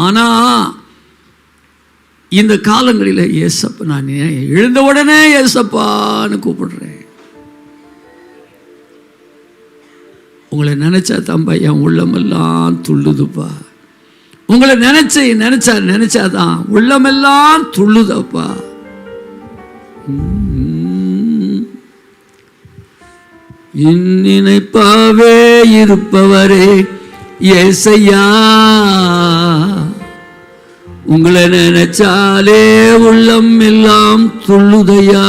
ஆனா இந்த காலங்களில் ஏசப்பா, நான் எழுந்த உடனே ஏசப்பான்னு கூப்பிடுறேன். உங்களை நினைச்சா தம்பா என் உள்ளமெல்லாம் துள்ளுதுப்பா. உங்களை நினைச்சாதான் உள்ளமெல்லாம் துள்ளுதப்பா. என் நினைப்பாவே இருப்பவரே ஏசையா, உங்களை நினைச்சாலே உள்ளம் எல்லாம் துள்ளுதையா.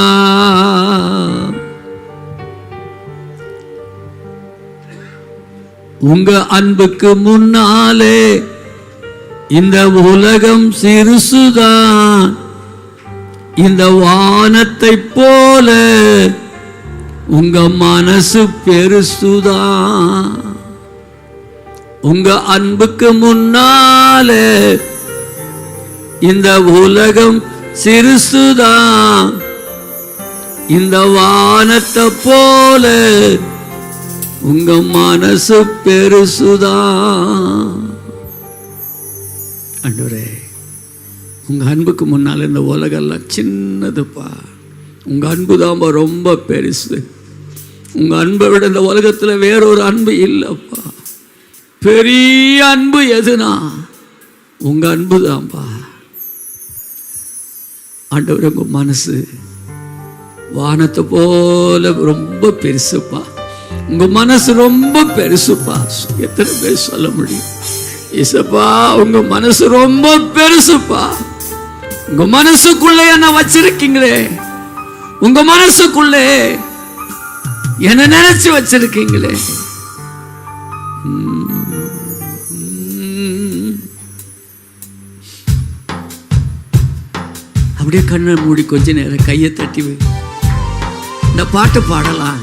உங்க அன்புக்கு முன்னாலே இந்த உலகம் சிறுசுதான், இந்த வானத்தை போல உங்க மனசு பெருசுதான். உங்க அன்புக்கு முன்னாலே இந்த உலகம் சிறுசுதான், இந்த வானத்தை போல உங்க மனசு பெருசுதான். ஆண்டவரே, உங்க அன்புக்கு முன்னால் இந்த உலகெல்லாம் சின்னதுப்பா. உங்க அன்பு தான் ரொம்ப பெருசு. உங்க அன்பை விட இந்த உலகத்தில் வேறொரு அன்பு இல்லைப்பா. பெரிய அன்பு எதுனா உங்க அன்பு தான்ப்பா. ஆண்டவரே, உங்க மனசு வானத்தை போல ரொம்ப பெருசுப்பா. உங்க மனசு ரொம்ப பெருசுப்பா. எத்தனை பேர் சொல்ல முடியும்? இசப்பா, உங்க மனசு ரொம்ப பெருசுப்பா. உங்க மனசுக்குள்ளே என்ன வச்சிருக்கீங்களே, உங்க மனசுக்குள்ளே என்ன நினைச்சு வச்சிருக்கீங்களே. அப்படியே கண்ணை மூடி கொஞ்ச நேரம் கையை தட்டி இந்த பாட்டு பாடலாம்.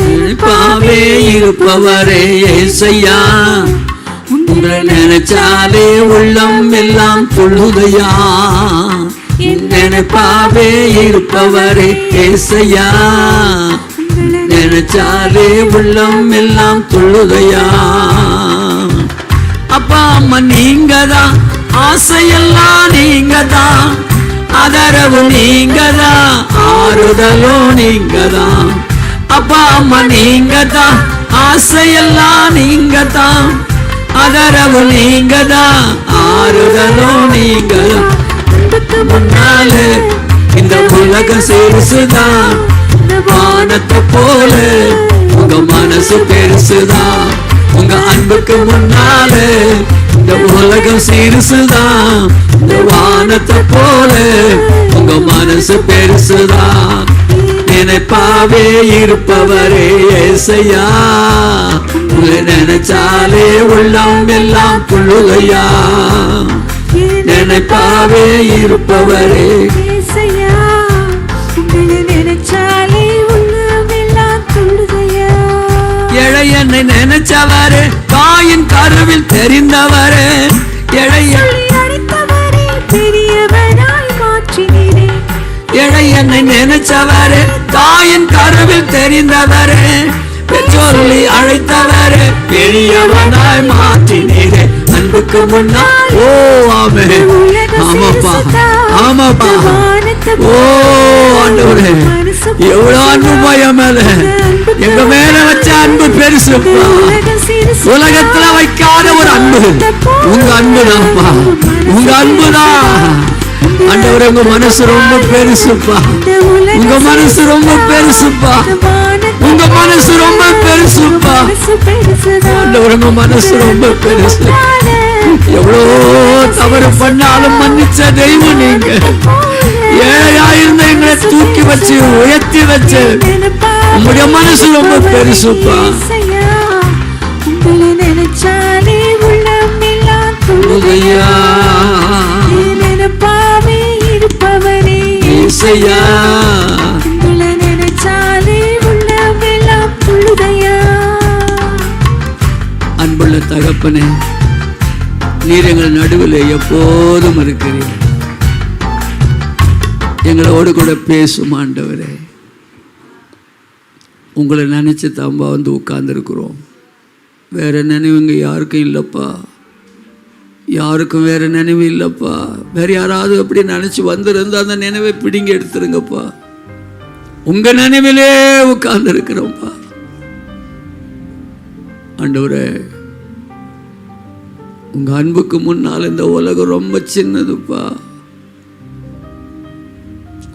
நினைப்பாவே இருப்பவரே ஏசையா, உங்களை நினைச்சாலே உள்ளம் எல்லாம் துள்ளுதையா. நினைப்பாவே இருப்பவரே ஏசையா, நினைச்சாலே உள்ளம் எல்லாம் துள்ளுதையா. அப்பா அம்மா நீங்க தான், ஆசையெல்லாம் நீங்க தான், ஆதரவு நீங்க தான், ஆறுதலும் நீங்க தான். அப்பா அம்மா நீங்க தான், ஆசையெல்லாம் நீங்க தான், ஆதரவு நீங்க தான், ஆறுதலும் நீங்க தான். முன்னாலே இந்த உலகம் சிறுசுதான், வானத்தை போல உங்க மனசு பெருசுதான். உங்க அன்புக்கு முன்னாலே இந்த உலகம் சிறுசுதான், இந்த வானத்தை போல உங்க மனசு பெருசுதான். நினைப்பாவே இருப்பவரே ஏசையா, உங்களை நினைச்சாலே உள்ளம் எல்லாம் துள்ளுதையா. நினைப்பாவே இருப்பவரே ஏசையா, உங்களை நினைச்சாலே உள்ளம் எல்லாம் துள்ளுதையா. ஏழை என்னை நினைச்சவரே, தாயின் கருவில் தெரிந்தவரே, ஏழை பெரியவனாய் மாற்றினீரே. ஏழை என்னை நினைச்சவரே, தாயின் கருவில் தெரிந்தவரே, பெற்றோர்களை அழைத்தவரே, பெரியவனாய் மாற்றினீரே. அன்புக்கு முன்னா ஓ ஆமே, ஆமாப்பா ஆமாப்பா. ஓ ஆண்டவரே, எவ்வளவு அன்பு பயம் மேல, எங்க மேல வச்ச அன்பு பெருசுப்பா. உலகத்துல வைக்காத ஒரு அன்பு உங்க அன்பு தான்ப்பா, உங்க அன்புதான். ஆண்டவரே, உங்க மனசு ரொம்ப பெருசுப்பா, உங்க மனசு ரொம்ப பெருசுப்பா, உங்க மனசு ரொம்ப பெருசுப்பா. ஆண்டவரே, உங்க மனசு ரொம்ப பெருசு. எவ்வளோ தவறு பண்ணாலும் மன்னிச்ச தெய்வம் நீங்க. ஏழையாயிருந்த எங்களை தூக்கி வச்சு உயர்த்தி வச்சு உங்களுடைய மனசு ரொம்ப பெருசுப்பா. நினைச்சாலே உள்ளம் எல்லாம் துள்ளுதையா. நினைப்பாவே இருப்பவரே ஏசையா, உங்களை நினைச்சாலே உள்ளம் எல்லாம் துள்ளுதையா. அன்புள்ள தகப்பனே, நீர் எங்கள் நடுவில் எப்போதும் இருக்கிறீர். எங்களோடு கூட பேசும் ஆண்டவரே. உங்களை நினச்சி தாம்பா வந்து உட்கார்ந்துருக்குறோம். வேறு நினைவுங்க யாருக்கும் இல்லைப்பா, யாருக்கும் வேறு நினைவு இல்லைப்பா. வேறு யாராவது அப்படி நினச்சி வந்துருந்து அந்த நினைவை பிடிங்கி எடுத்துருங்கப்பா. உங்கள் நினைவிலே உட்கார்ந்துருக்குறோம்ப்பா. ஆண்டவரே, உங்கள் அன்புக்கு முன்னால் இந்த உலகம் ரொம்ப சின்னதுப்பா.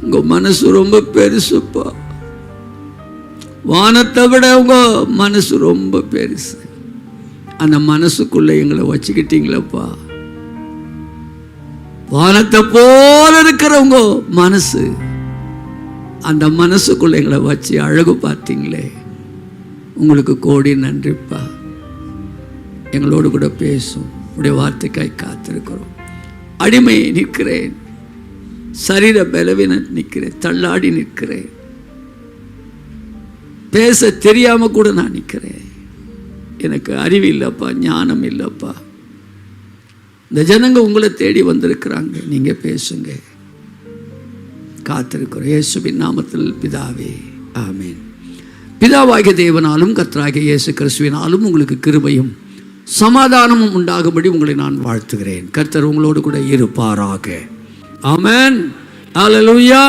உங்க மனசு ரொம்ப பெருசுப்பா. வானத்தை விட உங்க மனசு ரொம்ப பெருசு. அந்த மனசுக்குள்ள எங்களை வச்சுக்கிட்டீங்களப்பா. வானத்தை போல இருக்கிற உங்க மனசு, அந்த மனசுக்குள்ள எங்களை வச்சு அழகு பார்த்தீங்களே, உங்களுக்கு கோடி நன்றிப்பா. எங்களோடு கூட பேசும் உடைய வார்த்தைக்காய் காத்திருக்கிறோம். அடிமை நிற்கிறேன், சரீர பலவீன நிற்கிறேன், தள்ளாடி நிற்கிறேன், பேச தெரியாம கூட நான் நிற்கிறேன். எனக்கு அறிவு இல்லைப்பா, ஞானம் இல்லைப்பா. இந்த ஜனங்க உங்களை தேடி வந்திருக்கிறாங்க, நீங்க பேசுங்க. காத்திருக்கிறோம் இயேசுவின் நாமத்தில் பிதாவே, ஆமேன். பிதாவாகிய தேவனாலும் கர்த்தராகிய இயேசு கிறிஸ்துவினாலும் உங்களுக்கு கிருபையும் சமாதானமும் உண்டாகும்படி உங்களை நான் வாழ்த்துகிறேன். கர்த்தர் உங்களோடு கூட இருப்பாராக. ஆமென். ஹல்லேலூயா.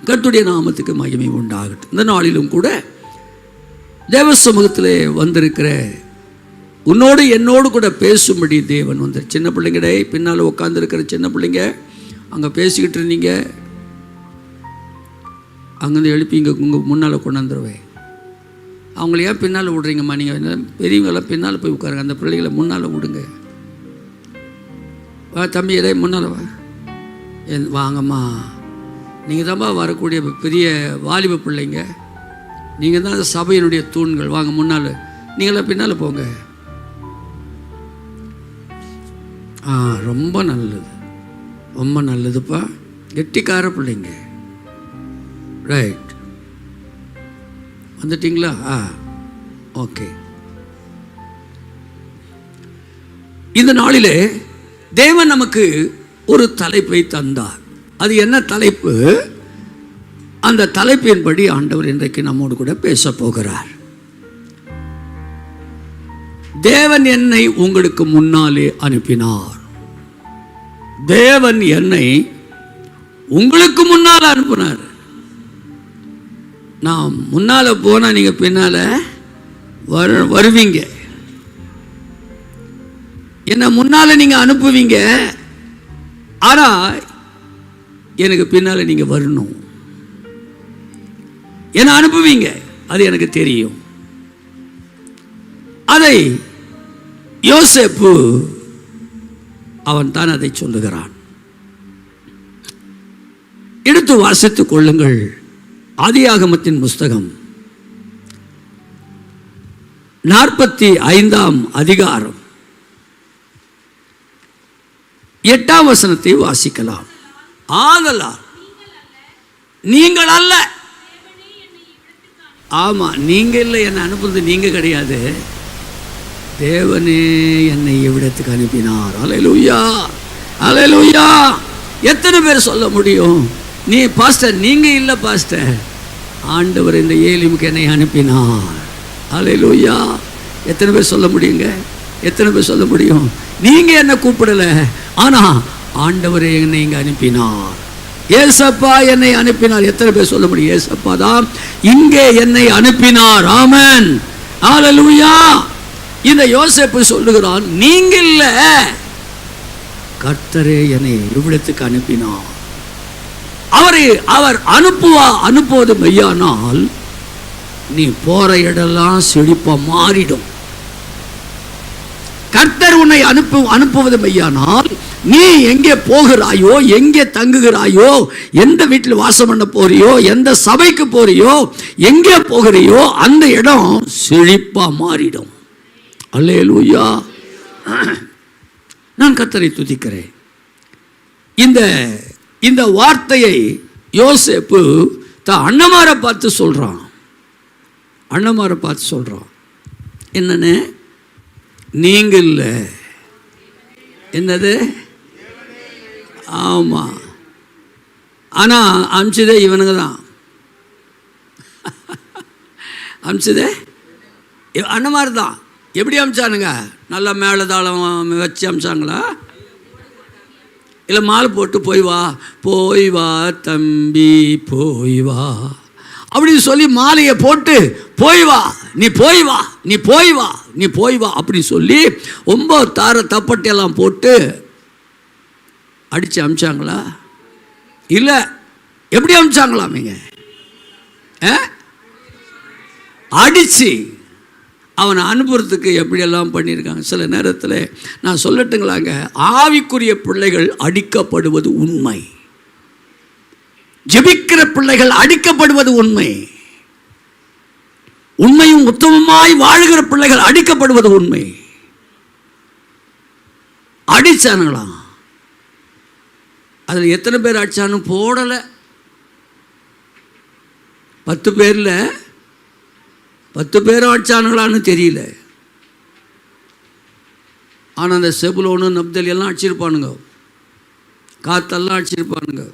கர்த்தருடைய நாமத்துக்கு மகிமை உண்டாகட்டும். இந்த நாளிலும் கூட தேவ சமூகத்திலே வந்திருக்கிற உன்னோடு என்னோடு கூட பேசும்படி தேவன் வந்து, சின்ன பிள்ளைங்கடே, பின்னால் உட்காந்துருக்கிற சின்ன பிள்ளைங்க, அங்கே பேசிக்கிட்டு இருந்தீங்க, அங்கேருந்து எழுப்பி இங்கே உங்கள் முன்னால் கொண்டாந்துருவேன். அவங்கள ஏன் பின்னால் விடுறீங்கம்மா? நீங்கள் பெரியவங்களாம் பின்னால் போய் உட்காருங்க, அந்த பிள்ளைகளை முன்னால் விடுங்க. வா தம்பி, எதே முன்னால் வா. வாங்கம்மா, நீங்கள் தான்ப்பா வரக்கூடிய பெரிய வாலிப பிள்ளைங்க, நீங்கள் தான் சபையினுடைய தூண்கள். வாங்க முன்னால், நீங்களாம் பின்னால் போங்க. ரொம்ப நல்லது, ரொம்ப நல்லதுப்பா. கெட்டிக்கார பிள்ளைங்க. ரைட், வந்துட்டீங்களா? ஓகே. இந்த நாளிலே தேவன் நமக்கு ஒரு தலைப்பை தந்தார். அது என்ன தலைப்பு? அந்த தலைப்பின்படி ஆண்டவர் இன்றைக்கு நம்மோடு கூட பேச போகிறார். தேவன் என்னை உங்களுக்கு முன்னாலே அனுப்பினார். தேவன் என்னை உங்களுக்கு முன்னால் அனுப்பினார். நான் முன்னால போனா நீங்க பின்னால வருவீங்க. என்ன முன்னால நீங்க அனுப்புவீங்க, ஆனா எனக்கு பின்னால நீங்க வரணும். என்ன அனுப்புவீங்க, அது எனக்கு தெரியும். அதை யோசேப்பு அவன் தான் அதை சொல்லுகிறான். எடுத்து வாசித்துக் கொள்ளுங்கள். ஆதியாகமத்தின் புஸ்தகம் 45ஆம் அதிகாரம் 8ஆம் வசனத்தை வாசிக்கலாம். ஆதலால் நீங்கள் அல்ல, ஆமா நீங்க இல்லை, என்னை அனுப்புறது நீங்க கிடையாது, தேவனே என்னை இவ்விடத்துக்கு அனுப்பினார். அல்லேலூயா, அல்லேலூயா. எத்தனை பேர் சொல்ல முடியும், நீ பாஸ்டர் நீங்க இல்லை பாஸ்டர், ஆண்டவர் இந்த ஏலிமுக்கு என்னை அனுப்பினார். அல்லேலூயா. எத்தனை பேர் சொல்ல முடியுங்க? எத்தனை பேர் சொல்ல முடியும்? நீங்க என்ன கூப்பிடல, ஆனா ஆண்டவரே என்னை இங்க அனுப்பினார். ஏசப்பா என்னை அனுப்பினார். எத்தனை பேர் சொல்ல முடியும்? ஏசப்பா தான் இங்கே என்னை அனுப்பினார். ஆமென், அல்லேலூயா. இந்த யோசேப்பு சொல்லுகிறான், நீங்க இல்ல, கர்த்தரே என்னை இவ்விடத்துக்கு அனுப்பினார். அவர் அனுப்புவது மெய்யானால் நீ போற இடெல்லாம் செழிப்பா மாறிடும். கர்த்தர் உன்னை அனுப்புவது மெய்யானால் நீ எங்கே போகிறாயோ, எங்கே தங்குகிறாயோ, எந்த வீட்டில் வாசம் பண்ண போறியோ, எந்த சபைக்கு போறியோ, எங்கே போகிறியோ அந்த இடம் செழிப்பா மாறிடும். அல்லேலூயா. நான் கர்த்தரை துதிக்கிறேன். இந்த வார்த்தையை யோசேப்பு தான் அண்ணமாரை பார்த்து சொல்றான். என்னன்னு நீங்க இல்லை. என்னது? ஆமாம். ஆனால் அமிச்சதே இவனுங்க தான். அமிச்சதே அந்த மாதிரி தான். எப்படி அமிச்சானுங்க? நல்லா மேலதாளம் வச்சு அமிச்சாங்களா? இல்லை மாலை போட்டு போய் வா தம்பி போய் வா அப்படின்னு சொல்லி மாலையை போட்டு போய் வா நீ போய் வா அப்படின்னு சொல்லி 9 தார தப்பட்டையெல்லாம் போட்டு அடித்து அமிச்சாங்களா? இல்லை. எப்படி அமிச்சாங்களாமீங்க? அடித்து அவனை அனுப்புறதுக்கு எப்படியெல்லாம் பண்ணியிருக்காங்க. சில நேரத்தில் நான் சொல்லட்டுங்களாங்க, ஆவிக்குரிய பிள்ளைகள் அடிக்கப்படுவது உண்மை, ஜெபிக்கிற பிள்ளைகள் அடிக்கப்படுவது உண்மை, உண்மையும் உத்தமமாய் வாழுகிற பிள்ளைகள் அடிக்கப்படுவது உண்மை. அடிச்சானுங்களாம். அதில் எத்தனை பேர் அடிச்சானு போடலை. 10 பேரில் 10 பேரும் அடிச்சானுங்களான்னு தெரியல. ஆனால் அந்த செபுலோனு நப்தலி எல்லாம் அடிச்சிருப்பானுங்க, காத்தெல்லாம் அடிச்சிருப்பானுங்க.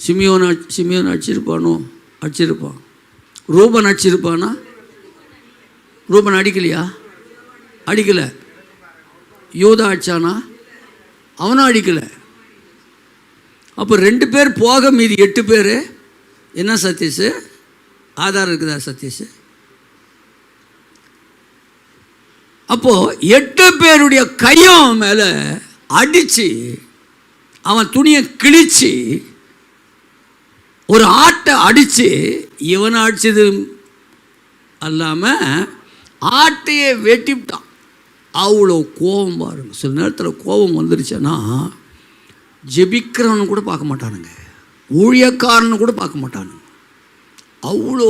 சிமியோன் அடிச்சிருப்பான். ரூபன் அடிச்சிருப்பானா? ரூபன் அடிக்கலையா? அடிக்கலை. யூதா அடிச்சானா? அவனும் அடிக்கலை. அப்போ 2 பேர் போக மீதி 8 பேர். என்ன சதீஷ், ஆதாரம் இருக்குதா சதீஷ்? அப்போது 8 பேருடைய கையும் மேலே அடித்து அவன் துணியை கிழிச்சு ஒரு ஆட்டை அடித்து, இவனை அடித்தது அல்லாமல் ஆட்டையே வெட்டிவிட்டான். அவ்வளோ கோபம் பாருங்க. சில நேரத்தில் கோபம் வந்துருச்சுன்னா ஜெபிக்கிறவனு கூட பார்க்க மாட்டானுங்க, ஊழியக்காரனு கூட பார்க்க மாட்டானுங்க. அவ்வளோ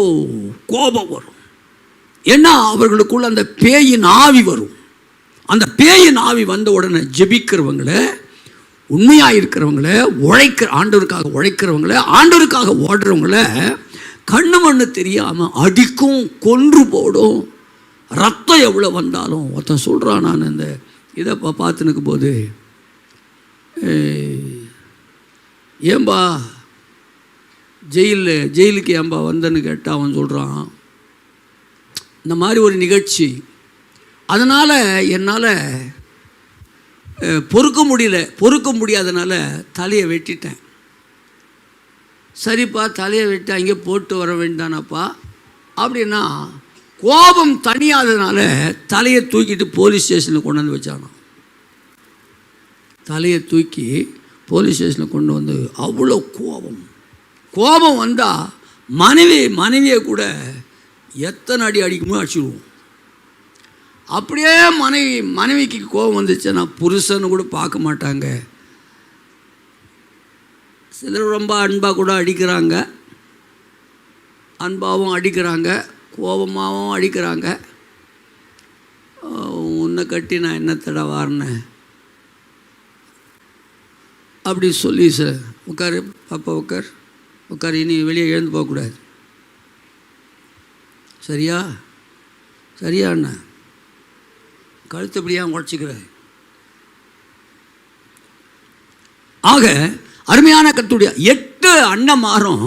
கோபம் வரும். ஏன்னா அவர்களுக்குள்ள அந்த பேயின் ஆவி வரும். அந்த பேயின் ஆவி வந்த உடனே ஜெபிக்கிறவங்கள, உண்மையாக இருக்கிறவங்கள, ஆண்டவருக்காக உழைக்கிறவங்கள, ஆண்டவருக்காக ஓடுறவங்கள கண்ணு மண்ணு தெரியாமல் அடிக்கும், கொன்று போடும். ரத்தம் எவ்வளோ வந்தாலும் ஒருத்தன் சொல்கிறான், நான் இந்த இதை பார்த்துனுக்கும் போது, ஏன்பா ஜெயிலுக்கு ஏன்பா வந்தேன்னு கேட்டால் அவன் சொல்கிறான், இந்த மாதிரி ஒரு நிகழ்ச்சி, அதனால் என்னால் பொறுக்க முடியாதனால தலையை வெட்டிட்டேன். சரிப்பா, தலையை வெட்டி அங்கே போட்டு வர வேண்டானாப்பா அப்படின்னா, கோபம் தனியாததுனால தலையை தூக்கிட்டு போலீஸ் ஸ்டேஷனில் கொண்டு வந்து வச்சானோ. தலையை தூக்கி போலீஸ் ஸ்டேஷனில் கொண்டு வந்து, அவ்வளோ கோபம் வந்தால் மனைவியை கூட எத்தனை அடி அடிக்குமோ அடிச்சுடுவோம். அப்படியே மனைவிக்கு கோபம் வந்துச்சுன்னா புருஷன்னு கூட பார்க்க மாட்டாங்க. சிலர் ரொம்ப அன்பாக கூட அடிக்கிறாங்க, அன்பாகவும் அடிக்கிறாங்க, கோபமாகவும் அடிக்கிறாங்க. உன்னை கட்டி நான் என்ன தடை வாரினேன் அப்படி சொல்லி, சார் உட்காரு பாப்பா, உட்கார், இனி வெளியே எழுந்து போகக்கூடாது, சரியா அண்ணா, கழுத்து இப்படியா உடச்சிக்கிற. ஆக அருமையான கர்த்தருடைய 8 அண்ணன்மாரும்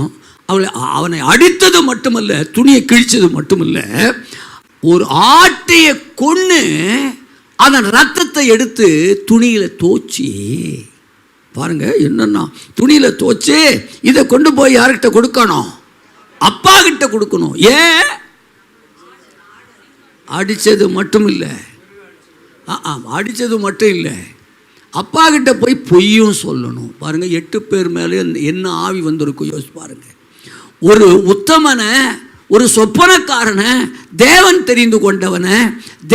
அவனை அடித்தது மட்டுமல்ல, துணியை கிழிச்சது மட்டுமல்ல, ஒரு ஆட்டையை கொன்று அதன் ரத்தத்தை எடுத்து துணியில் தோச்சி, பாருங்க என்னன்னா, துணியில் தோச்சு இதை கொண்டு போய் யார்கிட்ட கொடுக்கணும்? அப்பா கிட்ட கொடுக்கணும். ஏன்? அடித்தது மட்டும் இல்லை, அடித்தது மட்டும் இல்லை, அப்பா கிட்ட போய் பொய்யும் சொல்லணும். பாருங்க 8 பேர் மேலே என்ன ஆவி வந்திருக்கும் யோசிச்சு பாருங்க. ஒரு உத்தமனை, ஒரு சொப்பனக்காரனை, தேவன் தெரிந்து கொண்டவனை,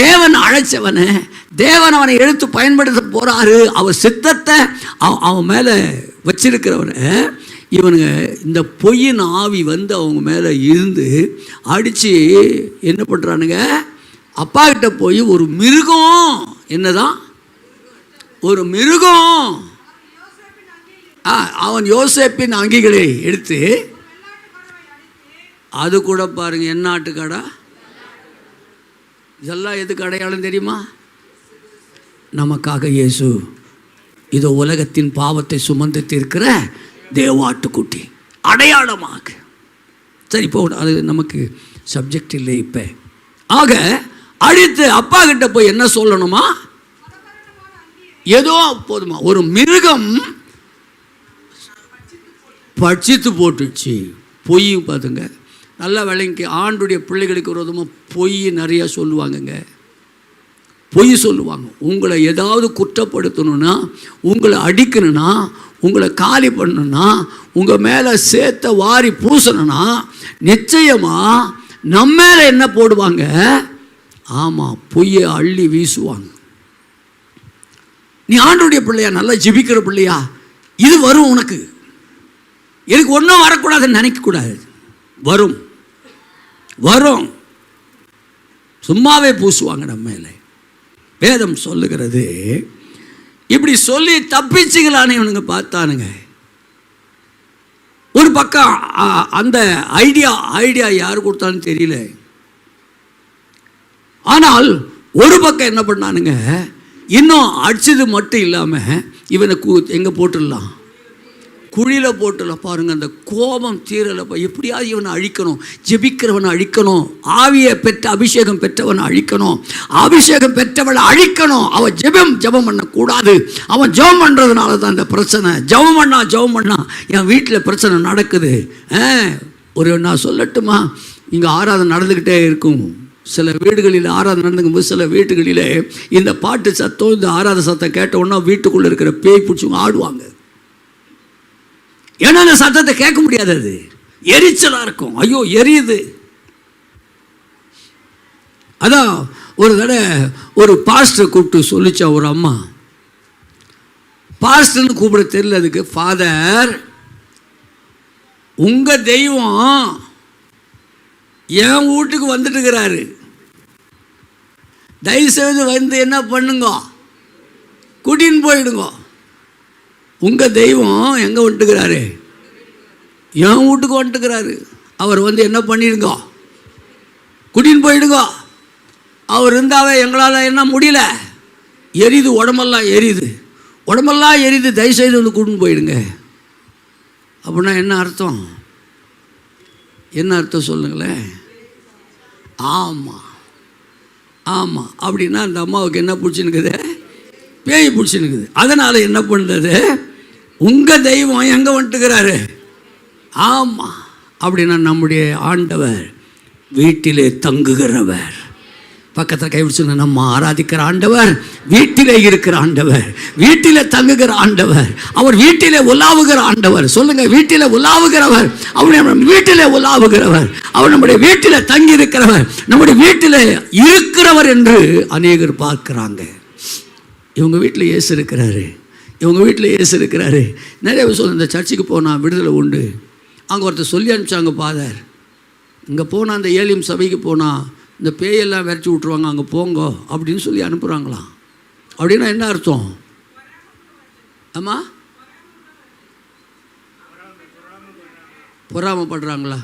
தேவன் அழைச்சவனை, தேவன் அவனை எடுத்து பயன்படுத்த போகிறாரு, அவர் சித்தத்தை அவன் மேலே வச்சிருக்கிறவனை, இவனுங்க இந்த பொய்யின் ஆவி வந்து அவங்க மேலே இருந்து அடித்து என்ன பண்ணுறானுங்க? அப்பா கிட்ட போய் ஒரு மிருகம், என்னதான் ஒரு மிருகம், அவன் யோசேப்பின் அங்கிகளை எடுத்து, அது கூட பாருங்க என்ன ஆட்டுக்காடா, இதெல்லாம் எதுக்கு அடையாளம் தெரியுமா? நமக்காக இயேசு இதோ உலகத்தின் பாவத்தை சுமந்து தீர்க்கிற தேவாட்டுக்குட்டி அடையாளமாக. சரி, இப்போ அது நமக்கு சப்ஜெக்ட் இல்லை இப்போ. ஆக அடுத்து அப்பா கிட்ட போய் என்ன சொல்லணுமா? ஏதோ போதுமா, ஒரு மிருகம் பட்சித்து போட்டுச்சு. பொய் பார்த்துங்க, நல்லா விளங்கி. ஆண்டுடைய பிள்ளைகளுக்கு விரோதமாக பொய் நிறையா சொல்லுவாங்கங்க. பொய் சொல்லுவாங்க. உங்களை ஏதாவது குற்றப்படுத்தணும்னா, உங்களை அடிக்கணும்னா, உங்களை காலி பண்ணணும்னா, உங்கள் மேலே சேர்த்த வாரி பூசணும்னா நிச்சயமாக நம்ம மேலே என்ன போடுவாங்க? ஆமாம், பொய்யை அள்ளி வீசுவாங்க. நீ ஆண்டுடைய பிள்ளையா, நல்லா ஜெபிக்கிற பிள்ளையா, இது வரும் உனக்கு. எனக்கு ஒன்றும் வரக்கூடாதுன்னு நினைக்கக்கூடாது. வரும் வரும், சும்மாவே பூசுவாங்க நம்ம மேலே. வேதம் சொல்லுகிறது, இப்படி சொல்லி தப்பிச்சுக்கலான்னு இவனுங்க பார்த்தானுங்க. ஒரு பக்கம் அந்த ஐடியா யார் கொடுத்தான்னு தெரியல. ஆனால் ஒரு பக்கம் என்ன பண்ணானுங்க, இன்னும் அடிச்சது மட்டும் இல்லாமல் இவனை எங்கே போட்டுடலாம்? குழியில் போட்டுடலாம். பாருங்கள், அந்த கோபம் தீரலைப்பா. எப்படியாவது இவனை அழிக்கணும், ஜெபிக்கிறவனை அழிக்கணும், ஆவியை பெற்ற அபிஷேகம் பெற்றவனை அழிக்கணும், அபிஷேகம் பெற்றவனை அழிக்கணும். அவன் ஜெபம் பண்ணக்கூடாது. அவன் ஜெபம் பண்ணுறதுனால தான் இந்த பிரச்சனை. ஜெபம் பண்ணா என் வீட்டில் பிரச்சனை நடக்குது. நான் சொல்லட்டுமா, இங்கே ஆராதனை நடந்துக்கிட்டே இருக்கும். சில வீடுகளில் ஆராதனை நடந்துக்கும்போது சில வீட்டுகளில் இந்த பாட்டு சத்தம், இந்த ஆராத சத்தம் கேட்ட உடனே வீட்டுக்குள்ளே இருக்கிற பேய் பிடிச்சவங்க ஆடுவாங்க. ஏன்னா அந்த சத்தத்தை கேட்க முடியாது, அது எரிச்சலாக இருக்கும். ஐயோ எரியுது. அதான் ஒரு தடவை ஒரு பாஸ்டர் கூப்பிட்டு சொல்லிச்சா ஒரு அம்மா. பாஸ்டர்னு கூப்பிட தெரியல அதுக்கு. ஃபாதர், உங்கள் தெய்வம் என் வீட்டுக்கு வந்துட்டு இருக்கிறாரு, தயவுசெய்து வந்து என்ன பண்ணுங்க, கூட்டின்னு போயிடுங்க. உங்கள் தெய்வம் எங்கே வந்துட்டுக்கிறாரு? என் வீட்டுக்கு வந்துட்டுக்கிறாரு. அவர் வந்து என்ன பண்ணிடுங்க, கூட்டின்னு போயிடுங்க. அவர் இருந்தாவே எங்களால் என்ன முடியல, எரியுது, உடம்பெல்லாம் எரியுது, தயவுசெய்து வந்து கூட்டின்னு போயிடுங்க. அப்படின்னா என்ன அர்த்தம்? சொல்லுங்களேன். ஆமாம் அப்படின்னா அந்த அம்மாவுக்கு என்ன பிடிச்சிருக்குது? பேய் பிடிச்சிருக்குது. அதனால் என்ன பண்ணுறது? உங்கள் தெய்வம் எங்கே வந்துட்டுக்கிறாரு? ஆமாம் அப்படின்னா நம்முடைய ஆண்டவர் வீட்டிலே தங்குகிறவர். பக்கத்தில் கைவிடுச்சு, நம்ம ஆராதிக்கிற ஆண்டவர் வீட்டிலே இருக்கிற ஆண்டவர், வீட்டிலே தங்குகிற ஆண்டவர், அவர் வீட்டிலே உலாவுகிற ஆண்டவர். சொல்லுங்க, வீட்டிலே உலாவுகிறவர், அவர் வீட்டிலே உலாவுகிறவர், அவர் நம்முடைய வீட்டிலே தங்கி இருக்கிறவர், நம்முடைய வீட்டிலே இருக்கிறவர் என்று அநேகர் பார்க்கிறாங்க. இவங்க வீட்டில் இயேசு இருக்கிறாரு, நிறைய சொல்ல. இந்த சர்ச்சுக்கு போனால் விடுதலை உண்டு. அங்கே ஒருத்தர் சொல்லி அனுப்பிச்சாங்க, ஃபாதர் இங்கே போனால் அந்த ஏலியம் சபைக்கு போனால் இந்த பேயெல்லாம் விரச்சி விட்ருவாங்க, அங்கே போங்க அப்படின்னு சொல்லி அனுப்புகிறாங்களாம். அப்படின்னா என்ன அர்த்தம்? ஆமாம், பொறாமப்படுறாங்களா?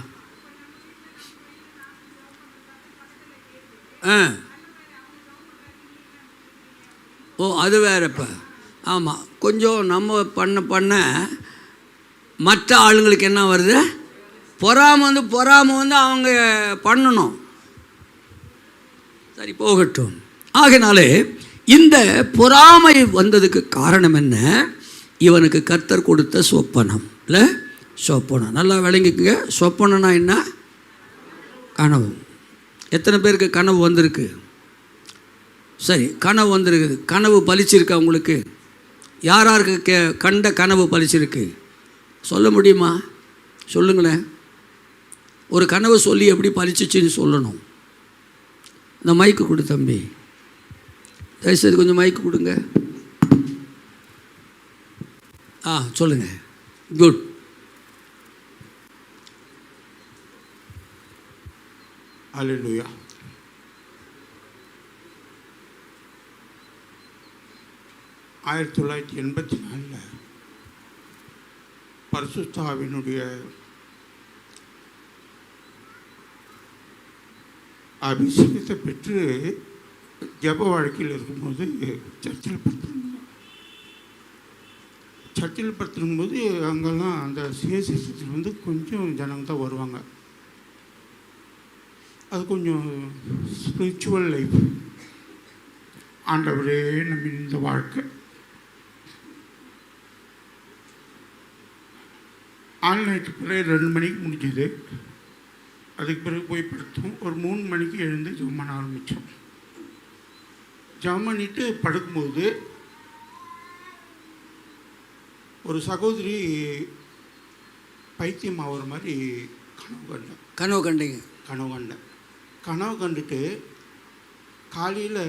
அது வேறப்ப. ஆமாம், கொஞ்சம் நம்ம பண்ண மற்ற ஆளுங்களுக்கு என்ன வருது? பொறாமை வந்து அவங்க பண்ணணும். சரி, போகட்டும். ஆகினாலே இந்த பொறாமை வந்ததுக்கு காரணம் என்ன? இவனுக்கு கர்த்தர் கொடுத்த சொப்பனம். இல்லை, சொப்பனம் நல்லா விளங்கிக்குங்க. சொப்பனம்னா என்ன? கனவு. எத்தனை பேருக்கு கனவு வந்திருக்கு? சரி, கனவு வந்திருக்குது. கனவு பலிச்சிருக்கா உங்களுக்கு? யாருக்கு கண்ட கனவு பலிச்சிருக்கு? சொல்ல முடியுமா? சொல்லுங்களேன். ஒரு கனவு சொல்லி எப்படி பலிச்சிச்சின்னு சொல்லணும். இந்த மைக்கு கொடு தம்பி, தயவுசெய்து கொஞ்சம் மைக்கு கொடுங்க. சொல்லுங்க. குட். அல்லேலூயா. ஆயிரத்தி 1984 பரிசுத்த அபிஷேகத்தை பெற்று ஜெப வாழ்க்கையில் இருக்கும்போது சர்ச்சில் படுத்துக்கும்போது அங்கெல்லாம் அந்த சிஎஸ்எஸ்சில் வந்து கொஞ்சம் ஜனங்க தான் வருவாங்க. அது கொஞ்சம் ஸ்பிரிச்சுவல் லைஃப். ஆண்டவரே நம்ம இந்த வாழ்க்கை ஆல் நைட்டு பிறகு 2 மணிக்கு முடிஞ்சது. அதுக்கு பிறகு போய் படுத்தோம். ஒரு 3 மணிக்கு எழுந்து ஜெபம் பண்ண ஆரம்பித்தோம். ஜெபம் பண்ணிட்டு படுக்கும்போது ஒரு சகோதரி பைத்தியம் ஆகிற மாதிரி கனவு கண்டுட்டு காலையில்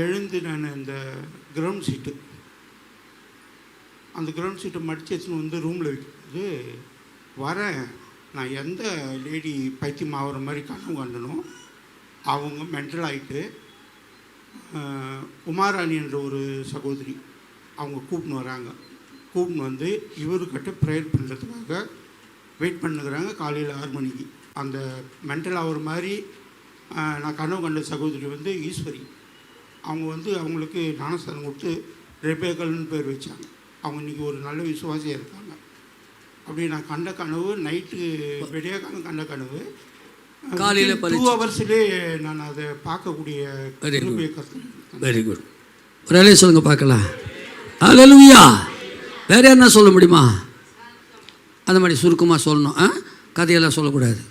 எழுந்து நான் இந்த கிரவுண்ட் சீட்டு மடித்து எடுத்துன்னு வந்து ரூமில் வைக்கும்போது வரேன். நான் எந்த லேடி பைத்தியம் ஆகிற மாதிரி கனவு கண்டனோ அவங்க மென்டல் ஆகிட்டு உமாராணி என்ற ஒரு சகோதரி அவங்க கூப்பின்னு வந்து இவருக்கிட்ட ப்ரேயர் பண்ணுறதுக்காக வெயிட் பண்ணுகிறாங்க. காலையில் 6 மணிக்கு அந்த மென்டல் ஆகிற மாதிரி நான் கனவு கண்ட சகோதரி வந்து ஈஸ்வரி. அவங்க வந்து அவங்களுக்கு ஞானஸ்தானம் கொடுத்து ரெபேக்கல்னு பேர் வச்சாங்க. அவங்க இன்றைக்கி ஒரு நல்ல விசுவாசியாக இருக்காங்க. அப்படி நான் கண்ட கனவு நைட்டு விடியாக்கான கண்ட கனவு காலையில் 2 ஹவர்ஸ்லேயே நான் அதை பார்க்கக்கூடிய வெரி குட். ஒரு வேலையை சொல்லுங்கள் பார்க்கலாம். அல்லேலூயா. வேறு என்ன சொல்ல முடியுமா? அந்த மாதிரி சுருக்கமாக சொல்லணும். கதையெல்லாம் சொல்லக்கூடாது,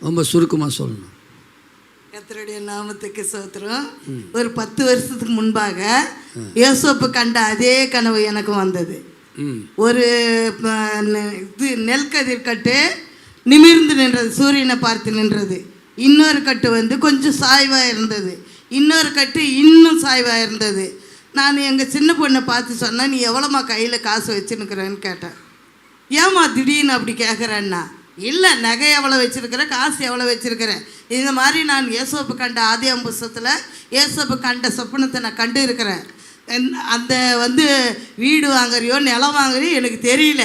ரொம்ப சுருக்கமாக சொல்லணும். கர்த்தருடைய நாமத்துக்கு ஸ்தோத்திரம். ஒரு 10 வருஷத்துக்கு முன்பாக யோசேப்பு கண்ட அதே கனவு எனக்கு வந்தது. ஒரு இது நெல்கதிர் கட்டு நிமிர்ந்து நின்றது, சூரியனை பார்த்து நின்றது. இன்னொரு கட்டு வந்து கொஞ்சம் சாய்வாக இருந்தது, இன்னொரு கட்டு இன்னும் சாய்வாக இருந்தது. நான் எங்கள் சின்ன பொண்ணை பார்த்து சொன்னேன், நீ எவ்வளோம்மா கையில் காசு வச்சுன்னுக்கிறேன்னு கேட்டேன். ஏம்மா திடீர்னு அப்படி கேட்குறேன்னா, இல்லை நகை எவ்வளோ வச்சுருக்கிறேன், காசு எவ்வளோ வச்சுருக்கிறேன். இந்த மாதிரி நான் யோசேப்பு கண்ட ஆதியாகமம் புஸ்தகத்தில் யோசேப்பு கண்ட சொப்பனத்தை நான் கண்டு இருக்கிறேன். அந்த வந்து வீடு வாங்குறியோ நிலம் வாங்குறியோ எனக்கு தெரியல,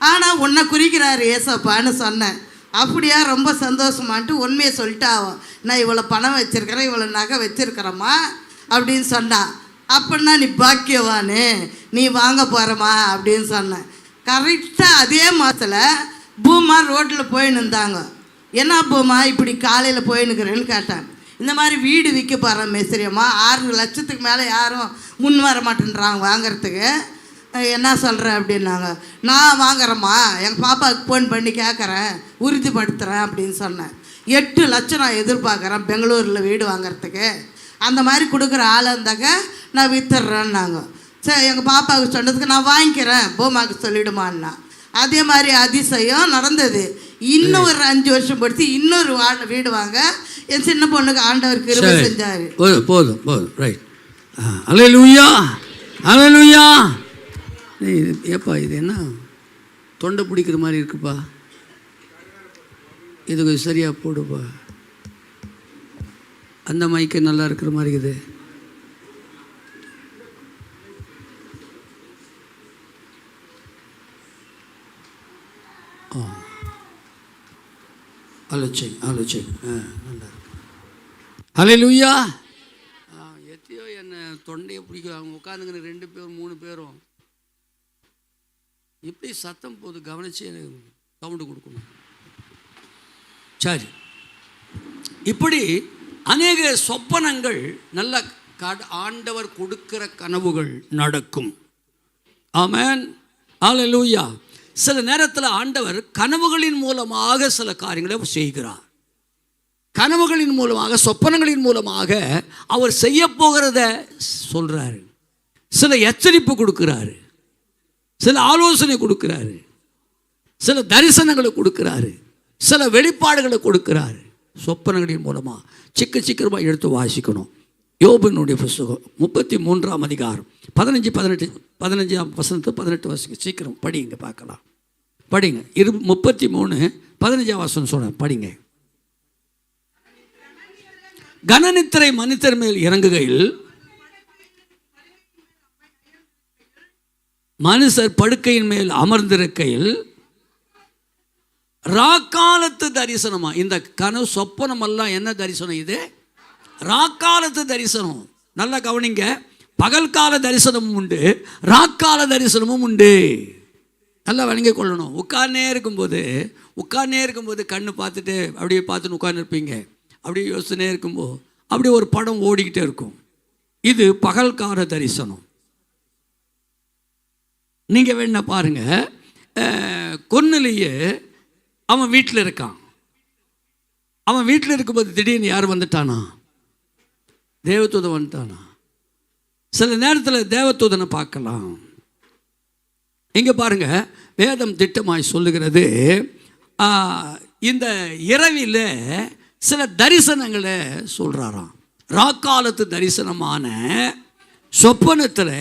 ஆனால் உன்னை குறிக்கிறாரு யோசேப்பான்னு சொன்னேன். அப்படியா, ரொம்ப சந்தோஷமான்ட்டு உண்மையை சொல்லிட்டாவோ, நான் இவ்வளோ பணம் வச்சுருக்கிறேன், இவ்வளோ நகை வச்சுருக்கிறேம்மா அப்படின்னு சொன்னான். அப்படின்னா நீ பாக்கியவானு, நீ வாங்க போகிறம்மா அப்படின்னு சொன்னேன். கரெக்டாக அதே மாதத்தில் பூமா ரோட்டில் போயின்னு இருந்தாங்க. என்ன பூமா இப்படி காலையில் போயின்னுக்கிறேன்னு கேட்டேன். இந்த மாதிரி வீடு விற்க போகிறேன் மேஸ்திரியம்மா, 6 லட்சத்துக்கு மேலே யாரும் முன் வர மாட்டேன்றாங்க வாங்கிறதுக்கு, என்ன சொல்கிறேன் அப்படின்னாங்க. நான் வாங்குறேம்மா, எங்கள் பாப்பாவுக்கு ஃபோன் பண்ணி கேட்குறேன், உறுதிப்படுத்துகிறேன் அப்படின்னு சொன்னேன். 8 லட்சம் நான் எதிர்பார்க்குறேன் பெங்களூரில் வீடு வாங்கிறதுக்கு, அந்த மாதிரி கொடுக்குற ஆள் இருந்தாக்க நான் வித்துட்றேன்னாங்க. சரி, எங்கள் பாப்பாவுக்கு சொன்னதுக்கு நான் வாங்கிக்கிறேன், பூமாவுக்கு சொல்லிவிடுமான்னா. அதே மாதிரி அதிசயம் நடந்தது. இன்னும் ஒரு 5 வருஷம் படித்து இன்னொரு வீடு வாங்க என் சின்ன பொண்ணுக்கு ஆண்டவர் கிருபை செஞ்சார். போதும் ரைட். அல்லேலூயா அல்லேலூயா. ஏப்பா இது என்ன தொண்டை பிடிக்கிற மாதிரி இருக்குப்பா, இது கொஞ்சம் சரியாக போடுப்பா. அந்த மைக்கு நல்லா இருக்கிற மாதிரி இருக்குது. ஆலோசனை நல்லா இருக்கு. அல்லேலூயா. எத்தையோ என்னை தொண்டையை பிடிக்கும். அவங்க உட்காந்துங்கிற 2 பேரும் 3 பேரும் எப்படி சத்தம் போது கவனிச்சு எனக்கு சவுண்டு கொடுக்கணும். சரி, இப்படி அநேக சொப்பனங்கள் நல்ல ஆண்டவர் கொடுக்கிற கனவுகள் நடக்கும். ஆமென். அல்லேலூயா. சில நேரத்தில் ஆண்டவர் கனவுகளின் மூலமாக சில காரியங்களை செய்கிறார். கனவுகளின் மூலமாக, சொப்பனங்களின் மூலமாக அவர் செய்ய போகிறத சொல்றாரு. சில எச்சரிப்பு கொடுக்கிறாரு, சில ஆலோசனை கொடுக்கிறாரு, சில தரிசனங்களை கொடுக்கிறாரு, சில வெளிப்பாடுகளை கொடுக்கிறாரு. சொப்பனங்களின் மூலமாக சீக்கிரமாக எடுத்து வாசிக்கணும். யோபினுடைய புஸ்தகம் 33ஆம் அதிகாரம் 15 வசனத்து 18 வசனம். சீக்கிரம் படிங்க பார்க்கலாம். படிங்க. 33 15 வசனம் சொன்ன படிங்க. கனநித்திரை மனிதர் மேல் இறங்குகையில் மனுஷர் படுக்கையின் மேல் அமர்ந்திருக்கையில் ராக்காலத்து தரிசனமா? இந்த கனவு சொப்பனமெல்லாம் என்ன தரிசனம்? இது ராக்காலத்து தரிசனம். நல்லா கவனிங்க. பகல் கால தரிசனமும் உண்டு, ராக்கால தரிசனமும் உண்டு. நல்லா வணங்கி கொள்ளணும். உட்கார்னே இருக்கும்போது கண்ணு பார்த்துட்டு அப்படியே பார்த்துன்னு உட்கார்ந்துருப்பீங்க. அப்படியே யோசனையே இருக்கும்போது அப்படியே ஒரு படம் ஓடிக்கிட்டே இருக்கும். இது பகல் கால தரிசனம். நீங்கள் வேணா பாருங்க, கொன்னிலேயே அவன் வீட்டில் இருக்கான். அவன் வீட்டில் இருக்கும்போது திடீர்னு யார் வந்துட்டானா? தேவதூதன் வந்துட்டானா? சில நேரத்தில் தேவதூதனை பார்க்கலாம். இங்கே பாருங்க, வேதம் திட்டமாய் சொல்லுகிறது, இந்த இரவில் சில தரிசனங்களை சொல்கிறாராம். ராக்காலத்து தரிசனமான சொப்பனத்தில்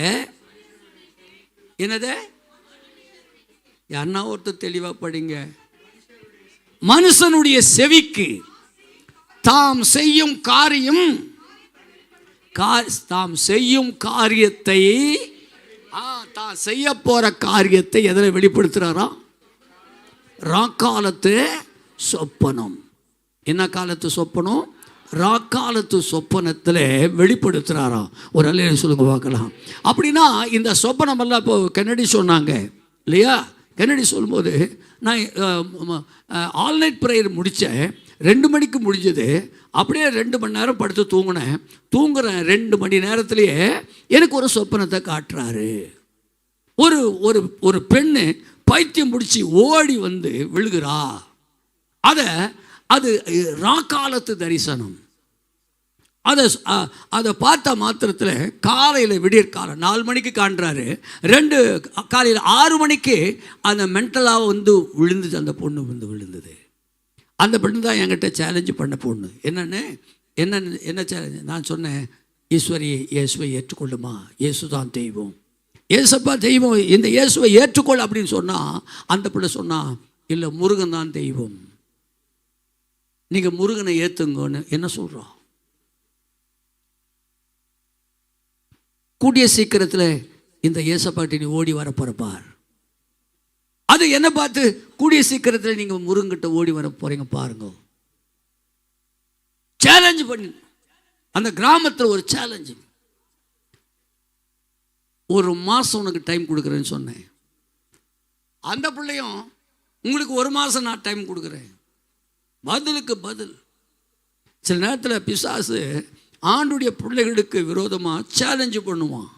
என்னது? யாருன்னா ஒருத்தர் தெளிவாக படிங்க. மனுஷனுடைய செவிக்கு தாம் செய்யும் காரியத்தை தான் செய்ய போற காரியத்தை எதில் வெளிப்படுத்துறாரா? ராக்காலத்து சொப்பனம். என்ன காலத்து சொப்பனம்? ராக்காலத்து சொப்பனத்தில் வெளிப்படுத்துகிறாராம். ஒரு அல்லேலூயா சொல்லுங்க பார்க்கலாம். அப்படின்னா இந்த சொப்பனம் எல்லாம் இப்போ கென்னடி சொன்னாங்க இல்லையா? கென்னடி சொல்லும்போது நான் ஆல் நைட் ப்ரேயர் முடித்தேன். 2 மணிக்கு முடிஞ்சது. அப்படியே 2 மணி நேரம் படுத்து தூங்குற 2 மணி நேரத்திலேயே எனக்கு ஒரு சொப்பனத்தை காட்டுறாரு. ஒரு பெண்ணு பைத்தியம் பிடிச்சி ஓடி வந்து விழுகிறா. அது ராக்காலத்து தரிசனம். அதை பார்த்த மாத்திரத்தில் காலையில் விடியற்காலம் 4 மணிக்கு காண்றாரு. காலையில் 6 மணிக்கு அந்த மென்டலாக வந்து விழுந்துச்சு. அந்த பொண்ணு வந்து விழுந்தது. அந்த பெண்ணு தான் என்கிட்ட சேலஞ்சு பண்ண பொண்ணு. என்ன சேலஞ்சு? நான் சொன்னேன், ஈஸ்வரி இயேசுவை ஏற்றுக்கொள்ளுமா, இயேசு தான் தெய்வம், இயேசப்பா தெய்வம், இந்த இயேசுவை ஏற்றுக்கொள் அப்படின்னு சொன்னால் அந்த பிள்ளை சொன்னா, இல்லை முருகன் தான் தெய்வம், நீங்கள் முருகனை ஏற்றுங்கன்னு. என்ன சொல்கிறோம்? கூடிய சீக்கிரத்தில் இந்த இயேசப்பாட்டி நீ ஓடி வர போகிறப்பார். அது என்ன பார்த்து கூடிய சீக்கிரத்தில் நீங்கள் முருங்கிட்ட ஓடி வர போகிறீங்க பாருங்க. சேலஞ்சு பண்ணி அந்த கிராமத்தில் ஒரு சேலஞ்சு. 1 மாதம் உனக்கு டைம் கொடுக்குறேன்னு சொன்னேன். அந்த பிள்ளையும் உங்களுக்கு 1 மாதம் நான் டைம் கொடுக்குறேன், பதிலுக்கு பதில். சில நேரத்தில் பிசாசு ஆண்டுடைய பிள்ளைகளுக்கு விரோதமாக சேலஞ்சு பண்ணுவான்,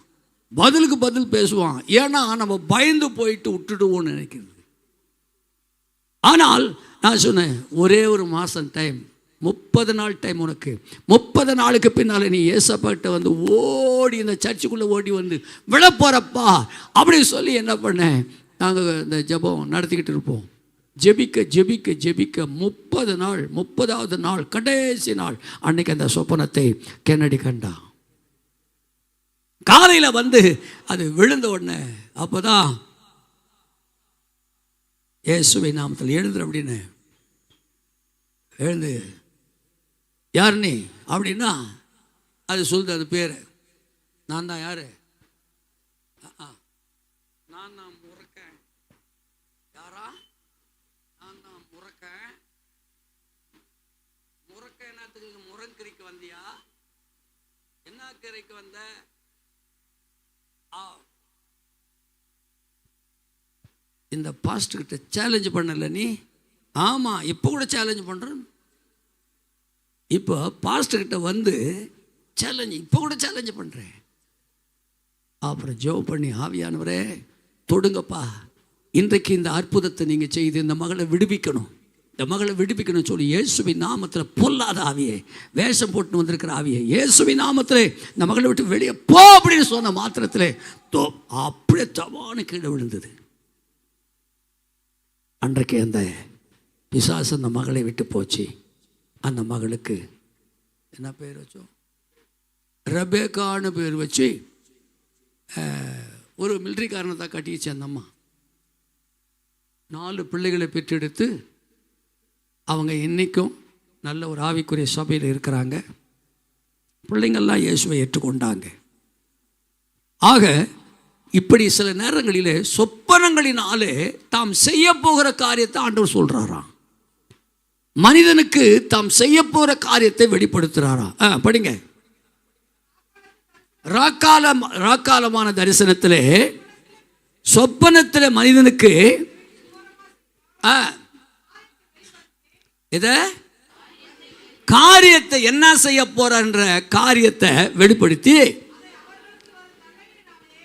பதிலுக்கு பதில் பேசுவான். ஏன்னா நம்ம பயந்து போயிட்டு விட்டுடுவோம்னு நினைக்கிறது. ஆனால் நான் சொன்னேன், ஒரே 1 மாதம் டைம், 30 நாள் டைம் உனக்கு. 30 நாளுக்கு பின்னால் நீ ஏசப்பாட்ட வந்து ஓடி இந்த சர்ச்சுக்குள்ளே ஓடி வந்து விழ போகிறப்பா அப்படின்னு சொல்லி என்ன பண்ணேன், நாங்கள் இந்த ஜெபம் நடத்திக்கிட்டு இருப்போம். ஜெபிக்க 30 நாள், 30வது நாள் கடைசி நாள் அன்னைக்கு அந்த சொப்பனத்தை கென்னடி கண்டான். காலையில் வந்து அது விழுந்த உடனே அப்போதான் இயேசுவை நாமத்தில் எழுந்துரு அப்படின்னு எழுந்து, யார் நீ அப்படின்னா அது சொல்லுது, அது பேர். நான் தான் யாரு? நான் தான் முறக்கேன். யாரா? நான் தான் முறக்கேன். என்னத்துக்கு? முரங்கரைக்கு வந்தியா? என்ன கரைக்கு வந்த? இந்த பாஸ்ட் கிட்ட சேலஞ்சு பண்ணல நீ? ஆமா, இப்போ கூட சேலஞ்சு பண்றேன். இப்போ பாஸ்ட் கிட்ட வந்து சேலஞ்சு, இப்போ கூட சேலஞ்சு பண்றேன். அப்புறம் ஜெபம் பண்ணி, ஆவியானவரே தொடுங்கப்பா, இன்றைக்கு இந்த அற்புதத்தை நீங்க செய்து இந்த மகளை விடுவிக்கணும், இந்த மகளை விடுவிக்கணும் சொல்லி இயேசுவின் நாமத்தில் பொல்லாத ஆவியே, வேஷம் போட்டு வந்திருக்கிற ஆவியே, இயேசுவின் நாமத்தில் இந்த மகளை விட்டு வெளியே போ அப்படின்னு சொன்ன மாத்திரத்தில் அப்படியே தவான கீழே விழுந்தது. அன்றைக்கு அந்த பிசாசு அந்த மகளை விட்டு போச்சு. அந்த மகளுக்கு என்ன பேர் வச்சோம்? ரெபேக்கான்னு பேர் வச்சு ஒரு மிலிட்ரிக்காரனை தான் கட்டிச்சு. அந்த அம்மா 4 பிள்ளைகளை பெற்றெடுத்து அவங்க இன்றைக்கும் நல்ல ஒரு ஆவிக்குரிய சபையில் இருக்கிறாங்க. பிள்ளைங்கள்லாம் இயேசுவை ஏற்றுக்கொண்டாங்க. ஆக இப்படி சில நேரங்களிலே சொப்பனங்களினாலே தாம் செய்ய போகிற காரியத்தை ஆண்டவர் சொல்கிறாராம். மனிதனுக்கு தாம் செய்ய போற காரியத்தை வெளிப்படுத்துறாராம். படிங்க. ராக்காலமான தரிசனத்திலே சொப்பனத்திலே மனிதனுக்கு இத காரியத்தை என்ன செய்ய போறன்ற காரியத்தை வெளிப்படுத்தி,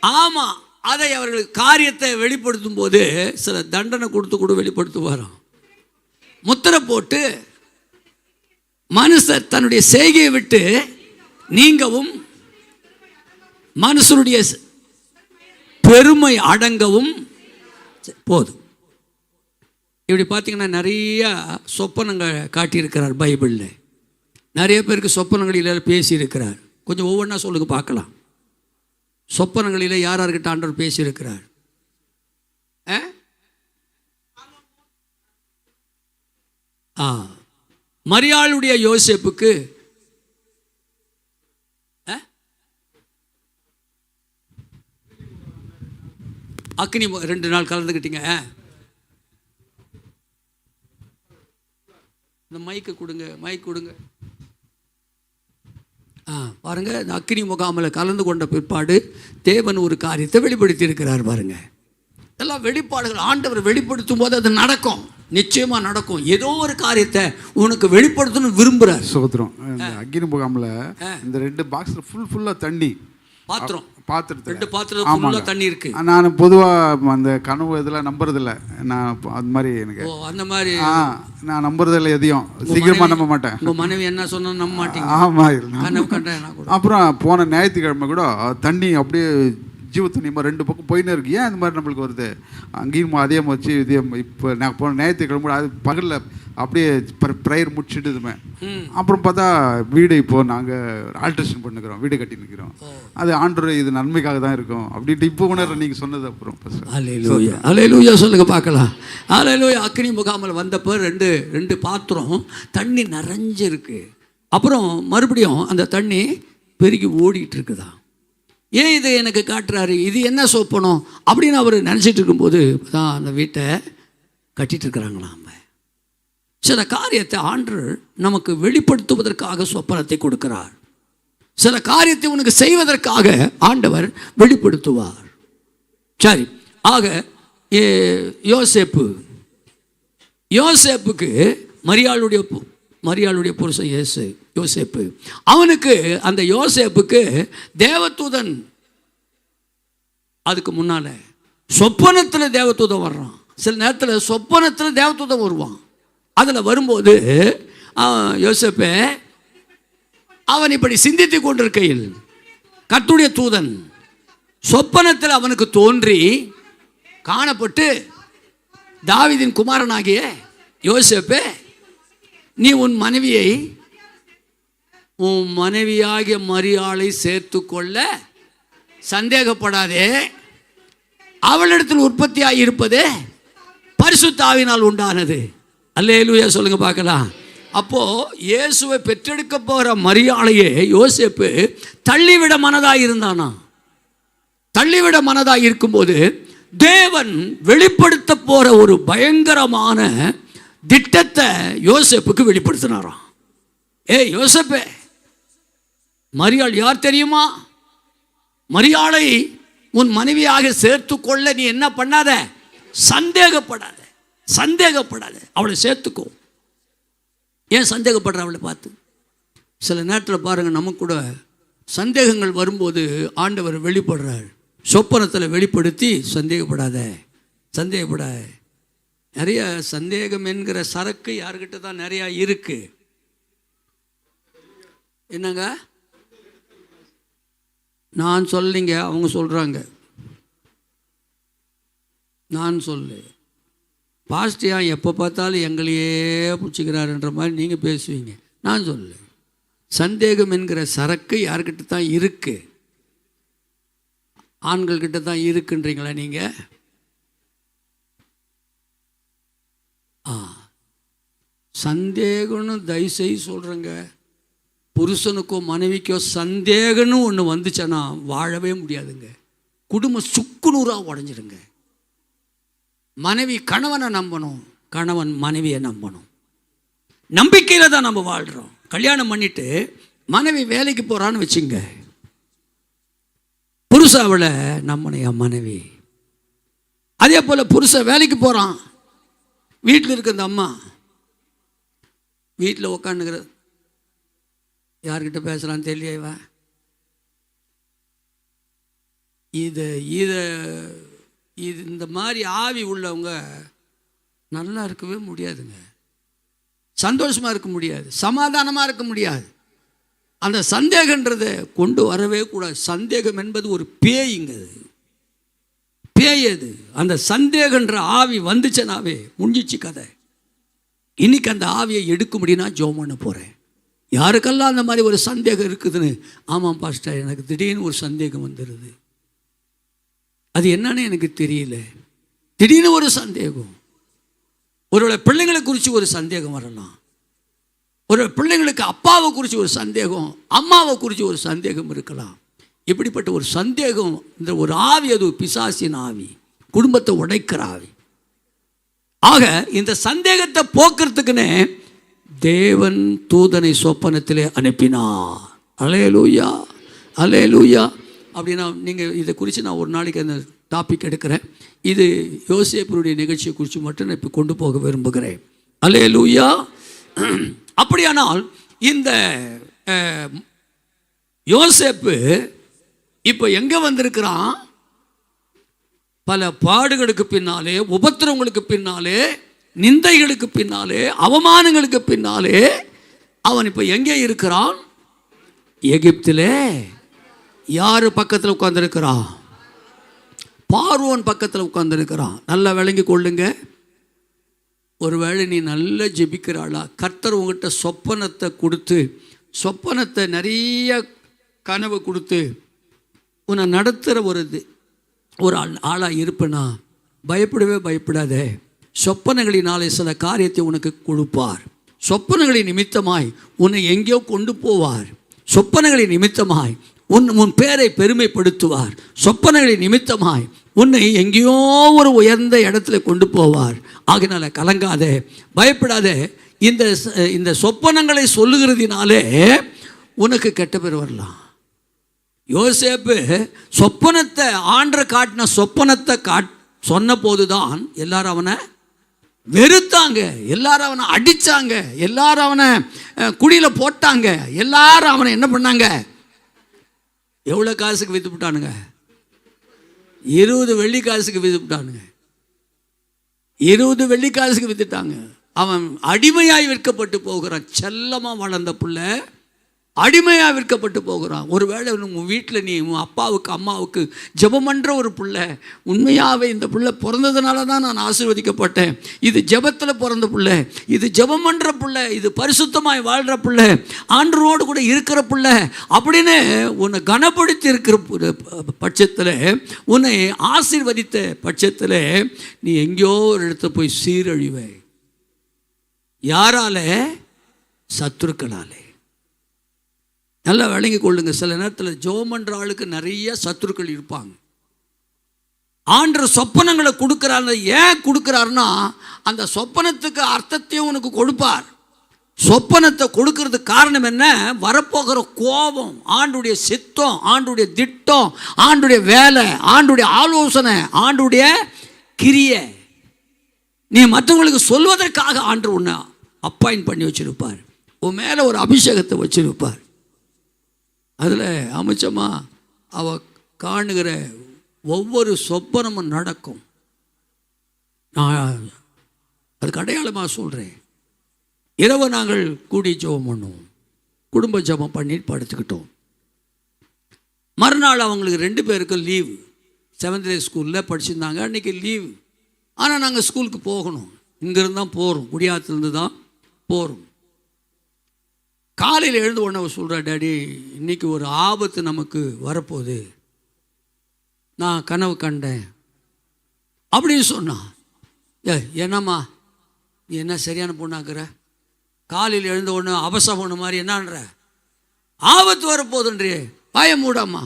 ஆமா, அதை அவர்களுக்கு காரியத்தை வெளிப்படுத்தும் போது சில தண்டனை கொடுத்து கூட வெளிப்படுத்துவாராம். முத்திரை போட்டு மனுஷர் தன்னுடைய செய்கையை விட்டு நீங்கவும் மனுஷனுடைய பெருமை அடங்கவும் போதும். இப்படி பார்த்தீங்கன்னா நிறைய சொப்பனங்கள் காட்டியிருக்கிறார் பைபிளில். நிறைய பேருக்கு சொப்பனங்களில் பேசியிருக்கிறார். கொஞ்சம் ஒவ்வொன்றா சொல்லுங்க பார்க்கலாம். சொப்பனங்களில் யார் யார்கிட்ட ஆண்டவர் பேசியிருக்கிறார்? மரியாளுடைய யோசேப்புக்கு அக்னி 2 நாள் கலந்துக்கிட்டீங்க. இந்த மைக்கு கொடுங்க. பாருங்க, இந்த அக்னி முகாமில் கலந்து கொண்ட பிற்பாடு தேவன் ஒரு காரியத்தை வெளிப்படுத்தி இருக்கிறார். பாருங்க, இதெல்லாம் வெளிப்பாடுகள். ஆண்டவர் வெளிப்படுத்தும் போது அது நடக்கும், நிச்சயமா நடக்கும். ஏதோ ஒரு காரியத்தை உனக்கு வெளிப்படுத்தணும்னு விரும்புறார். சோத்திரம். அக்னி முகாமில் இந்த 2 பாக்ஸில் ஃபுல்லா தண்ணி பாத்திரத்தில் 2 பாத்திரம் ஃபுல்லா தண்ணி இருக்கு. நான் பொதுவாக அந்த கனவு இதெல்லாம் நம்புறதில்லை. நான் அது மாதிரி எனக்கு அந்த மாதிரி நான் நம்புறதில்லை, எதையும் சீக்கிரமாக நம்ப மாட்டேன். உங்கள் மனைவி என்ன சொன்னா நம்ப மாட்டீங்க. ஆமாம். கனவு கண்டேன். அப்புறம் போன ஞாயிற்றுக்கிழமை கூட தண்ணி அப்படியே ஜீவத்தண்ணி 2 பக்கம் போயினே இருக்கு. ஏன் இந்த மாதிரி நம்மளுக்கு வருது? அங்கேயும் அதே வச்சு இதே. இப்போ நான் போன ஞாயிற்றுக்கிழமை அது பகலில் அப்படியே ப்ரேயர் முடிச்சுட்டுதுமே. அப்புறம் பார்த்தா வீடு இப்போ நாங்கள் ஆல்ட்ரேஷன் பண்ணுக்கிறோம், வீடு கட்டி நிற்கிறோம். அது ஆண்டவர் இது நன்மைக்காக தான் இருக்கும் அப்படின்ட்டு இப்போ உணர்ற நீங்கள் சொன்னது. அப்புறம் அல்லேலூயா சொல்லுங்க பார்க்கலாம். அல்லேலூயா. அக்னி முகாமில் வந்தப்போ 2 பாத்திரம் தண்ணி நிறைஞ்சிருக்கு. அப்புறம் மறுபடியும் அந்த தண்ணி பெருகி ஓடிட்டு இருக்குதான். ஏன் இதை எனக்கு காட்டுறாரு? இது என்ன சொப்பனம் அப்படின்னு அவர் நினச்சிட்டு இருக்கும்போது தான் அந்த வீட்டை கட்டிட்டு இருக்கிறாங்களாம். சில காரியத்தை ஆண்டவர் நமக்கு வெளிப்படுத்துவதற்காக சொப்பனத்தை கொடுக்கிறார். சில காரியத்தை உனக்கு செய்வதற்காக ஆண்டவர் வெளிப்படுத்துவார். சரி, ஆக யோசேப்புக்கு மரியாளுடைய புருஷன் யோசேப்பு, அவனுக்கு அந்த யோசேப்புக்கு தேவதூதன், அதுக்கு முன்னால சொப்பனத்தில் தேவதூதன் வர்றான். சில நேரத்தில் சொப்பனத்தில் தேவதூதன் வருவான். அதில் வரும்போது யோசேப்பே அவன் இப்படி சிந்தித்து கொண்டிருக்கையில் கர்த்தருடைய தூதன் சொப்பனத்தில் அவனுக்கு தோன்றி காணப்பட்டு, தாவீதின் குமாரனாகிய யோசேப்பே, நீ உன் மனைவியாகிய மரியாளை சேர்த்து கொள்ள சந்தேகப்படாதே. அவளிடத்தில் உற்பத்தியாகி இருப்பது பரிசுத்த ஆவியினால் உண்டானது. அல்லேலூயா சொல்லுங்க பார்க்கலாம். அப்போ இயேசுவை பெற்றெடுக்க போகிற மரியாளையே யோசேப்பு தள்ளிவிட மனதாக இருந்தானா. தள்ளிவிட மனதாக இருக்கும்போது தேவன் வெளிப்படுத்த போற ஒரு பயங்கரமான திட்டத்தை யோசேப்புக்கு வெளிப்படுத்தினாராம். யோசேப்பே, மரியாள் யார் தெரியுமா? மரியாளை உன் மனைவியாக சேர்த்து கொள்ள நீ என்ன பண்ணாத? சந்தேகப்படாத, அவளை சேர்த்துக்கோ. ஏன் சந்தேகப்படுற அவளை பார்த்து? சில நேரத்தில் பாருங்கள், நமக்கு கூட சந்தேகங்கள் வரும்போது ஆண்டவர் வெளிப்படுறார். சொப்பனத்தில் வெளிப்படுத்தி சந்தேகப்படாத. நிறைய சந்தேகம் என்கிற சரக்கு யார்கிட்ட தான் நிறையா இருக்கு. என்னங்க? நான் சொல்லிங்க, அவங்க சொல்கிறாங்க. நான் சொல்லு, பாஸ்டியா எப்போ பார்த்தாலும் எங்களையே பிடிச்சிக்கிறாருன்ற மாதிரி நீங்கள் பேசுவீங்க. நான் சொல்லு, சந்தேகம் என்கிற சரக்கு யார்கிட்ட தான் இருக்கு? ஆண்கள்கிட்ட தான் இருக்குன்றீங்களா நீங்கள்? சந்தேகம்னு தயவுசெய்து சொல்கிறேங்க. புருஷனுக்கோ மனைவிக்கோ சந்தேகம்னு ஒன்று வந்துச்சுன்னா வாழவே முடியாதுங்க. குடும்பம் சுக்குநூறாக உடஞ்சிடுங்க. மனைவி கணவனை நம்பணும், கணவன் மனைவியை நம்பணும். நம்பிக்கையில் தான் நம்ம வாழ்கிறோம். கல்யாணம் பண்ணிட்டு மனைவி வேலைக்கு போகிறான்னு வச்சுங்க, புருஷாவில் நம்முடைய மனைவி. அதே போல் புருஷன் வேலைக்கு போகிறான், வீட்டில் இருக்க இந்த அம்மா வீட்டில் உக்காந்துக்கிற, யார்கிட்ட பேசுகிறான்னு தெரியவா, இது இந்த மாதிரி ஆவி உள்ளவங்க நல்லா இருக்கவே முடியாதுங்க. சந்தோஷமாக இருக்க முடியாது, சமாதானமாக இருக்க முடியாது. அந்த சந்தேகன்றதை கொண்டு வரவே கூடாது. சந்தேகம் என்பது ஒரு பேய்ங்க, பேய் அது. அந்த சந்தேகன்ற ஆவி வந்துச்சுனாவே முடிஞ்சிச்சு கதை. இன்னைக்கு அந்த ஆவியை எடுக்க முடியும்னா ஜெபம் பண்ண போகிறேன். யாருக்கெல்லாம் அந்த மாதிரி ஒரு சந்தேகம் இருக்குதுன்னு, ஆமாம் பாஸ்டர் எனக்கு திடீர்னு ஒரு சந்தேகம் வந்துடுது, அது என்னன்னு எனக்கு தெரியல, திடீர்னு ஒரு சந்தேகம். ஒருவேளை பிள்ளைங்களை குறித்து ஒரு சந்தேகம் வரலாம், ஒரு பிள்ளைங்களுக்கு அப்பாவை குறித்து ஒரு சந்தேகம், அம்மாவை குறித்து ஒரு சந்தேகம் இருக்கலாம். இப்படிப்பட்ட ஒரு சந்தேகம், இந்த ஒரு ஆவி, அது பிசாசின் ஆவி, குடும்பத்தை உடைக்கிற ஆவி. ஆக இந்த சந்தேகத்தை போக்குறதுக்குன்னு தேவன் தூதனை சொப்பனத்திலே அனுப்பினார். அல்லேலூயா, அல்லேலூயா. அப்படின்னா நீங்கள் இதை குறித்து நான் ஒரு நாளைக்கு அந்த டாபிக் எடுக்கிறேன். இது யோசேப்புடைய நிகழ்ச்சியை குறித்து மட்டும் நான் இப்போ கொண்டு போக விரும்புகிறேன். அல்லேலூயா. அப்படியானால் இந்த யோசேப்பு இப்போ எங்கே வந்திருக்கிறான்? பல பாடுகளுக்கு பின்னாலே, உபத்திரவங்களுக்கு பின்னாலே, நிந்தைகளுக்கு பின்னாலே, அவமானங்களுக்கு பின்னாலே அவன் இப்போ எங்கே இருக்கிறான்? எகிப்திலே. யார் பக்கத்தில் உட்கார்ந்துருக்கிறான்? பார்வோன் பக்கத்தில் உட்கார்ந்துருக்கிறான். நல்லா விளங்கி கொள்ளுங்க. ஒருவேளை நீ நல்லா ஜெபிக்கிறாளா, கர்த்தர் உங்கள்கிட்ட சொப்பனத்தை கொடுத்து, சொப்பனத்தை நிறைய கனவு கொடுத்து உன்னை நடத்துகிற ஒரு ஆளாக இருப்பேனா, பயப்படாத. சொப்பனங்களினாலே சில காரியத்தை உனக்கு கொடுப்பார். சொப்பனங்களின் நிமித்தமாய் உன்னை எங்கேயோ கொண்டு போவார். சொப்பனங்களின் நிமித்தமாய் உன் பேரை பெருமைப்படுத்துவார். சொப்பனங்களின் நிமித்தமாய் உன்னை எங்கேயோ ஒரு உயர்ந்த இடத்துல கொண்டு போவார். ஆகினால கலங்காதே, பயப்படாதே. இந்த சொப்பனங்களை சொல்லுகிறதுனாலே உனக்கு கெட்ட பேர் வரலாம். யோசேப்பு சொப்பனத்தை ஆண்டரை காட்டின சொப்பனத்தை சொன்ன போதுதான் எல்லாரும் அவனை வெறுத்தாங்க, எல்லாரும் அவனை அடித்தாங்க, எல்லாரும் அவனை குழியில் போட்டாங்க, எல்லாரும் அவனை என்ன பண்ணாங்க? எவ்வளோ காசுக்கு விற்றுவிட்டானுங்க? 20 வெள்ளி காசுக்கு விற்றுவிட்டானுங்க. 20 வெள்ளி காசுக்கு விற்றுட்டாங்க. அவன் அடிமையாய் விற்கப்பட்டு போகிறான். செல்லமாக வளர்ந்த பிள்ளை அடிமையாக விற்கப்பட்டு போகிறான். ஒருவேளை உன் வீட்டில் நீ உன் அப்பாவுக்கு அம்மாவுக்கு ஜெபம் பண்ணுற ஒரு பிள்ளை, உண்மையாகவே இந்த பிள்ளை பிறந்ததுனால தான் நான் ஆசீர்வதிக்கப்பட்டேன், இது ஜெபத்தில் பிறந்த பிள்ளை, இது ஜெபம் பண்ணுற பிள்ளை, இது பரிசுத்தமாய் வாழ்கிற பிள்ளை, ஆண்டவரோடு கூட இருக்கிற பிள்ளை அப்படின்னு உன்னை கனப்படுத்தி இருக்கிற பட்சத்தில், உன்னை ஆசீர்வதித்த பட்சத்தில் நீ எங்கேயோ ஒரு இடத்துல போய் சீரழிவை. யாரால? சத்துருக்களாலே. நல்லா விளங்கி கொள்ளுங்க. சில நேரத்தில் ஜெபம் பண்ணுற ஆளுக்கு நிறைய சத்துருக்கள் இருப்பாங்க. ஆண்டவர் சொப்பனங்களை கொடுக்குறாரு. ஏன் கொடுக்குறாருன்னா அந்த சொப்பனத்துக்கு அர்த்தத்தையும் உனக்கு கொடுப்பார். சொப்பனத்தை கொடுக்கறதுக்கு காரணம் என்ன? வரப்போகிற கோபம், ஆண்டுடைய சித்தம், ஆண்டுடைய திட்டம், ஆண்டுடைய வேலை, ஆண்டுடைய ஆலோசனை, ஆண்டுடைய கிரியை நீ மற்றவங்களுக்கு சொல்வதற்காக ஆண்டவர் உன்னை அப்பாயின்ட் பண்ணி வச்சிருப்பார். உன் மேலே ஒரு அபிஷேகத்தை வச்சிருப்பார். அதில் அமைச்சமாக அவ காணுகிற ஒவ்வொரு சொப்பனமும் நடக்கும். நான் அதுக்கு அடையாளமாக சொல்கிறேன். இரவு நாங்கள் கூடி ஜெபம் பண்ணுவோம், குடும்ப ஜெபம் பண்ணி படுத்துக்கிட்டோம். மறுநாள் அவங்களுக்கு 2 பேருக்கும் லீவு. 7th grade ஸ்கூலில் படிச்சிருந்தாங்க, அன்றைக்கி லீவு. ஆனால் நாங்கள் ஸ்கூலுக்கு போகணும். இங்கேருந்து தான் போகிறோம், குடியாத்துலேருந்து தான் போகிறோம். காலையில் எழுந்து உடனே சொல்கிறா, டேடி இன்றைக்கி ஒரு ஆபத்து நமக்கு வரப்போகுது, நான் கனவு கண்டேன் அப்படின்னு சொன்னான். என்னம்மா நீ என்ன சரியான பொண்ணாக்குற? காலையில் எழுந்த உடனே அபசம் பொண்ணு மாதிரி என்னன்ற ஆபத்து வரப்போகுதுன்றியே, பாய மூடாம்மா.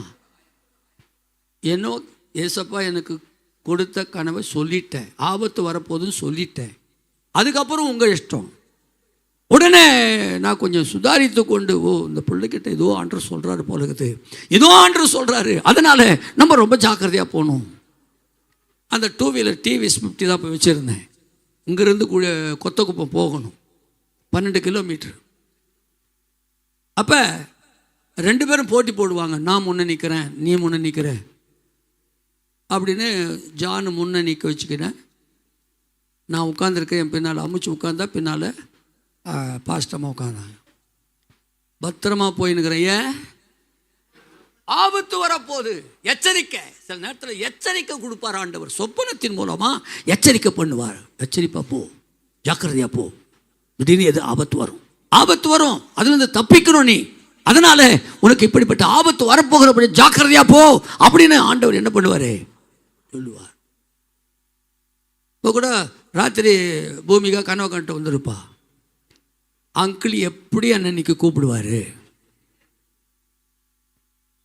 என்னோ ஏசப்பா எனக்கு கொடுத்த கனவை சொல்லிட்டேன், ஆபத்து வரப்போகுதுன்னு சொல்லிட்டேன், அதுக்கப்புறம் உங்கள் இஷ்டம். உடனே நான் கொஞ்சம் சுதாரித்து கொண்டு, ஓ இந்த பிள்ளைகிட்ட ஏதோ ஆண்டவர் சொல்கிறாரு போல இருக்குது, ஏதோ ஆண்டவர் சொல்கிறாரு, அதனால் நம்ம ரொம்ப ஜாக்கிரதையாக போகணும். அந்த 2 வீலர் டிவிஎஸ் 50 தான் போய் வச்சுருந்தேன். இங்கேருந்து கொத்தக்குப்பம் போகணும் 12 கிலோமீட்டர். அப்போ 2 பேரும் போட்டி போடுவாங்க, நான் முன்னே நிற்கிறேன் நீ முன்னே நிற்கிற அப்படின்னு. ஜான் முன்னே நிற்க வச்சுக்கினேன், நான் உட்காந்துருக்கேன். என் பின்னால் அமுச்சு உட்காந்தா பின்னால் பாஸ்டமாக உட்காந்தாங்க. பத்திரமா போயின்னுக்கிறேன். ஏன் ஆபத்து வரப்போகுது, எச்சரிக்கை. சில நேரத்தில் எச்சரிக்கை கொடுப்பார் ஆண்டவர், சொப்பனத்தின் மூலமாக எச்சரிக்கை பண்ணுவார். எச்சரிப்பா போ, ஜாக்கிரதையா போ, திடீர்னு எது ஆபத்து வரும், ஆபத்து வரும், அதுலேருந்து தப்பிக்கணும் நீ, அதனால உனக்கு இப்படிப்பட்ட ஆபத்து வரப்போகிறபடி ஜாக்கிரதையா போ அப்படின்னு ஆண்டவர் என்ன பண்ணுவார் சொல்லுவார். இப்போ கூட ராத்திரி பூமிகா கனவு கண்ட வந்துருப்பா, அங்கிள் எப்படி அன்னைக்கு கூப்பிடுவார்,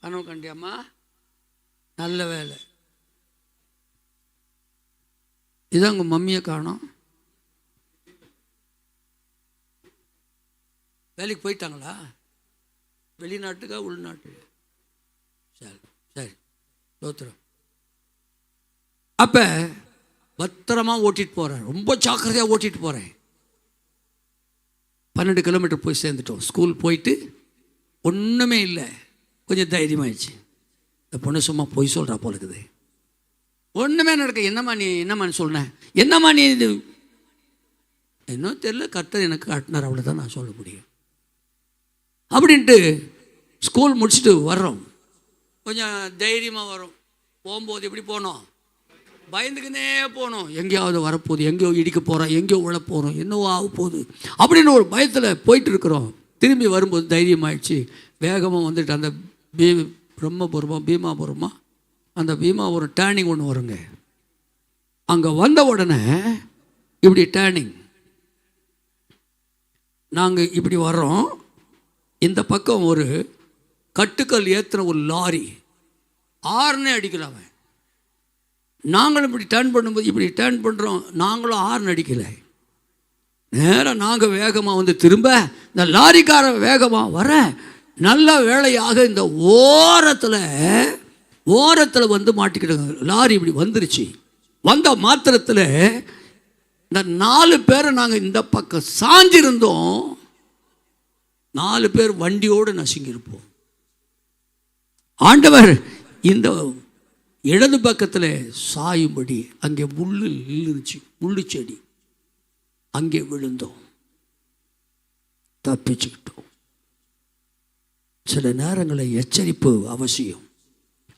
கனவு கண்டியாம்மா, நல்ல வேலை, இதான் உங்கள் மம்மியை காணோம், வேலைக்கு போயிட்டாங்களா, வெளிநாட்டுக்கா உள்நாட்டு, சரி சரி தோத்துறோம். அப்போ பத்திரமா ஓட்டிகிட்டு போகிறேன், ரொம்ப ஜாக்கிரதையாக ஓட்டிகிட்டு போகிறேன். 12 கிலோமீட்டர் போய் சேர்ந்துட்டோம். ஸ்கூல் போயிட்டு ஒன்றுமே இல்லை, கொஞ்சம் தைரியமாகிடுச்சு. இந்த பொண்ணு சும்மா பொய் சொல்கிறா போல இருக்குது, ஒன்றுமே நடக்க. என்னம்மான்னு சொன்னேன், என்னம்மா நீ இது இன்னும் தெரியல, கர்த்தர் எனக்கு காட்டினார், அவ்வளோதான் நான் சொல்ல முடியும் அப்படின்ட்டு. ஸ்கூல் முடிச்சுட்டு வர்றோம், கொஞ்சம் தைரியமாக வரும். போகும்போது எப்படி போனோம், பயந்துக்குன்னே போனோம், எங்கேயாவது வரப்போகுது, எங்கேயோ இடிக்க போகிறோம், எங்கேயோ விழ போகிறோம், என்னவோ ஆக போகுது அப்படின்னு ஒரு பயத்தில் போயிட்டு இருக்கிறோம். திரும்பி வரும்போது தைரியமாகிடுச்சு, வேகமாக வந்துட்டு அந்த பீமாபுரமா அந்த பீமாபுரம் டேர்னிங் ஒன்று வருங்க. அங்கே வந்த உடனே இப்படி டேர்னிங், நாங்கள் இப்படி வர்றோம். இந்த பக்கம் ஒரு கட்டுக்கல் ஏற்றின ஒரு லாரி ஆறுனே அடிக்கலாமே. நாங்களும் இப்படி டேர்ன் பண்ணும்போது இப்படி டேர்ன் பண்ணுறோம், நாங்களும் ஆறுனு அடிக்கலை. நேராக நாங்கள் வேகமாக வந்து திரும்ப இந்த லாரிக்காரன் வேகமாக வர, நல்ல வேளையாக இந்த ஓரத்தில் வந்து மாட்டிக்கிட்டாங்க. லாரி இப்படி வந்துருச்சு. வந்த மாத்திரத்தில் இந்த 4 பேரை நாங்கள் இந்த பக்கம் சாஞ்சிருந்தோம், 4 பேர் வண்டியோடு நசுங்கியிருப்போம். ஆண்டவர் இந்த இடது பக்கத்தில் சாயும்படி அங்கே முள்ளு இருந்துச்சு, முள்ளு செடி, அங்கே விழுந்தோம், தப்பிச்சுக்கிட்டோம். சில நேரங்களில் எச்சரிப்பு அவசியம்.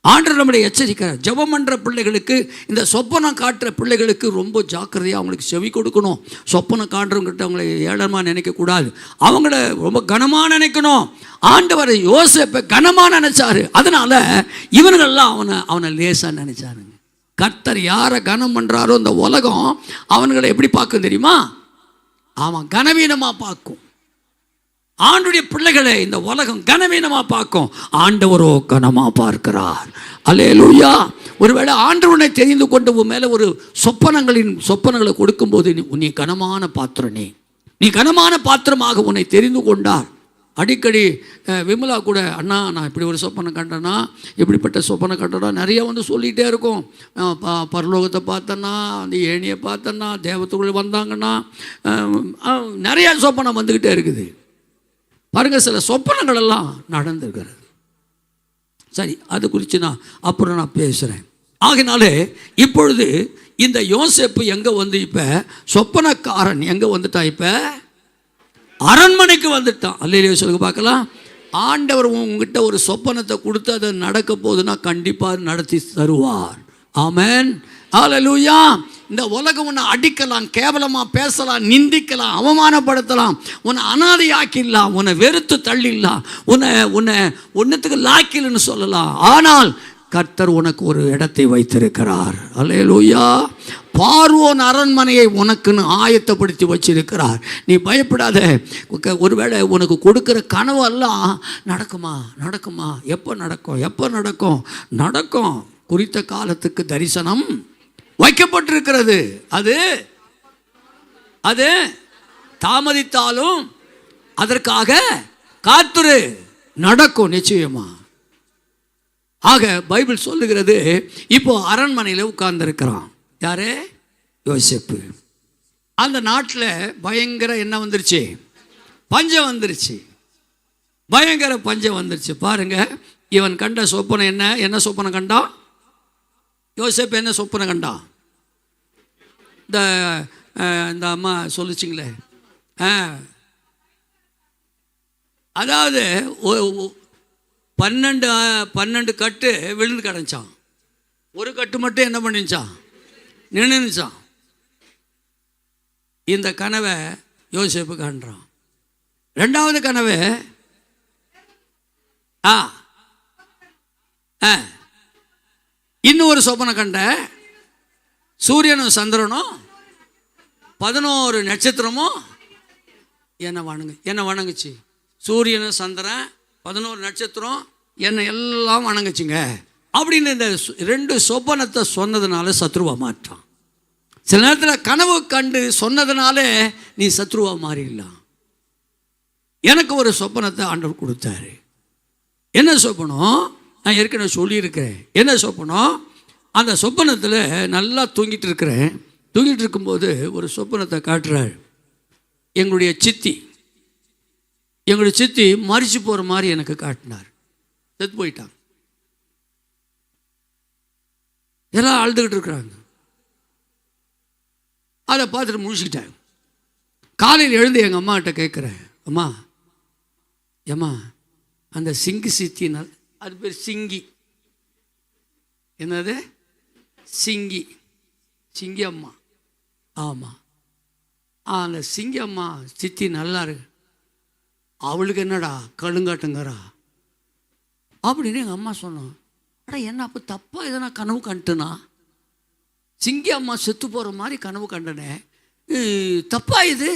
ஆண்டவர் நம்மளை எச்சரிக்கிறார். ஜெபம் பண்ணுற பிள்ளைகளுக்கு, இந்த சொப்பனம் காட்டுற பிள்ளைகளுக்கு ரொம்ப ஜாக்கிரதையாக அவங்களுக்கு செவி கொடுக்கணும். சொப்பனம் காட்டுறவங்கிட்ட அவங்களை ஏளனமாக நினைக்கக்கூடாது, அவங்கள ரொம்ப கனமாக நினைக்கணும். ஆண்டவர் யோசேப்பை கனமாக நினைச்சாரு, அதனால இவனுங்கள்லாம் அவனை லேசாக நினைச்சாருங்க. கர்த்தர் யாரை கனம் பண்ணுறாரோ இந்த உலகம் அவனுங்களை எப்படி பார்க்கும் தெரியுமா, அவன் கனவீனமாக பார்க்கும். ஆண்டுடைய பிள்ளைகளை இந்த உலகம் கனவீனமாக பார்க்கும், ஆண்டவரோ கனமாக பார்க்கிறார். அல்லேலூயா. ஒருவேளை ஆண்டவனை தெரிந்து கொண்டு உன் மேலே ஒரு சொப்பனங்களை கொடுக்கும்போது நீ கனமான பாத்திரம், நீ கனமான பாத்திரமாக உன்னை தெரிந்து கொண்டார். அடிக்கடி விமலா கூட, அண்ணா நான் இப்படி ஒரு சொப்பனை கண்டேன்னா, இப்படிப்பட்ட சொப்பனை கண்டனா நிறைய வந்து சொல்லிகிட்டே இருக்கும். பரலோகத்தை பார்த்தேன்னா, அந்த ஏணியை பார்த்தேன்னா, தேவத்துக்குள்ளே வந்தாங்கன்னா, நிறைய சொப்பனை வந்துக்கிட்டே இருக்குது பாருங்கள். சில சொப்பனங்கள் எல்லாம் நடந்திருக்கிறது. சரி, அது குறித்து அப்புறம் நான் பேசுகிறேன். ஆகினாலே இப்பொழுது இந்த யோசேப்பு எங்கே வந்து, இப்போ சொப்பனக்காரன் எங்கே வந்துட்டான், இப்போ அரண்மனைக்கு வந்துட்டான். அல்லேலூயா சொல்லுங்க பார்க்கலாம். ஆண்டவர் உங்ககிட்ட ஒரு சொப்பனத்தை கொடுத்து அதை நடக்க போகுதுன்னா கண்டிப்பாக நடத்தி தருவார். ஆமென். அல்லேலூயா. இந்த உலகம் உன்னை அடிக்கலாம், கேவலமாக பேசலாம், நிந்திக்கலாம், அவமானப்படுத்தலாம், உன்னை அனாதையாக்கிடலாம், உன்னை வெறுத்து தள்ளிடலாம், உன்னை ஒன்றுத்துக்கு லாக்கில்னு சொல்லலாம். ஆனால் கர்த்தர் உனக்கு ஒரு இடத்தை வைத்திருக்கிறார். அல்லேலூயா. பார்வோன் அரண்மனையை உனக்குன்னு ஆயத்தப்படுத்தி வச்சிருக்கிறார். நீ பயப்படாத. ஒருவேளை உனக்கு கொடுக்குற கனவு எல்லாம் நடக்குமா, எப்போ நடக்கும். குறித்த காலத்துக்கு தரிசனம் வைக்கப்பட்டிருக்கிறது. அது தாமதித்தாலும் அதற்காக காத்துரு, நடக்கும் நிச்சயமா. ஆக பைபிள் சொல்லுகிறது, இப்போ அரண்மனையில் உட்கார்ந்துருக்கிறான். யாரு? யோசேப்பு. அந்த நாட்டில் பயங்கர என்ன வந்துருச்சு? பஞ்சம் வந்துருச்சு. பயங்கர பஞ்சம் வந்துருச்சு. பாருங்க, இவன் கண்ட சொப்பனை என்ன சொப்பனை கண்டான்? யோசேப்பு என்ன சொப்பனை கண்டான்? இந்த அம்மா சொல்லிச்சிங்களே, அதாவது 12 கட்டு விழுந்து கிடச்சான். ஒரு கட்டு மட்டும் என்ன பண்ணிச்சான்? நின்றுச்சான். இந்த கனவை யோசேப்பு காண்றான். ரெண்டாவது கனவு, இன்னொரு சொப்பனை கண்ட, சூரியனும் சந்திரனும் 11 நட்சத்திரமும் என்ன வணங்குச்சு. சூரியனும் சந்திரன் 11 நட்சத்திரம் என்னை எல்லாம் வணங்குச்சுங்க அப்படின்னு இந்த 2 சொப்பனத்தை சொன்னதுனால சத்ருவா மாற்றான். சில நேரத்தில் கனவு கண்டு சொன்னதுனால நீ சத்ருவா மாறிடலாம். எனக்கு ஒரு சொப்பனத்தை ஆண்டவர் கொடுத்தாரு. என்ன சொப்பனம்? நான் ஏற்கனவே சொல்லியிருக்கிறேன். என்ன சொப்பனம்? அந்த சொப்பனத்தில் நல்லா தூங்கிட்டு இருக்கிறேன். தூங்கிட்டு இருக்கும்போது ஒரு சொப்பனத்தை காட்டுறாரு. எங்களுடைய சித்தி மரிச்சு போகிற மாதிரி எனக்கு காட்டினார். செத்து போயிட்டாங்க. எல்லாம் அழுதுகிட்டு இருக்கிறாங்க. அதை பார்த்துட்டு முடிச்சுக்கிட்டேன். காலையில் எழுந்து எங்கள் அம்மாகிட்ட கேட்குறேன், அம்மா அந்த சித்தினால், அது பேர் சிங்கி, என்னது சிங்கி அம்மா. ஆமாம், அந்த சிங்கி அம்மா சித்தி நல்லா இருக்கு, அவளுக்கு என்னடா கழுங்காட்டுங்கிறா அப்படின்னு எங்கள் அம்மா சொன்னான். அடா என்ன அப்போ தப்பாக எதனா கனவு கண்டுனா? சிங்கி அம்மா செத்து போகிற மாதிரி கனவு கண்டனே, தப்பா இது?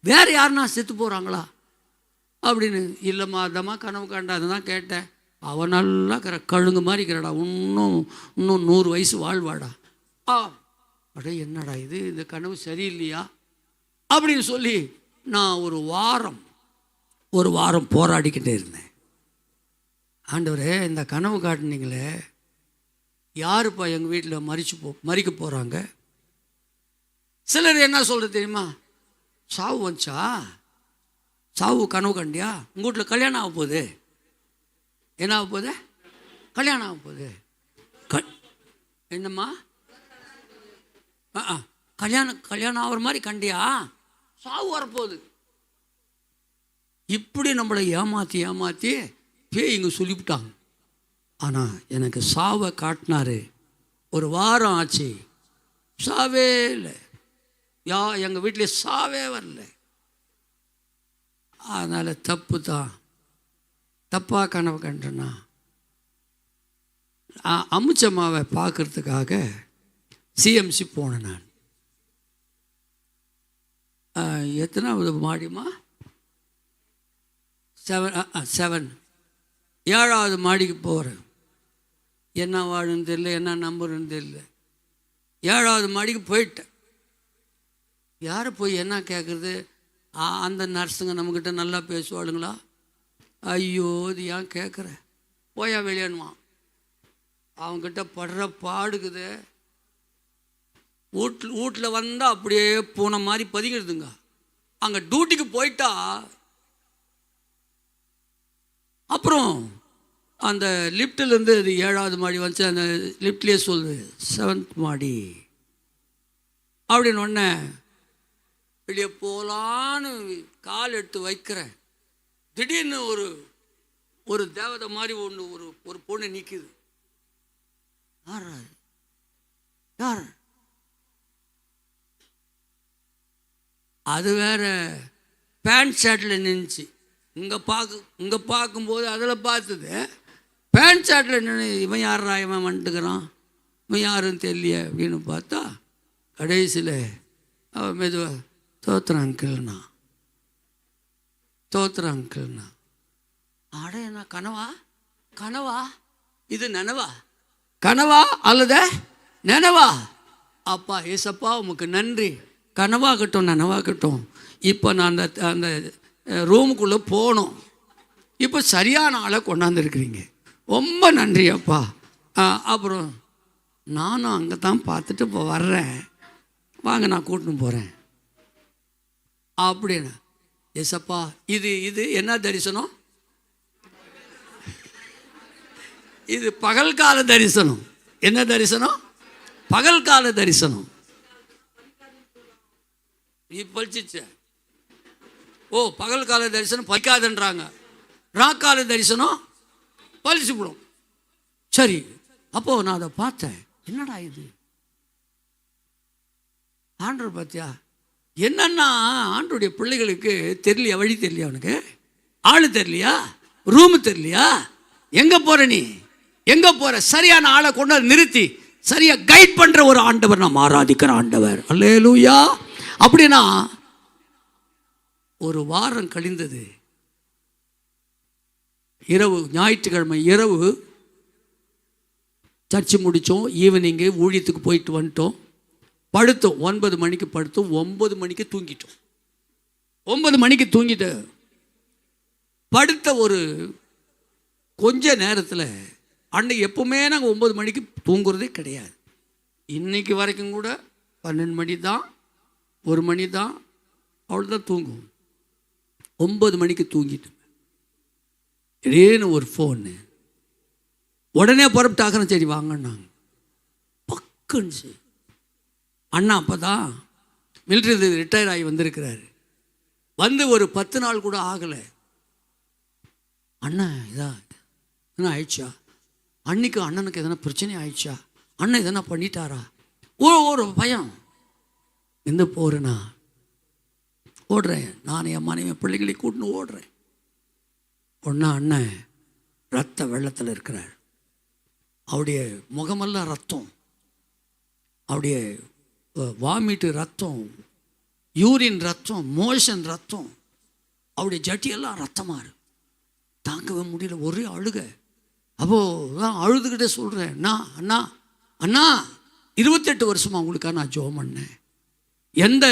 வேறு யாருன்னா செத்து போகிறாங்களா அப்படின்னு. இல்லைம்மா அதம்மா கனவு கண்டாது தான் கேட்டேன். அவன் நல்லா கழுங்கு மாதிரி இருக்கிறடா, இன்னும் 100 வயசு வாழ்வாடா. அடே என்னடா இது, இந்த கனவு சரியில்லையா அப்படின்னு சொல்லி நான் ஒரு வாரம் போராடிக்கிட்டே இருந்தேன். ஆண்டவரே, இந்த கனவு காட்டினீங்களே, யாருப்பா எங்கள் வீட்டில் மறிக்க போகிறாங்க? சிலர் என்ன சொல்கிறது தெரியுமா? சாவு வந்துச்சா? சாவு கனவு கண்டியா? உங்கள் வீட்டில் கல்யாணம் ஆக போகுது. என்ன ஆக போகுது? கல்யாணம் ஆக போகுது. என்னம்மா? கல்யாணம் ஆகிற மாதிரி கண்டியா? சாவு வரப்போகுது. இப்படி நம்மளை ஏமாற்றி பேய் இங்கே சொல்லிவிட்டாங்க. ஆனால் எனக்கு சாவை காட்டினாரு. ஒரு வாரம் ஆச்சு, சாவே இல்லை. எங்கள் வீட்டிலே சாவே வரல. அதனால் தப்பு தான். தப்பாக கனவு கண்டேன்னா, அம்முச்சம்மாவை பார்க்கறதுக்காக சிஎம்சி போனேன் நான். எத்தனாவது மாடிமா? 7. 7வது மாடிக்கு போகிறேன். என்ன வாழுன்னு தெரியல, என்ன நம்புறன்னு தெரியல. 7வது மாடிக்கு போயிட்டேன். யாரை போய் என்ன கேட்குறது? அந்த நர்ஸுங்க நம்மக்கிட்ட நல்லா பேசுவாளுங்களா? ஐயோ, இது ஏன் கேட்குற, போயா வெளியேனுவான். அவங்ககிட்ட படுற பாடுக்குது. வீட்டில் வந்தால் அப்படியே பூனை மாதிரி பதிக்கிறதுங்க. அங்கே டியூட்டிக்கு போயிட்டா அப்புறம் அந்த லிஃப்டிலேருந்து அது 7வது மாடி வந்துச்சு. அந்த லிஃப்ட்லேயே சொல்லுது 7th மாடி அப்படின்னு. ஒன்று வெளியே போகலான்னு கால் எடுத்து வைக்கிறேன். திடீர்னு ஒரு தேவதை மாதிரி ஒரு பொண்ணு நிற்குது. யார்? அது வேற பேண்ட் ஷர்ட்டில் நின்றுச்சு. இங்கே பார்க்கும்போது அதில் பார்த்தது பேண்ட் ஷர்ட்டில் நின்று. இவன் யாரா, இவன் வந்துட்டுக்கிறான், இவன் யாருன்னு தெரியலையே அப்படின்னு பார்த்தா கடைசியில் அவன் மெதுவாக தோத்துற அங்கிள்னா. ஆட என்ன கனவா இது? கனவா அல்லது நினவா? அப்பா ஏசப்பா உமக்கு நன்றி. கனவாகட்டும் நனவாகட்டும். இப்போ நான் அந்த ரூமுக்குள்ளே போனோம். இப்போ சரியான ஆளை கொண்டாந்துருக்கிறீங்க, ரொம்ப நன்றி அப்பா. அப்புறம் நானும் அங்கே தான் பார்த்துட்டு இப்போ வர்றேன், வாங்க நான் கூட்டின்னு போகிறேன் அப்படின்னு. எஸ்அப்பா, இது என்ன தரிசனம்? இது பகல்கால தரிசனம். என்ன தரிசனம்? பகல்கால தரிசனம். நீ பழிச்சிச்ச. ஓ, பகல்கால தரிசனம் பலிக்காதுன்றாங்க, ராக்கால தரிசனம் பழிச்சு விடும். சரி, அப்போ நான் அதை பார்த்தேன், என்னடா இது ஆண்டவர் பார்த்தியா? என்னன்னா ஆண்டருடைய பிள்ளைகளுக்கு தெரியலையா, வழி தெரியலையா, அவனுக்கு ஆளு தெரியலையா, ரூமு தெரியலையா, எங்கே போகிற நீ, எங்கே போகிற? சரியான ஆளை கொண்டு நிறுத்தி சரியாக கைட் பண்ணுற ஒரு ஆண்டவர் நாம் ஆராதிக்கிற ஆண்டவர். அல்லேலூயா. அப்படின்னா ஒரு வாரம் கழிந்தது. இரவு, ஞாயிற்றுக்கிழமை இரவு சர்ச்சு முடித்தோம், ஈவினிங்கு ஊழியத்துக்கு போயிட்டு வந்துட்டோம், படுத்தோம். 9 மணிக்கு படுத்தோம், 9 மணிக்கு தூங்கிட்டோம். 9 மணிக்கு தூங்கிட்டு படுத்த ஒரு கொஞ்ச நேரத்தில், அன்னைக்கு எப்பவுமே நாங்கள் 9 மணிக்கு தூங்குறதே கிடையாது. இன்னைக்கு வரைக்கும் கூட 12 மணி தான், 1 மணி தான், அவ்வளோதான் தூங்குவோம். 9 மணிக்கு தூங்கிட்டு திடீர்னு ஒரு ஃபோனு, உடனே புறப்பட்டாக்கிறேன், சரி வாங்கன்னாங்க. பக்குன்னு அண்ணா அப்போ தான் மிலிட்ரி ரிட்டையர் ஆகி வந்திருக்கிறாரு. வந்து ஒரு 10 நாள் கூட ஆகலை. அண்ணா என்ன ஆயிடுச்சா, அன்னைக்கு அண்ணனுக்கு எதனா பிரச்சனை ஆயிடுச்சா, அண்ணன் எதனா பண்ணிட்டாரா, ஒரு பயம். எந்த போகிறேன்னா ஓடுறேன், நான் என் மனைவி பிள்ளைகளை கூட்டின்னு ஓடுறேன். ஒன்றா அண்ணன் ரத்த வெள்ளத்தில் இருக்கிறார். அவருடைய முகமெல்லாம் ரத்தம், அவருடைய வாமிட்டு ரத்தம், யூரின் ரத்தம், மோஷன் ரத்தம், அவருடைய ஜட்டியெல்லாம் ரத்தமாக இருக்கு. தாங்கவே முடியல, ஒரே அழுக. அப்போது தான் அழுதுகிட்டே சொல்கிறேன், அண்ணா 28 வருஷமாக உங்களுக்காக நான் ஜெபம் பண்ணேன், எந்த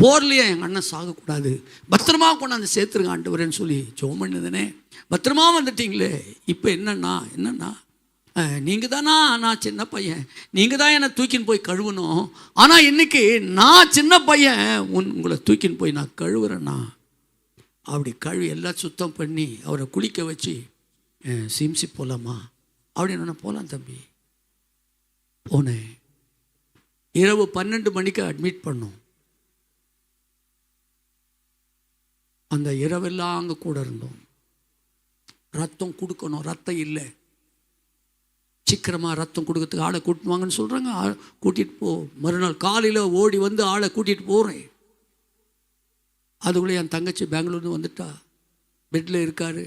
போர்லேயும் எங்கள் அண்ணன் சாகக்கூடாது, பத்திரமா கொண்டாந்து சேர்த்துருங்க ஆண்டவரேன்னு சொல்லி ஜெபம் பண்ணிருந்தேனே, பத்திரமா வந்துட்டீங்களே. இப்போ என்னன்னா நீங்கள் தானா நான் சின்ன பையன், நீங்கள் தான் என்னை தூக்கின்னு போய் கழுவணும், ஆனால் இன்றைக்கி நான் சின்ன பையன் உங்களை தூக்கின்னு போய் நான் கழுவுறேண்ணா. அப்படி கழுவி எல்லாம் சுத்தம் பண்ணி அவரை குளிக்க வச்சு, சிம்சி போகலாமா அப்படின்னு. நான் போகலாம் தம்பி. போனேன். இரவு 12 மணிக்கு அட்மிட் பண்ணோம். அந்த இரவெல்லாம் அங்கே கூட இருந்தோம். ரத்தம் கொடுக்கணும், ரத்தம் இல்லை, சீக்கிரமாக ரத்தம் கொடுக்கறதுக்கு ஆளை கூட்டுவாங்கன்னு சொல்கிறாங்க. கூட்டிகிட்டு போ. மறுநாள் காலையில் ஓடி வந்து ஆளை கூட்டிகிட்டு போகிறேன். அதுக்குள்ளே என் தங்கச்சி பெங்களூர்னு வந்துட்டா, பெட்டில் இருக்கார்.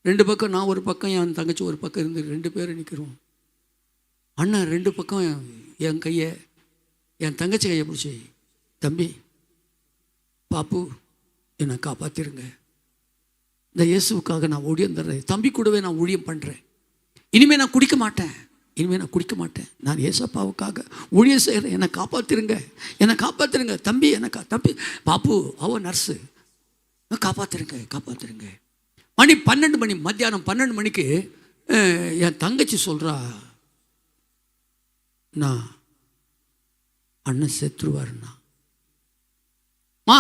2 பக்கம், நான் ஒரு பக்கம், என் தங்கச்சி ஒரு பக்கம் இருந்து 2 பேரும் நிற்கிறோம். அண்ணன் 2 பக்கம் என் கையை, என் தங்கச்சி கையை பிடிச்சி, தம்பி பாப்பு என்னை காப்பாற்றிருங்க, இந்த இயேசுவுக்காக நான் ஊழியம் தர்றேன், தம்பி கூடவே நான் ஊழியம் பண்ணுறேன், இனிமேல் நான் குடிக்க மாட்டேன், நான் ஏசப்பாவுக்காக ஊழியம் செய்கிறேன், என்னை காப்பாற்றிருங்க தம்பி, தம்பி பாப்பு அவ நர்ஸு, காப்பாற்றிருங்க. மணி 12 மணி, மத்தியானம் 12 மணிக்கு என் தங்கச்சி சொல்கிறா, நான் அண்ணன் செத்துருவாருண்ணா. மா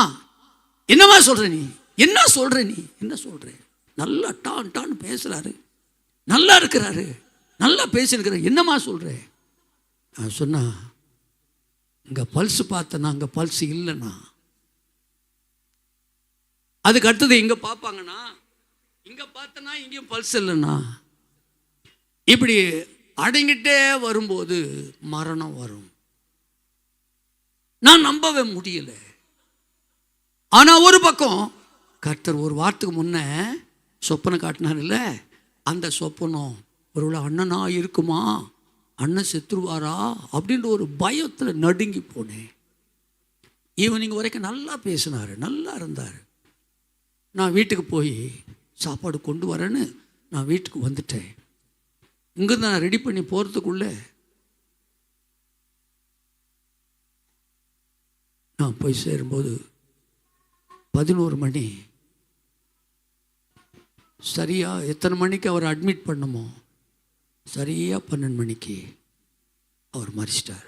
என்னம்மா சொல்கிற நீ, என்ன சொல்கிற? நல்லா டான்னு பேசுகிறாரு, நல்லா இருக்கிறாரு, நல்லா பேசியிருக்கிறார், என்னம்மா சொல்கிறேன்? நான் சொன்னா, இங்கே பல்ஸ் பார்த்தேன்னா அங்கே பல்ஸ் இல்லைண்ணா. அதுக்கு அடுத்தது இங்கே பார்ப்பாங்கண்ணா, இங்கே பார்த்தனா இங்கேயும் பல்ஸ் இல்லைண்ணா. இப்படி அடங்கிட்டே வரும்போது மரணம் வரும். நான் நம்பவே முடியல. ஆனால் ஒரு பக்கம் கர்த்தர் ஒரு வாரத்துக்கு முன்னே சொப்பனை காட்டினார் இல்லை, அந்த சொப்பனம் ஒருவேளை அண்ணனா இருக்குமா, அண்ணன் செத்துருவாரா அப்படின்ற ஒரு பயத்தில் நடுங்கி போனேன். ஈவினிங் வரைக்கும் நல்லா பேசினார், நல்லா இருந்தார். நான் வீட்டுக்கு போய் சாப்பாடு கொண்டு வரேன்னு நான் வீட்டுக்கு வந்துட்டேன். இங்கேருந்து நான் ரெடி பண்ணி போகிறதுக்குள்ளே நான் போய் சேரும்போது 11 மணி. சரியாக எத்தனை மணிக்கு அவர் அட்மிட் பண்ணுமோ சரியாக 12 மணிக்கு அவர் மரிச்சிட்டார்.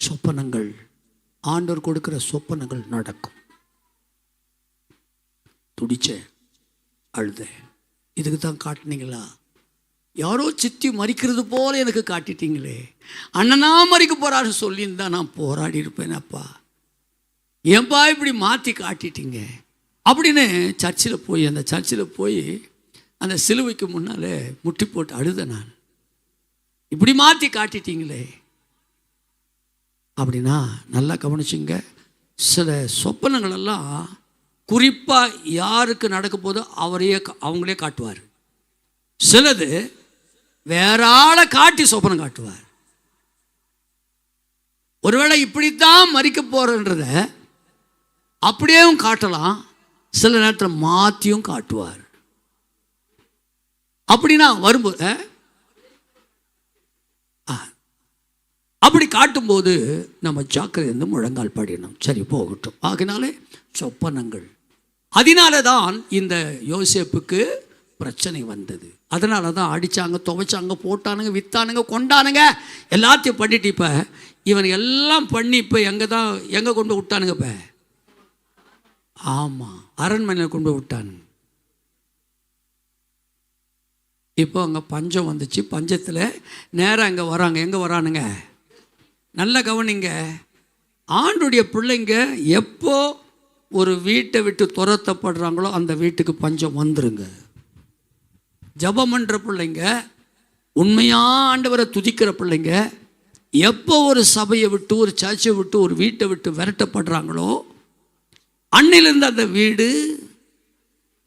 சொப்பனங்கள், ஆண்டவர் கொடுக்குற சொப்பனங்கள் நடக்கும். துடிச்சேன், அழுதேன். இதுக்கு தான் காட்டினீங்களா? யாரோ சித்தி மறிக்கிறது போல எனக்கு காட்டிட்டீங்களே. அண்ணனா மறிக்க போறாரு சொல்லியிருந்தா நான் போராடி இருப்பேன். அப்பா ஏன்பா இப்படி மாற்றி காட்டிட்டீங்க அப்படின்னு சர்ச்சில் போய் அந்த சிலுவைக்கு முன்னால் முட்டி போட்டு அழுத. நான் இப்படி மாற்றி காட்டிட்டீங்களே அப்படின்னா நல்லா கவனிச்சுங்க. சில சொப்பனங்களெல்லாம் குறிப்பாக யாருக்கு நடக்க போதோ அவங்களே காட்டுவார். சிலது வேற ஆளை காட்டி சொப்பனம் காட்டுவார். ஒருவேளை இப்படித்தான் மறிக்க போறன்றத அப்படியேவும் காட்டலாம், சில நேரத்தில் மாற்றியும் காட்டுவார். அப்படின்னா வரும்போது அப்படி காட்டும்போது நம்ம ஜாக்கிரதை இருந்து முழங்கால் பாடிடணும். சரி போகட்டும். ஆகினாலே சொப்பனங்கள். அதனால தான் இந்த யோசேப்புக்கு பிரச்சனை வந்தது. அதனால தான் அடித்தாங்க, துவைச்சாங்க, போட்டானுங்க, விற்றானுங்க, கொண்டானுங்க, எல்லாத்தையும் பண்ணிட்டு இப்போ இவன் எல்லாம் பண்ணி இப்போ எங்கே கொண்டு போய் விட்டானுங்க? இப்போ ஆமாம், அரண்மனையில் கொண்டு போய் விட்டானுங்க. இப்போ அங்கே பஞ்சம் வந்துச்சு. பஞ்சத்தில் நேராக இங்கே வராங்க. எங்கே வரானுங்க? நல்ல கவனிங்க. ஆண்டுடைய பிள்ளைங்க எப்போ ஒரு வீட்டை விட்டு துரத்தப்படுறாங்களோ அந்த வீட்டுக்கு பஞ்சம் வந்துருங்க. ஜபம் பண்ணுற பிள்ளைங்க, உண்மையாக ஆண்டவரை துதிக்கிற பிள்ளைங்க எப்போ ஒரு சபையை விட்டு, ஒரு சர்ச்சை விட்டு, ஒரு வீட்டை விட்டு விரட்டப்படுறாங்களோ அன்னிலிருந்து அந்த வீடு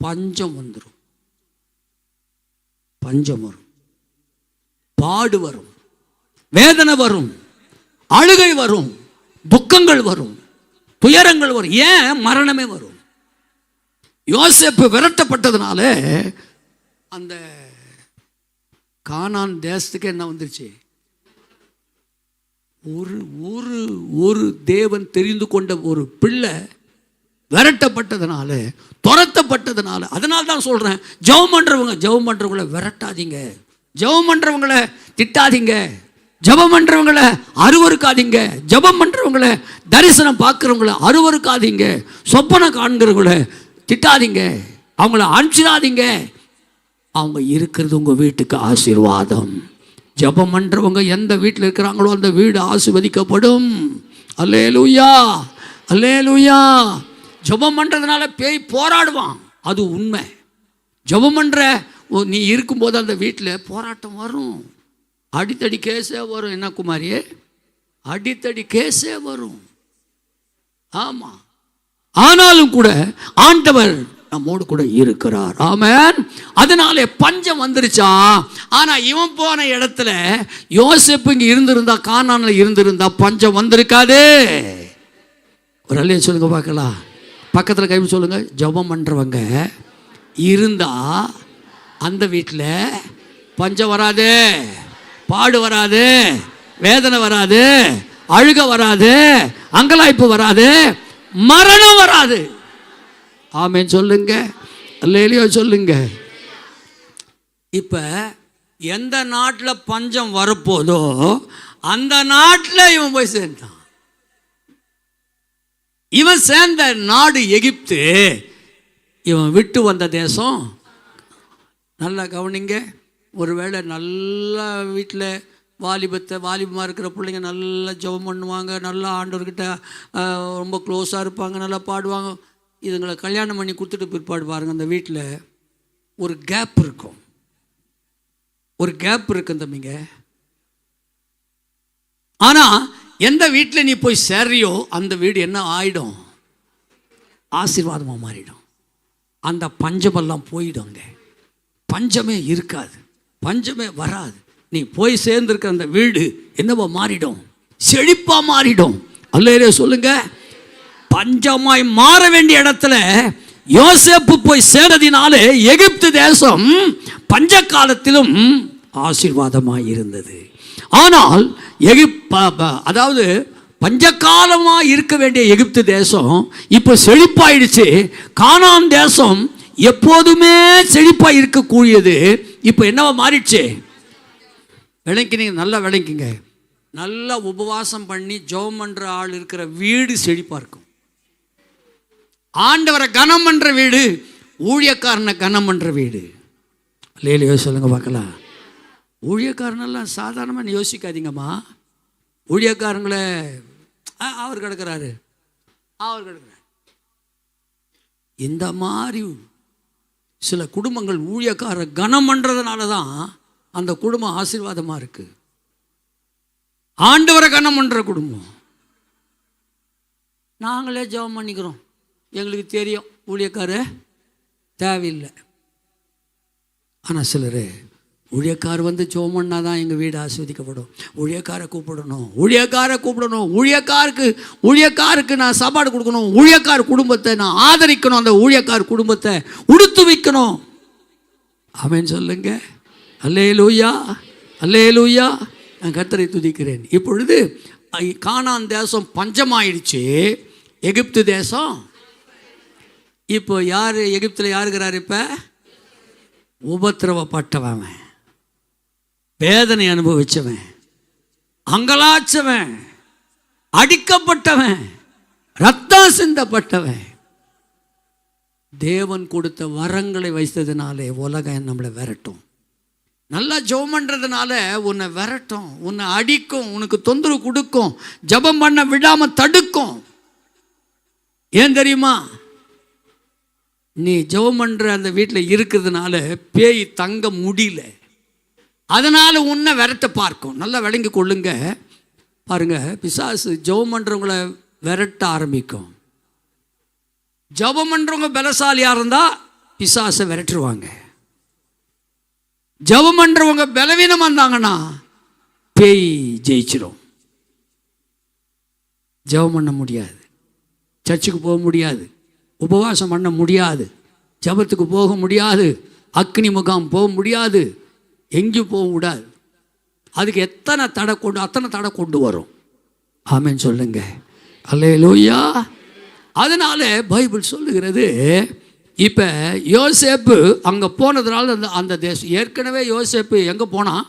பஞ்சம் வந்துடும். பஞ்சம் வரும், பாடு வரும், வேதனை வரும், அழுகை வரும், துக்கங்கள் வரும், துயரங்கள் வரும், ஏன் மரணமே வரும். யோசேப்பு விரட்டப்பட்டதுனால அந்த கானான் தேசத்துக்கு என்ன வந்துருச்சு? ஒரு தேவன் தெரிந்து கொண்ட ஒரு பிள்ளை விரட்டப்பட்டதுனால, துரத்தப்பட்டதுனால. அதனால தான் சொல்றேன், ஜெபம் பண்றவங்களை விரட்டாதீங்க, ஜெபம் பண்றவங்களை திட்டாதீங்க, ஜெபம் பண்றவங்களை அருவருக்காதீங்க, ஜெபம் பண்றவங்களை தரிசனம் பார்க்கிறவங்களை அருவருக்காதீங்க, சொப்பனை காண்கிறவங்களை திட்டாதீங்க, அவங்கள அனுப்பிச்சிடாதீங்க. அவங்க இருக்கிறது உங்கள் வீட்டுக்கு ஆசீர்வாதம். ஜெபம் பண்ணுறவங்க எந்த வீட்டில் இருக்கிறாங்களோ அந்த வீடு ஆசீர்வதிக்கப்படும். அல்லேலூயா, அல்லேலூயா. ஜெபம் பண்ணுறதுனால பேய் போராடுவான், அது உண்மை. ஜெபம் பண்ணுற நீ இருக்கும்போது அந்த வீட்டில் போராட்டம் வரும், அடித்தடி கேஸே வரும். என்ன குமாரியே, அடித்தடி கேஸே வரும். ஆமாம், ஆனாலும் கூட ஆண்டவர் நம்மோடு கூட இருக்கிறார். ஆமென். அதனாலே பஞ்சம் வந்துருச்சா. ஆனா இவன் போன இடத்துல யோசேப்பு இங்க இருந்திருந்தா, கானான்ல இருந்திருந்தா பஞ்சம் வந்திருக்காது. ஒரு அல்லையா சொல்லுங்க பார்க்கலாம். பக்கத்தில் கை சொல்லுங்க. ஜெபம் பண்றவங்க இருந்தா அந்த வீட்டில் பஞ்சம் வராது, பாடு வராது, வேதனை வராது, அழுக வராது, அங்கலாய்ப்பு வராது, மரணம் வராது. ஆமென் சொல்லுங்க, அல்லேலூயா சொல்லுங்க. இப்ப எந்த நாட்டில் பஞ்சம் வரப்போதோ அந்த நாட்டில் இவன் போய் சேர்ந்தான். இவன் சேர்ந்த நாடு எகிப்து, இவன் விட்டு வந்த தேசம். நல்லா கவனிங்க. ஒருவேளை நல்ல வீட்டில் வாலிபமாக இருக்கிற பிள்ளைங்க நல்லா ஜெபம் பண்ணுவாங்க, நல்லா ஆண்டவர்கிட்ட ரொம்ப க்ளோஸாக இருப்பாங்க, நல்லா பாடுவாங்க. இதுங்களை கல்யாணம் பண்ணி கொடுத்துட்டு பிற்பாடு பாருங்க, அந்த வீட்டில் ஒரு கேப் இருக்கும், ஒரு கேப் இருக்கு தம்பிங்க. ஆனால் எந்த வீட்டில் நீ போய் சேரியோ அந்த வீடு என்ன ஆயிடும்? ஆசீர்வாதமாக மாறிடும். அந்த பஞ்சமெல்லாம் போயிடுங்க, பஞ்சமே இருக்காது, பஞ்சமே வராது. நீ போய் சேர்ந்திருக்க அந்த வீடு என்னவா மாறிடும்? செழிப்பா மாறிடும். அல்லேலூயா சொல்லுங்க. பஞ்சமாய் மாற வேண்டிய இடத்துல யோசேப்பு போய் சேர்ந்ததினாலே எகிப்து தேசம் பஞ்ச காலத்திலும் ஆசீர்வாதமாய் இருந்தது. ஆனால் அதாவது பஞ்சகாலமாக இருக்க வேண்டிய எகிப்து தேசம் இப்போ செழிப்பாயிடுச்சு. கானான் தேசம் எப்போதுமே செழிப்பா இருக்கக்கூடியது இப்போ என்னவா மாறிடுச்சு? விளங்கினீங்க, நல்லா விளங்கிங்க. நல்லா உபவாசம் பண்ணி ஜெபம் பண்ற ஆள் இருக்கிற வீடு செழிப்பா இருக்கும். ஆண்டவரை கனம் பண்ற வீடு, ஊழியக்காரனை கனம் பண்ற வீடு. இல்லையிலையோ சொல்லுங்க பார்க்கலாம். ஊழியக்காரனெல்லாம் சாதாரணமாக யோசிக்காதீங்கம்மா. ஊழியக்காரங்களை அவர் கிடக்கிறாரு, அவர் கிடக்கிறார். இந்த மாதிரி சில குடும்பங்கள் ஊழியக்கார கனம் பண்ணுறதுனால தான் அந்த குடும்பம் ஆசீர்வாதமாக இருக்குது. ஆண்டவரை கனம் பண்ணுற குடும்பம். நாங்களே ஜெபம் பண்ணிக்கிறோம், எங்களுக்கு தெரியும் ஊழியக்கார தேவையில்லை. ஆனால் சிலர் ஊழியக்கார் வந்து ஜெபம் பண்ணால் தான் எங்கள் வீடு ஆஸ்வதிக்கப்படும், ஊழியக்காரை கூப்பிடணும், ஊழியக்காரை கூப்பிடணும், ஊழியக்காருக்கு நான் சாப்பாடு கொடுக்கணும், ஊழியக்கார் குடும்பத்தை நான் ஆதரிக்கணும், அந்த ஊழியக்கார் குடும்பத்தை உடுத்து வைக்கணும். ஆமென் சொல்லுங்க. அல்லேலூயா, அல்லேலூயா. நான் கர்த்தரை துதிக்கிறேன். இப்பொழுது கானான் தேசம் பஞ்சமாயிடுச்சு, எகிப்து தேசம். இப்போ யார் எகிப்தில் யாருக்கிறார்? இப்போ உபத்திரவப்பட்டவன், வேதனை அனுபவிச்சவன், அங்கலாச்சவன், அடிக்கப்பட்டவன், ரத்தம் சிந்தப்பட்டவன். தேவன் கொடுத்த வரங்களை வைத்ததுனாலே உலகம் நம்மளை விரட்டும். நல்லா ஜெபம் பண்ணுறதுனால உன்னை விரட்டும், உன்னை அடிக்கும், உனக்கு தொந்தரவு கொடுக்கும், ஜெபம் பண்ண விடாம தடுக்கும். ஏன் தெரியுமா? நீ ஜெபம் பண்ணுற அந்த வீட்டில் இருக்கிறதுனால பேய் தங்க முடியல, அதனால் உன்னை விரட்ட பார்க்கும். நல்லா விளங்கி கொள்ளுங்க. பாருங்க, பிசாசு ஜெபம் பண்ணுறவங்களை விரட்ட ஆரம்பிக்கும். ஜெபம் பண்ணுறவங்க பலசாலியாக இருந்தால் பிசாசை விரட்டுருவாங்க. ஜெபம் பண்ணுறவங்க பலவீனம் வந்தாங்கன்னா பேய் ஜெயிச்சிடும். ஜெபம் பண்ண முடியாது, சர்ச்சுக்கு போக முடியாது, உபவாசம் பண்ண முடியாது, ஜெபத்துக்கு போக முடியாது, அக்னி முகாம் போக முடியாது, எங்கேயும் போக கூடாது. அதுக்கு அத்தனை தடை கொண்டு வரும். ஆமென் சொல்லுங்க. அல்லேலூயா. அதனால பைபிள் சொல்லுகிறது, இப்போ யோசேப்பு அங்கே போனதுனால அந்த தேசம், ஏற்கனவே யோசேப்பு எங்கே போனான்?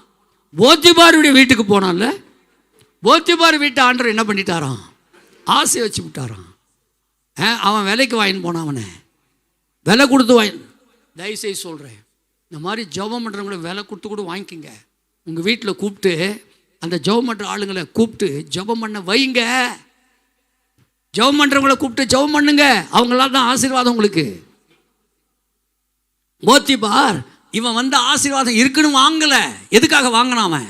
போத்திபாருடைய வீட்டுக்கு போனான்ல. போத்திபார் வீட்டை ஆண்டவர் என்ன பண்ணிட்டாராம்? ஆசை வச்சு விட்டாராம். அவன் விலைக்கு வாங்கின்னு போனான், அவனை விலை கொடுத்து தயவுசெய்து சொல்கிறேன், இந்த மாதிரி ஜெபம் பண்ணுறவங்களை விலை கொடுத்து கூட வாங்கிக்கோங்க. உங்கள் வீட்டில் கூப்பிட்டு அந்த ஜெபம் பண்ணுற ஆளுங்களை கூப்பிட்டு ஜெபம் பண்ண வைங்க. ஜெபம் பண்ணுறவங்களை கூப்பிட்டு ஜெபம் பண்ணுங்க, அவங்களால தான் ஆசீர்வாதம் உங்களுக்கு. போத்திபார் இவன் வந்து ஆசீர்வாதம் இருக்குன்னு வாங்கல. எதுக்காக வாங்கினான்? அவன்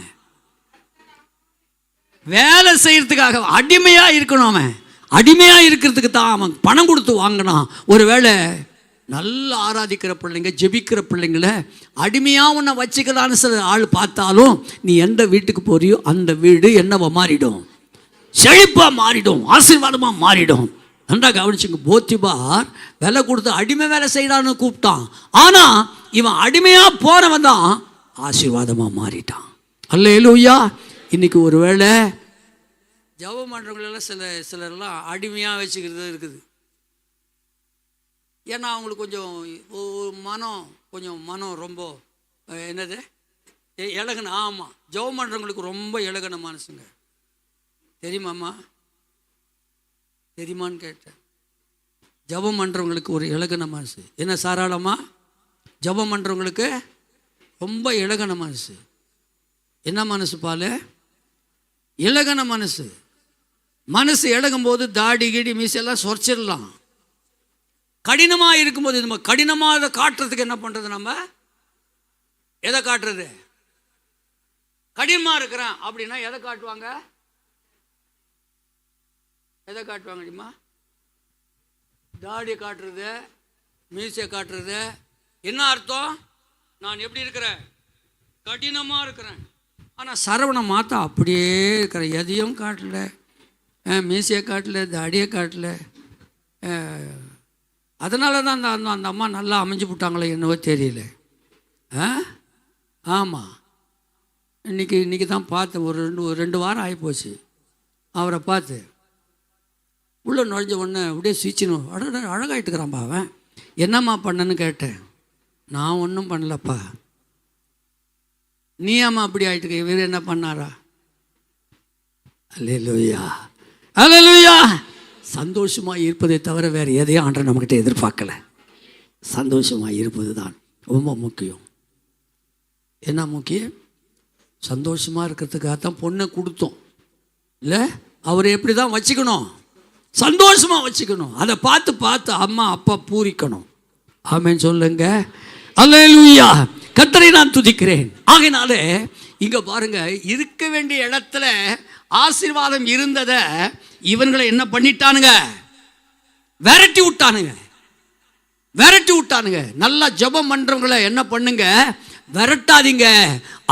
வேலை செய்யறதுக்காக, அடிமையா இருக்கணும். அவன் அடிமையா இருக்கிறதுக்கு தான் அவன் பணம் கொடுத்து வாங்கினான். ஒருவேளை நல்லா ஆராதிக்கிற பிள்ளைங்க, ஜெபிக்கிற பிள்ளைங்களை அடிமையா உன்னை வச்சுக்கலான்னு சில ஆள் பார்த்தாலும், நீ எந்த வீட்டுக்கு போறியோ அந்த வீடு என்னவா மாறிடும்? செழிப்பா மாறிடும், ஆசீர்வாதமா மாறிடும். நன்றா கவனிச்சுங்க. போத்திபார் விலை கொடுத்து அடிமை வேலை செய்யறான்னு கூப்பிட்டான். ஆனா இவன் அடிமையா போனவன் தான் ஆசீர்வாதமா மாறிட்டான். அல்லேலூயா. இன்னைக்கு ஒரு வேளை ஜெபம் பண்றவங்களெல்லாம் சிலரெல்லாம் அடிமையா வச்சுக்கிறது இருக்குது. ஏன்னா அவங்களுக்கு கொஞ்சம் மனம் ரொம்ப என்னது இலகுன. ஆமாம், ஜெபம் பண்ணுறவங்களுக்கு ரொம்ப இலகுன மனசுங்க. தெரியுமாம்மா? தெரியுமான்னு கேட்டேன். ஜெபம் பண்ணுறவங்களுக்கு ஒரு இலகுன மனசு. என்ன சாராளமா? ஜெபம் பண்ணுறவங்களுக்கு ரொம்ப இலகுன மனசு. என்ன மனசு பால்? இலகுன மனசு. மனசு இழகும்போது தாடி கீடி மீசெல்லாம் சொரிச்சிடலாம். கடினமாக இருக்கும்போது நம்ம கடினமாக அதை காட்டுறதுக்கு என்ன பண்ணுறது? நம்ம எதை காட்டுறது? கடினமாக இருக்கிறேன் அப்படின்னா எதை காட்டுவாங்க? எதை காட்டுவாங்க தெரியுமா? தாடியை காட்டுறது, மீசையை காட்டுறது. என்ன அர்த்தம்? நான் எப்படி இருக்கிறேன்? கடினமாக இருக்கிறேன். ஆனால் சரவணை மாத்தா அப்படியே இருக்கிறேன், எதையும் காட்டல, மீசையை காட்டல, தாடியை காட்டல. அதனால தான் அந்த அம்மா நல்லா அமைஞ்சு விட்டாங்களே என்னவோ தெரியல. ஆமாம், இன்றைக்கி தான் பார்த்தேன். ஒரு ரெண்டு வாரம் ஆகிப்போச்சு அவரை பார்த்து. உள்ளே நுழைஞ்ச உடனே அப்படியே சீச்சினும் அழகாயிட்டுக்கிறான்பா அவன். என்னம்மா பண்ணன்னு கேட்டேன். நான் ஒன்றும் பண்ணலப்பா. நீ அம்மா அப்படி ஆயிட்டு, இவர் என்ன பண்ணாரா? அல்லேலூயா, அல்லேலூயா. சந்தோஷமாக இருப்பதை தவிர வேறு எதையும் ஆண்டவர் நம்மக்கிட்ட எதிர்பார்க்கல. சந்தோஷமாக இருப்பது தான் ரொம்ப முக்கியம். என்ன முக்கியம்? சந்தோஷமாக இருக்கிறதுக்காக தான் பொண்ணை கொடுத்தோம் இல்லை? அவரை எப்படி தான் வச்சுக்கணும்? சந்தோஷமாக வச்சுக்கணும். அதை பார்த்து பார்த்து அம்மா அப்பா பூரிக்கணும். ஆமென் சொல்லுங்க. அல்லேலூயா. கர்த்தரை நான் துதிக்கிறேன். ஆகையினாலே இங்கே பாருங்க, இருக்க வேண்டிய இடத்துல ஆசீர்வாதம் இருந்ததை இவங்களை என்ன பண்ணிட்டானுங்க? விரட்டி விட்டானுங்க, விரட்டி விட்டானுங்க. நல்லா ஜெபம் பண்ணுறவங்களை என்ன பண்ணுங்க? விரட்டாதீங்க.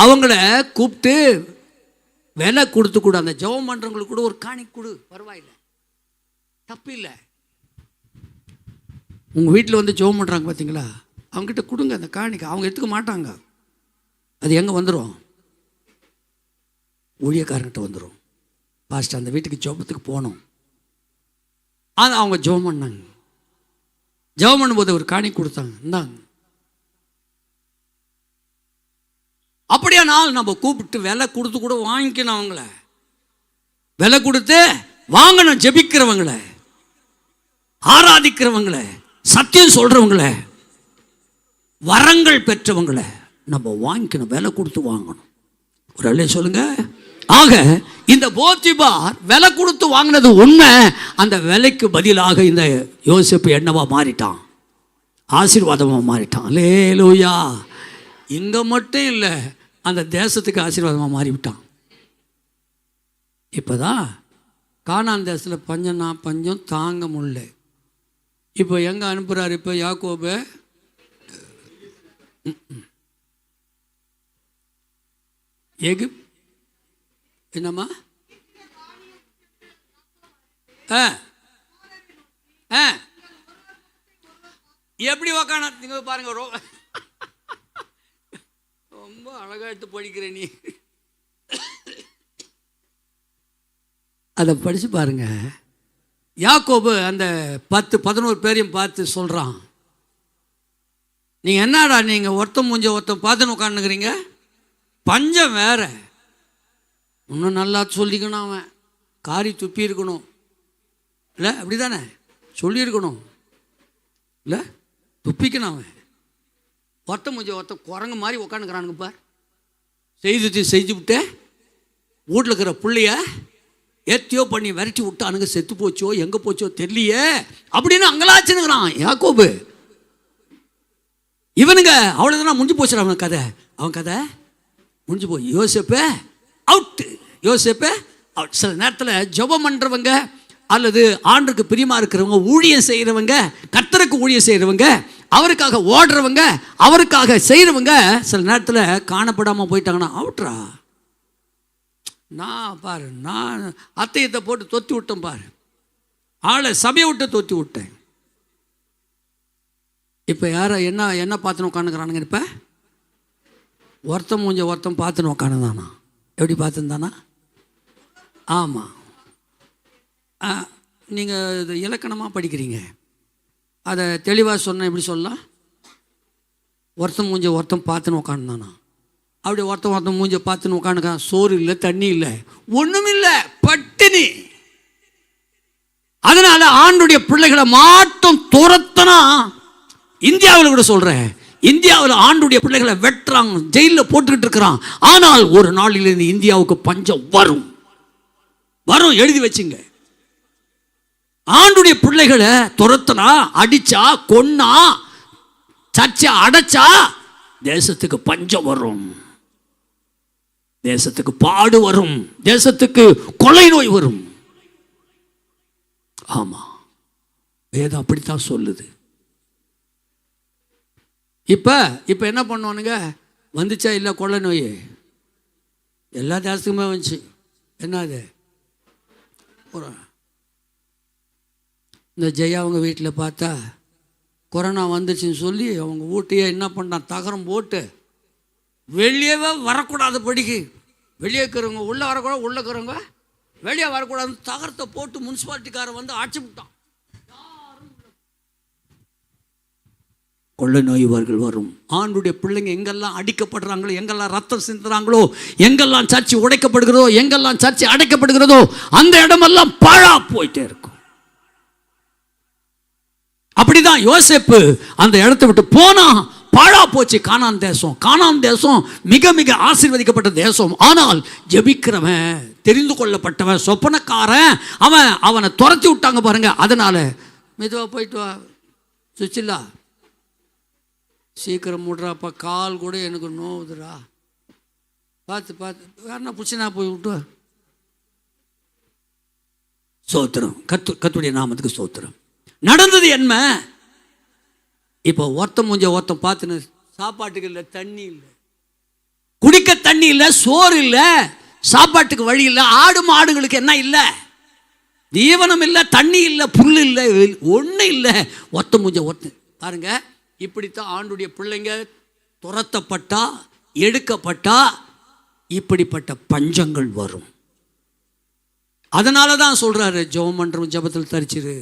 அவங்கள கூப்பிட்டு விலை கொடுத்து கூட, அந்த ஜெபம் பண்ணுறவங்களுக்கு கூட ஒரு காணி கொடு, பரவாயில்லை, தப்பு இல்லை. உங்கள் வீட்டில் வந்து ஜெபம் பண்ணுறாங்க பார்த்தீங்களா, அவங்ககிட்ட கொடுங்க அந்த காணிக்கை. அவங்க எடுத்துக்க மாட்டாங்க. அது எங்கே வந்துடும்? ஊழியக்காரங்கிட்ட வந்துடும். பாஸ்டர் அந்த வீட்டுக்கு ஜெபத்துக்கு போனோம், ஆனால் அவங்க ஜெபம் பண்ணாங்க. ஜெபம் பண்ணும்போது ஒரு காணி கொடுத்தாங்க, இந்தாங்க. அப்படியானால் நம்ம கூப்பிட்டு விலை கொடுத்து கூட வாங்கிக்கணும். அவங்கள விலை கொடுத்து வாங்கணும். ஜெபிக்கிறவங்கள, ஆராதிக்கிறவங்கள, சத்தியம் சொல்றவங்கள, வரங்கள் பெற்றவங்கள நம்ம வாங்கிக்கணும். விலை கொடுத்து வாங்கணும். ஒரு அல்லே சொல்லுங்க. ஆக இந்த போத்திபார் விலை கொடுத்து வாங்கினது உண்மை. அந்த விலைக்கு பதிலாக இந்த யோசேப்பு என்னவா மாறிட்டான்? ஆசீர்வாதமாக மாறிட்டான். அல்லேலூயா. இங்கே மட்டும் இல்லை, அந்த தேசத்துக்கு ஆசீர்வாதமாக மாறிவிட்டான். இப்போ தான் கானான் தேசத்தில் பஞ்சம்னா பஞ்சம் தாங்க முடியல. இப்போ எங்கே அனுப்புகிறாரு? இப்போ யாக்கோபு என்னம்மா எப்படி உக்கான நீங்க பாருங்க. ரொம்ப அழகா எடுத்து படிக்கிற நீ. அதை படிச்சு பாருங்க. யாக்கோபு அந்த 10-11 பேரையும் பார்த்து சொல்றான், நீங்க என்னடா நீங்க ஒருத்தன் மூஞ்ச ஒருத்தன் பார்த்துன்னு உட்காந்துக்கிறீங்க? பஞ்சம் வேற. இன்னும் நல்லா சொல்லிக்கணும். அவன் காரி துப்பி இருக்கணும் இல்லை? அப்படி தானே சொல்லியிருக்கணும் இல்லை? துப்பிக்கணும். அவன் ஒருத்தன் மூஞ்ச ஒருத்தன் குரங்கு மாதிரி உட்காந்துக்கிறானுங்க பார். செஞ்சு விட்டு வீட்டில் இருக்கிற பிள்ளைய ஏத்தியோ பண்ணி விரட்டி விட்டானுங்க. செத்து போச்சோ எங்கே போச்சோ தெரியலையே அப்படின்னு அங்கலாச்சுனுங்கிறான் யாக்கோபு. இவனுங்க அவ்வளோதானா, முடிஞ்சு போச்சு அவன் கதை. அவன் கதை முடிஞ்சு போய் யோசேப்பு அவுட்டு. யோசேப்பு அவுட். சில நேரத்தில் ஜெபம் பண்ணுறவங்க அல்லது ஆண்டுக்கு பிரியமாக இருக்கிறவங்க, ஊழியம் செய்கிறவங்க, கர்த்தருக்கு ஊழியம் செய்கிறவங்க, அவருக்காக ஓடுறவங்க, அவருக்காக செய்கிறவங்க சில நேரத்தில் காணப்படாமல் போயிட்டாங்கன்னா அவுட்ரா. நான் பாரு, நான் அத்தையத்தை போட்டு தொத்தி விட்டேன் பாரு, ஆளை சபையை விட்டு தொத்தி விட்டேன். இப்போ யாரை என்ன பார்த்துன்னு உட்காந்துக்கிறானுங்க? இப்போ ஒருத்தன் மூஞ்ச ஒருத்தன் பார்த்துன்னு உட்காந்துதானா? எப்படி பார்த்துருந்தானா? ஆமாம். நீங்கள் இது இலக்கணமாக படிக்கிறீங்க, அதை தெளிவாக சொன்ன எப்படி சொல்லலாம்? ஒருத்தன் மூஞ்ச ஒருத்தன் பார்த்துன்னு உட்காந்துதானா? அப்படி ஒருத்தன் மூஞ்ச பார்த்துன்னு உட்காந்துக்கான். சோறு இல்லை, தண்ணி இல்லை, ஒன்றும் இல்லை, பட்டினி. அதனால ஆண்டுடைய பிள்ளைகளை மாட்டும் துரத்தனா. இந்தியாவில் கூட சொல்கிறேன், இந்தியாவில் ஆண்டுடைய பிள்ளைகளை வெட்டுறாங்க, ஜெயிலில் போட்டுக்கிட்டு இருக்கிறான். ஆனால் ஒரு நாளிலிருந்து இந்தியாவுக்கு பஞ்சம் வரும், வரும். எழுதி வச்சுங்க. ஆண்டுடைய பிள்ளைகளை துரத்தனா, அடிச்சா, கொன்னா, சர்ச்சை அடைச்சா தேசத்துக்கு பஞ்சம் வரும், தேசத்துக்கு பாடு வரும், தேசத்துக்கு கொலை நோய் வரும். ஆமா, வேதம் அப்படித்தான் சொல்லுது. இப்போ என்ன பண்ணுவானுங்க? வந்துச்சா இல்லை கொள்ளை நோய்? எல்லா தேசத்துக்குமே வந்துச்சு. என்னது? இந்த ஜெயா அவங்க வீட்டில் பார்த்தா கொரோனா வந்துச்சுன்னு சொல்லி அவங்க வீட்டையே என்ன பண்ணான்? தகரம் போட்டு வெளியவே வரக்கூடாது. படிக்கு வெளியே இருக்கிறவங்க உள்ளே வரக்கூடாது, உள்ளே இருக்கிறவங்க வெளியே வரக்கூடாது. தகரத்தை போட்டு முனிசிபாலிட்டிக்காரன் வந்து அடிச்சு விட்டான். கொள்ளை நோய்வர்கள் வரும். ஆண்டுடைய பிள்ளைங்க எங்கெல்லாம் அடிக்கப்படுறாங்களோ, எங்கெல்லாம் ரத்தம் சிந்துறாங்களோ, எங்கெல்லாம் சர்ச்சை உடைக்கப்படுகிறதோ, எங்கெல்லாம் சர்ச்சை அடைக்கப்படுகிறதோ, அந்த இடமெல்லாம் பாழா போயிட்டே இருக்கும். அப்படிதான் யோசேப்பு அந்த இடத்தை விட்டு போனா பாழா போச்சு. கானான் தேசம், கானான் தேசம் மிக மிக ஆசீர்வதிக்கப்பட்ட தேசம். ஆனால் ஜெபிக்கிறவன், தெரிந்து கொள்ளப்பட்டவன், சொப்பனக்காரன், அவனை துரத்தி விட்டாங்க பாருங்க. அதனால மெதுவா போயிட்டு வா சுச்சில்லா, சீக்கிரம் முடுறாப்பா, கால் கூட எனக்கு நோவுதுடா, பார்த்து பார்த்து வேறனா புச்சினா போய் விட்டு. சோத்திரம், கத்துடைய நாமத்துக்கு சோத்திரம். நடந்தது என்ன? இப்போ ஒருத்தன் மூஞ்ச ஒருத்தன் பார்த்துன்னு, சாப்பாட்டுக்கு இல்லை, தண்ணி இல்லை, குடிக்க தண்ணி இல்லை, சோறு இல்லை, சாப்பாட்டுக்கு வழி இல்லை, ஆடு மாடுகளுக்கு என்ன இல்லை, தீவனம் இல்லை, தண்ணி இல்லை, புல் இல்லை, ஒன்றும் இல்லை. ஒருத்த மூஞ்ச ஒருத்தன் பாருங்க. இப்படித்தான் ஆண்டுடைய பிள்ளைங்க துரத்தப்பட்டா, எடுக்கப்பட்டா இப்படிப்பட்ட பஞ்சங்கள் வரும். அதனால தான் சொல்றாரு, ஜெபம் பண்றவன் ஜெபத்தில் தரிச்சிரு,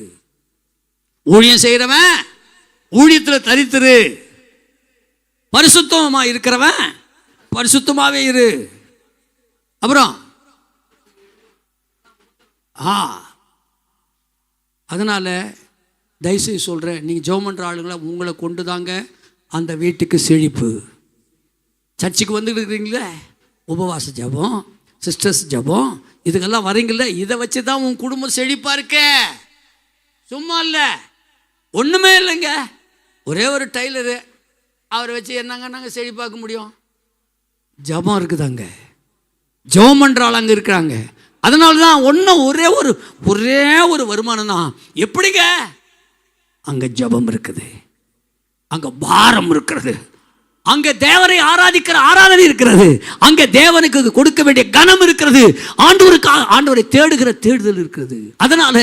ஊழியம் செய்கிறவன் ஊழியத்தில் தரித்திரு, பரிசுத்தமா இருக்கிறவன் பரிசுத்தமாவே இரு. அப்புறம் அதனால தயவுசெய்து சொல்கிறேன், நீங்கள் ஜெபம் பண்ணுற ஆளுங்களை உங்களை கொண்டு தாங்க அந்த வீட்டுக்கு செழிப்பு. சர்ச்சுக்கு வந்துட்டு இருக்கிறீங்களே, உபவாச ஜெபம், சிஸ்டர்ஸ் ஜெபம், இதுக்கெல்லாம் வரீங்களே, இதை வச்சு தான் உன் குடும்பம் செழிப்பாக இருக்க. சும்மா இல்லை, ஒன்றுமே இல்லைங்க. ஒரே ஒரு டைலரு, அவரை வச்சு என்னங்க நாங்கள் செழிப்பாக்க முடியும்? ஜெபம் இருக்குதாங்க, ஜெபம் பண்ணுற ஆள் அங்கே இருக்கிறாங்க. அதனால தான் ஒரே ஒரு வருமானம் தான். எப்படிங்க? அங்கே ஜெபம் இருக்குது, அங்கே பாரம் இருக்கிறது, அங்கே தேவனை ஆராதிக்கிற ஆராதனை இருக்கிறது, அங்கே தேவனுக்கு கொடுக்க வேண்டிய கனம் இருக்கிறது, ஆண்டவரை தேடுகிற தேடுதல் இருக்கிறது. அதனால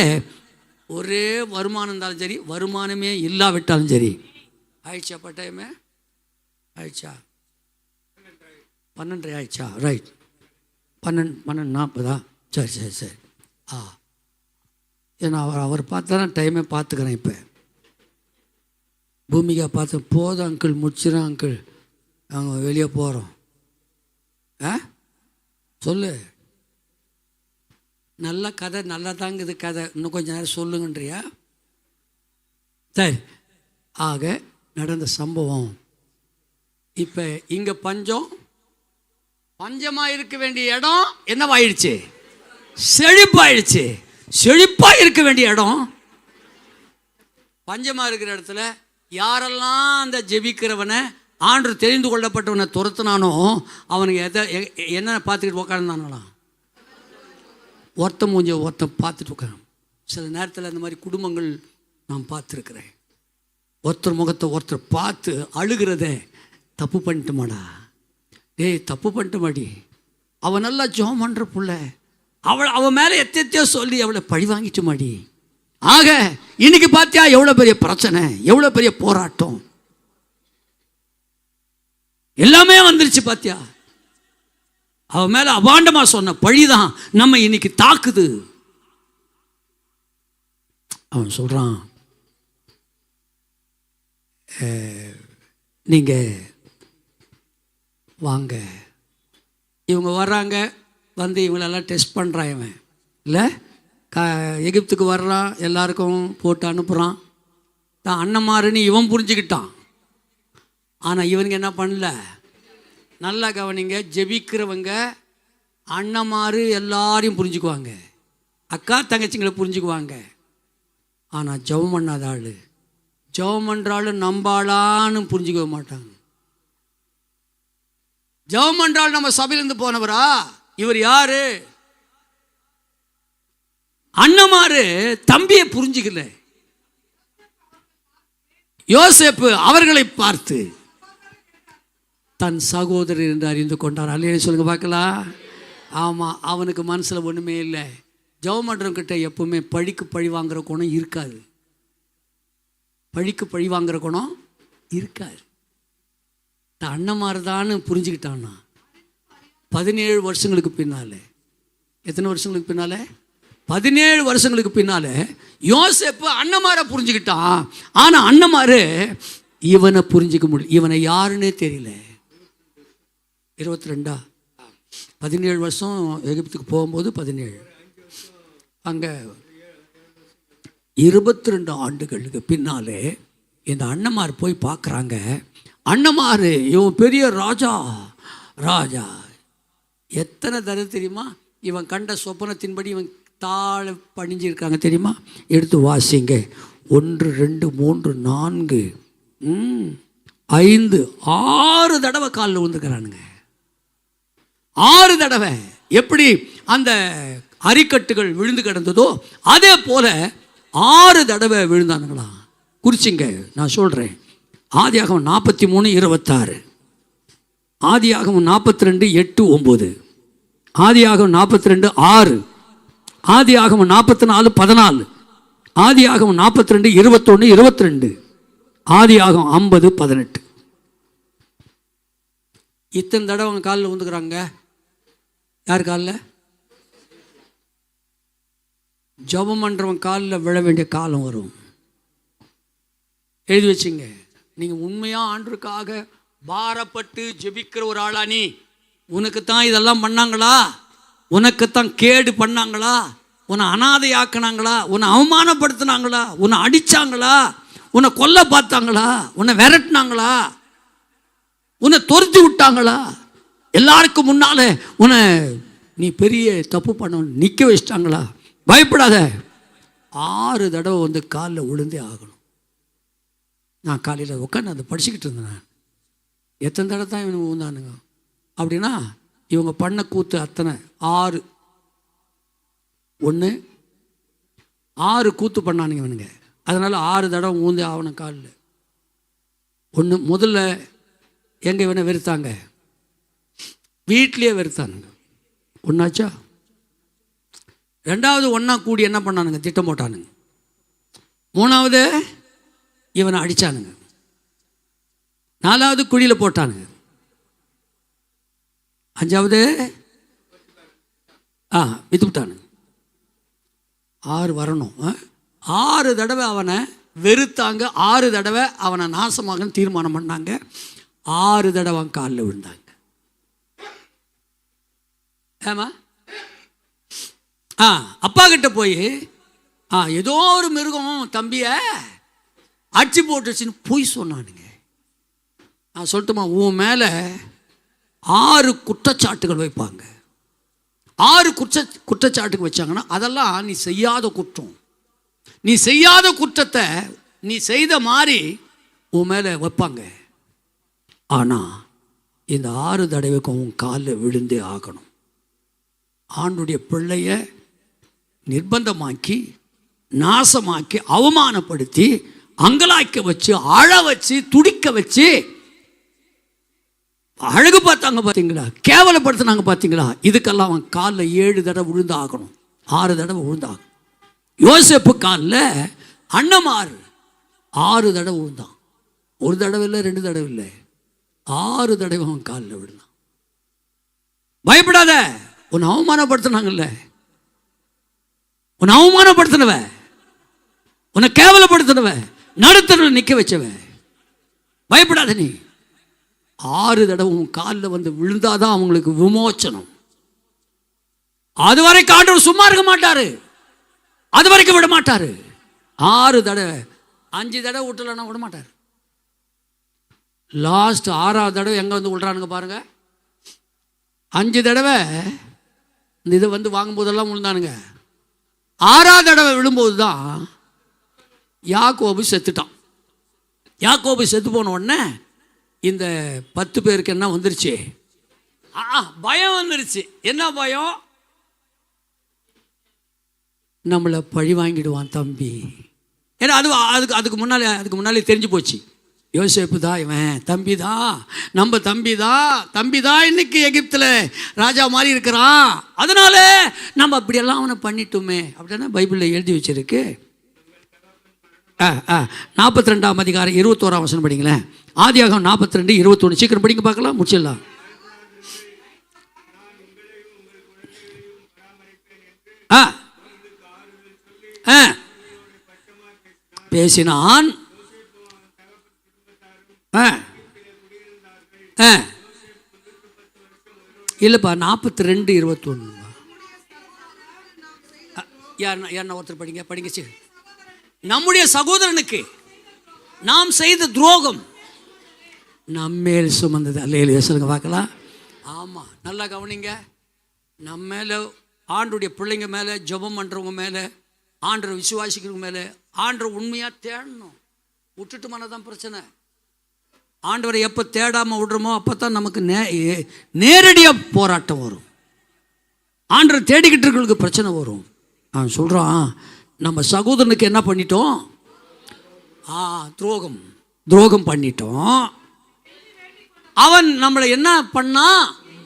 ஒரே வருமானம் இருந்தாலும் சரி, வருமானமே இல்லாவிட்டாலும் சரி. ஆயிடுச்சா பட்டயமே? ஆயிடுச்சா? 12 ஆயிடுச்சா? ரைட், 12:40. சரி சரி சரி. ஏன்னா அவர் பார்த்தா டைமே பார்த்துக்கிறேன். இப்போ பூமிகா பார்த்து, போதும் அங்கிள், முடிச்சிடும் அங்கிள், நாங்கள் வெளியே போகிறோம். சொல்லு, நல்ல கதை, நல்லா தாங்க இது கதை, இன்னும் கொஞ்சம் நேரம் சொல்லுங்கன்றியா? சரி. ஆக நடந்த சம்பவம். இப்போ இங்கே பஞ்சமாக இருக்க வேண்டிய இடம் என்னவாயிடுச்சு? செழிப்பாயிடுச்சு. செழிப்பாக இருக்க வேண்டிய இடம் பஞ்சமாக இருக்கிற இடத்துல யாரெல்லாம் அந்த ஜெபிக்கிறவனை, ஆண்டு தெரிந்து கொள்ளப்பட்டவனை துரத்துனானோ, அவனுக்கு என்ன பார்த்துக்கிட்டு உட்காந்துனாங்களாம்? ஒருத்தன் மூஞ்ச ஒருத்தன் பார்த்துட்டு உட்காந்து. சில நேரத்தில் அந்த மாதிரி குடும்பங்கள் நான் பார்த்துருக்குறேன். ஒருத்தர் முகத்தை ஒருத்தர் பார்த்து அழுகிறத, தப்பு பண்ணிட்டுமாடா, டேய் தப்பு பண்ணிட்டுமாடி, அவன் நல்லா ஜெபம் பண்ணுற புள்ள, அவன் மேலே எத்தையோ சொல்லி அவளை பழி வாங்கிட்டு மாடி. ஆக இன்னைக்கு பார்த்தியா எவ்வளோ பெரிய பிரச்சனை, எவ்வளோ பெரிய போராட்டம், எல்லாமே வந்துருச்சு. பார்த்தியா, அவன் மேலே அபாண்டமாக சொன்ன பழிதான் நம்ம இன்னைக்கு தாக்குது. அவன் சொல்கிறான், நீங்கள் வாங்க. இவங்க வர்றாங்க, வந்து இவங்களெல்லாம் டெஸ்ட் பண்ணுறான். இவன் இல்லை, எகிப்துக்கு வர்றான், எல்லாருக்கும் போட்டு அனுப்புகிறான். தான் அண்ணமாருன்னு இவன் புரிஞ்சுக்கிட்டான். ஆனால் இவனுங்க என்ன பண்ணல? நல்லா கவனிங்க, ஜெபிக்கிறவங்க அண்ணமாரு எல்லாரையும் புரிஞ்சுக்குவாங்க, அக்கா தங்கச்சிங்களை புரிஞ்சுக்குவாங்க. ஆனால் ஜெபம் பண்ணாத ஆள், ஜெபம் பண்ணுறாலும் நம்பாளான்னு புரிஞ்சுக்க மாட்டாங்க. ஜெபம் பண்ணுறாள் நம்ம சபையிலேருந்து போனவரா? இவர் யாரு? அண்ணமாரு தம்பியை புரிஞ்சுக்கல. யோசேப்பு அவர்களை பார்த்து தன் சகோதரர் என்று அறிந்து கொண்டார். அல்லேலூயா சொல்லுங்க பார்க்கலாம். ஆமாம், அவனுக்கு மனசில் ஒன்றுமே இல்லை. ஜெபம் பண்ணுறவங்கிட்ட எப்பவுமே பழிக்கு பழி வாங்குற குணம் இருக்காது. பழிக்கு பழி வாங்குற குணம் இருக்காது. அண்ணமாருதான்னு புரிஞ்சுக்கிட்டான்னா 17 வருஷங்களுக்கு பின்னால், எத்தனை வருஷங்களுக்கு பின்னால்? 17 வருஷங்களுக்கு பின்னால் யோசேப்பு அண்ணமாரை புரிஞ்சுக்கிட்டான். ஆனால் அண்ணமாரு இவனை புரிஞ்சிக்க முடியல. இவனை யாருன்னே தெரியல. 22 17 வருஷம் எகிப்துக்கு போகும்போது 17, அங்கே 22 ஆண்டுகளுக்கு பின்னாலே இந்த அண்ணமார் போய் பார்க்குறாங்க. அண்ணமார் இவன் பெரிய ராஜா. ராஜா எத்தனை தடவை தெரியுமா இவன் கண்ட சொப்பனத்தின்படி இவன் தாழ பணிஞ்சிருக்காங்க தெரியுமா? எடுத்து வாசிங்க. 1 2 3 4 5 6 தடவை காலில் விழுந்துக்கிறானுங்க. 6 தடவை. எப்படி அந்த அரிக்கட்டுகள் விழுந்து கிடந்ததோ அதே போல 6 தடவை விழுந்தானுங்களாம். குறிச்சிங்க, நான் சொல்கிறேன். ஆதியாகமம் 43:26, ஆதியாகமம் 42:8 9, ஆதியாகமம் 42:6, ஆதியாகமம் 44:14, ஆதியாகமம் 42:21 22, ஆதியாகமம் 50:18. இத்தனை தடவை அவங்க காலில் வந்துக்கிறாங்க. யார் காலில்? ஜபம் பண்ணுறவன் காலில் விழ வேண்டிய காலம் வரும். எழுதி வச்சுங்க. நீங்கள் உண்மையாக ஆண்டவருக்காக பாரப்பட்டு ஜெபிக்கிற ஒரு ஆளா நீ? உனக்குத்தான் இதெல்லாம் பண்ணாங்களா? உனக்குத்தான் கேடு பண்ணாங்களா? உன்னை அனாதையாக்குனாங்களா? உன்னை அவமானப்படுத்தினாங்களா? உன்னை அடித்தாங்களா? உன்னை கொல்ல பார்த்தாங்களா? உன்னை விரட்டினாங்களா? உன்னை துரத்தி விட்டாங்களா? எல்லாருக்கும் முன்னால உன்னை நீ பெரிய தப்பு பண்ண நிற்க வச்சிட்டாங்களா? பயப்படாத. 6 தடவை வந்து காலில் விழுந்தே ஆகணும். நான் காலையில் உட்காந்து அதை படிச்சுக்கிட்டு இருந்தேன். எத்தனை தடவை தான் இவனுங்க விழுந்தானுங்க அப்படின்னா இவங்க பண்ண கூத்து அத்தனை 6 6 கூத்து பண்ணானுங்க இவனுங்க. அதனால் 6 தடவை ஊந்தே ஆகணும் காலில். முதல்ல எங்கே இவனை வெறுத்தாங்க? வீட்லேயே வெறுத்தானுங்க. ஒன்றாச்சா? 2வது ஒன்றா கூடி என்ன பண்ணானுங்க? திட்டம் போட்டானுங்க. 3வது இவனை அடித்தானுங்க. 4வது குழியில் போட்டானுங்க. 5வது வித்துவிட்டானுங்க. 6 வரணும். 6 தடவை அவனை வெறுத்தாங்க. 6 தடவை அவனை நாசமாக தீர்மானம் பண்ணாங்க. 6 தடவை காலில் விழுந்தாங்க. ஏமா அப்பா கிட்ட போய் ஏதோ ஒரு மிருகம் தம்பிய அடிச்சு போட்டுச்சுன்னு போய் சொன்னானுங்க. நான் சொல்லட்டுமா? உன் மேலே 6 குற்றச்சாட்டுகள் வைப்பாங்க. 6 குற்றச்சாட்டுக்கு வச்சாங்கன்னா அதெல்லாம் நீ செய்யாத குற்றம். நீ செய்யாத குற்றத்தை நீ செய்த மாதிரி உன் மேலே வைப்பாங்க. ஆனால் இந்த 6 தடவைக்கும் உன் காலில் விழுந்தே ஆகணும். ஆண்டுடைய பிள்ளைய நிர்பந்தமாக்கி நாசமாக்கி அவமானப்படுத்தி அங்கலாய்க்க வச்சு அழ வச்சு துடிக்க வச்சு அழகு பார்த்தாங்க பார்த்தீங்களா? கேவலப்படுத்தினாங்க பார்த்தீங்களா? இதுக்கெல்லாம் அவன் காலில் 7 தடவை விழுந்து ஆகணும். 6 தடவை விழுந்தாகணும். யோசேப்பு காலில் அண்ணமார் 6 தடவை விழுந்தான். 1 தடவை இல்லை, 2 தடவை இல்லை, 6 தடவை அவன் காலில் விழுந்தான். பயப்படாத. உன்னை அவமானப்படுத்தினாங்கல்ல, உன்னை அவமானப்படுத்தினவ, உன்னை கேவலப்படுத்தினவ, நடுத்தரில் நிற்க வச்சவ, பயப்படாத. நீ 6 தடவை உன் காலில் வந்து விழுந்தாதான் அவங்களுக்கு விமோச்சனம். அது வரைக்கும் ஆண்டவர் சும்மா இருக்க மாட்டாரு. அது வரைக்கும் விட மாட்டாரு. 6 தடவை. 5 தடவை விட்டுலன்னா விட மாட்டார். லாஸ்ட் 6வது தடவை எங்கே வந்து விடுறானுங்க பாருங்க. 5 தடவை இந்த இதை வந்து வாங்கும்போதெல்லாம் விழுந்தானுங்க. 6வது தடவை விழும்போது தான் யாக்கோபு செத்துட்டான். யாக்கோபு செத்து போன உடனே இந்த 10 பேருக்கு என்ன வந்துருச்சு? பயம் வந்துருச்சு. என்ன பயம்? நம்மளை பழி வாங்கிடுவான் தம்பி. ஏன்னா அதுக்கு முன்னாலே தெரிஞ்சு போச்சு. யோசேப்பு தான் இவன், தம்பி தான், நம்ம தம்பி தான் இன்னைக்கு எகிப்தில் ராஜா மாதிரி இருக்கிறான். அதனால நம்ம அப்படியெல்லாம் அவனை பண்ணிட்டோமே அப்படின்னா பைபிளில் எழுதி வச்சிருக்கு. 42ஆம் அதிகாரம் 21ஆம் வசனம் படிங்களேன். ஆதியாகமம் 42:21. சீக்கிரம் படிங்க பார்க்கலாம், முடிச்சிடலாம். பேசினான். ஆ ஆ இல்லைப்பா 42:21. யார் ஒருத்தர் படிங்க சரி. நம்முடைய சகோதரனுக்கு நாம் செய்த துரோகம் நம்மேல் சுமந்தது. அல்லேலூயா சொல்லுங்க பார்க்கலாம். ஆமாம், நல்லா கவனிங்க. நம்ம மேலே, ஆண்டருடைய பிள்ளைங்க மேலே, ஜெபம் பண்ணுறவங்க மேலே, ஆண்டரை விசுவாசிக்கிறவங்க மேலே ஆண்டரை உண்மையாக தேடணும். விட்டுட்டுமான தான் பிரச்சனை. ஆண்டவரை எப்போ தேடாமல் விடுறோமோ அப்போ தான் நமக்கு நேரடியாக போராட்டம் வரும். ஆண்டரை தேடிக்கிட்டு இருக்கிறவங்களுக்கு பிரச்சனை வரும். அவன் சொல்கிறான், நம்ம சகோதரனுக்கு என்ன பண்ணிட்டோம்? துரோகம் பண்ணிட்டோம். அவன் நம்மளை என்ன பண்ணா?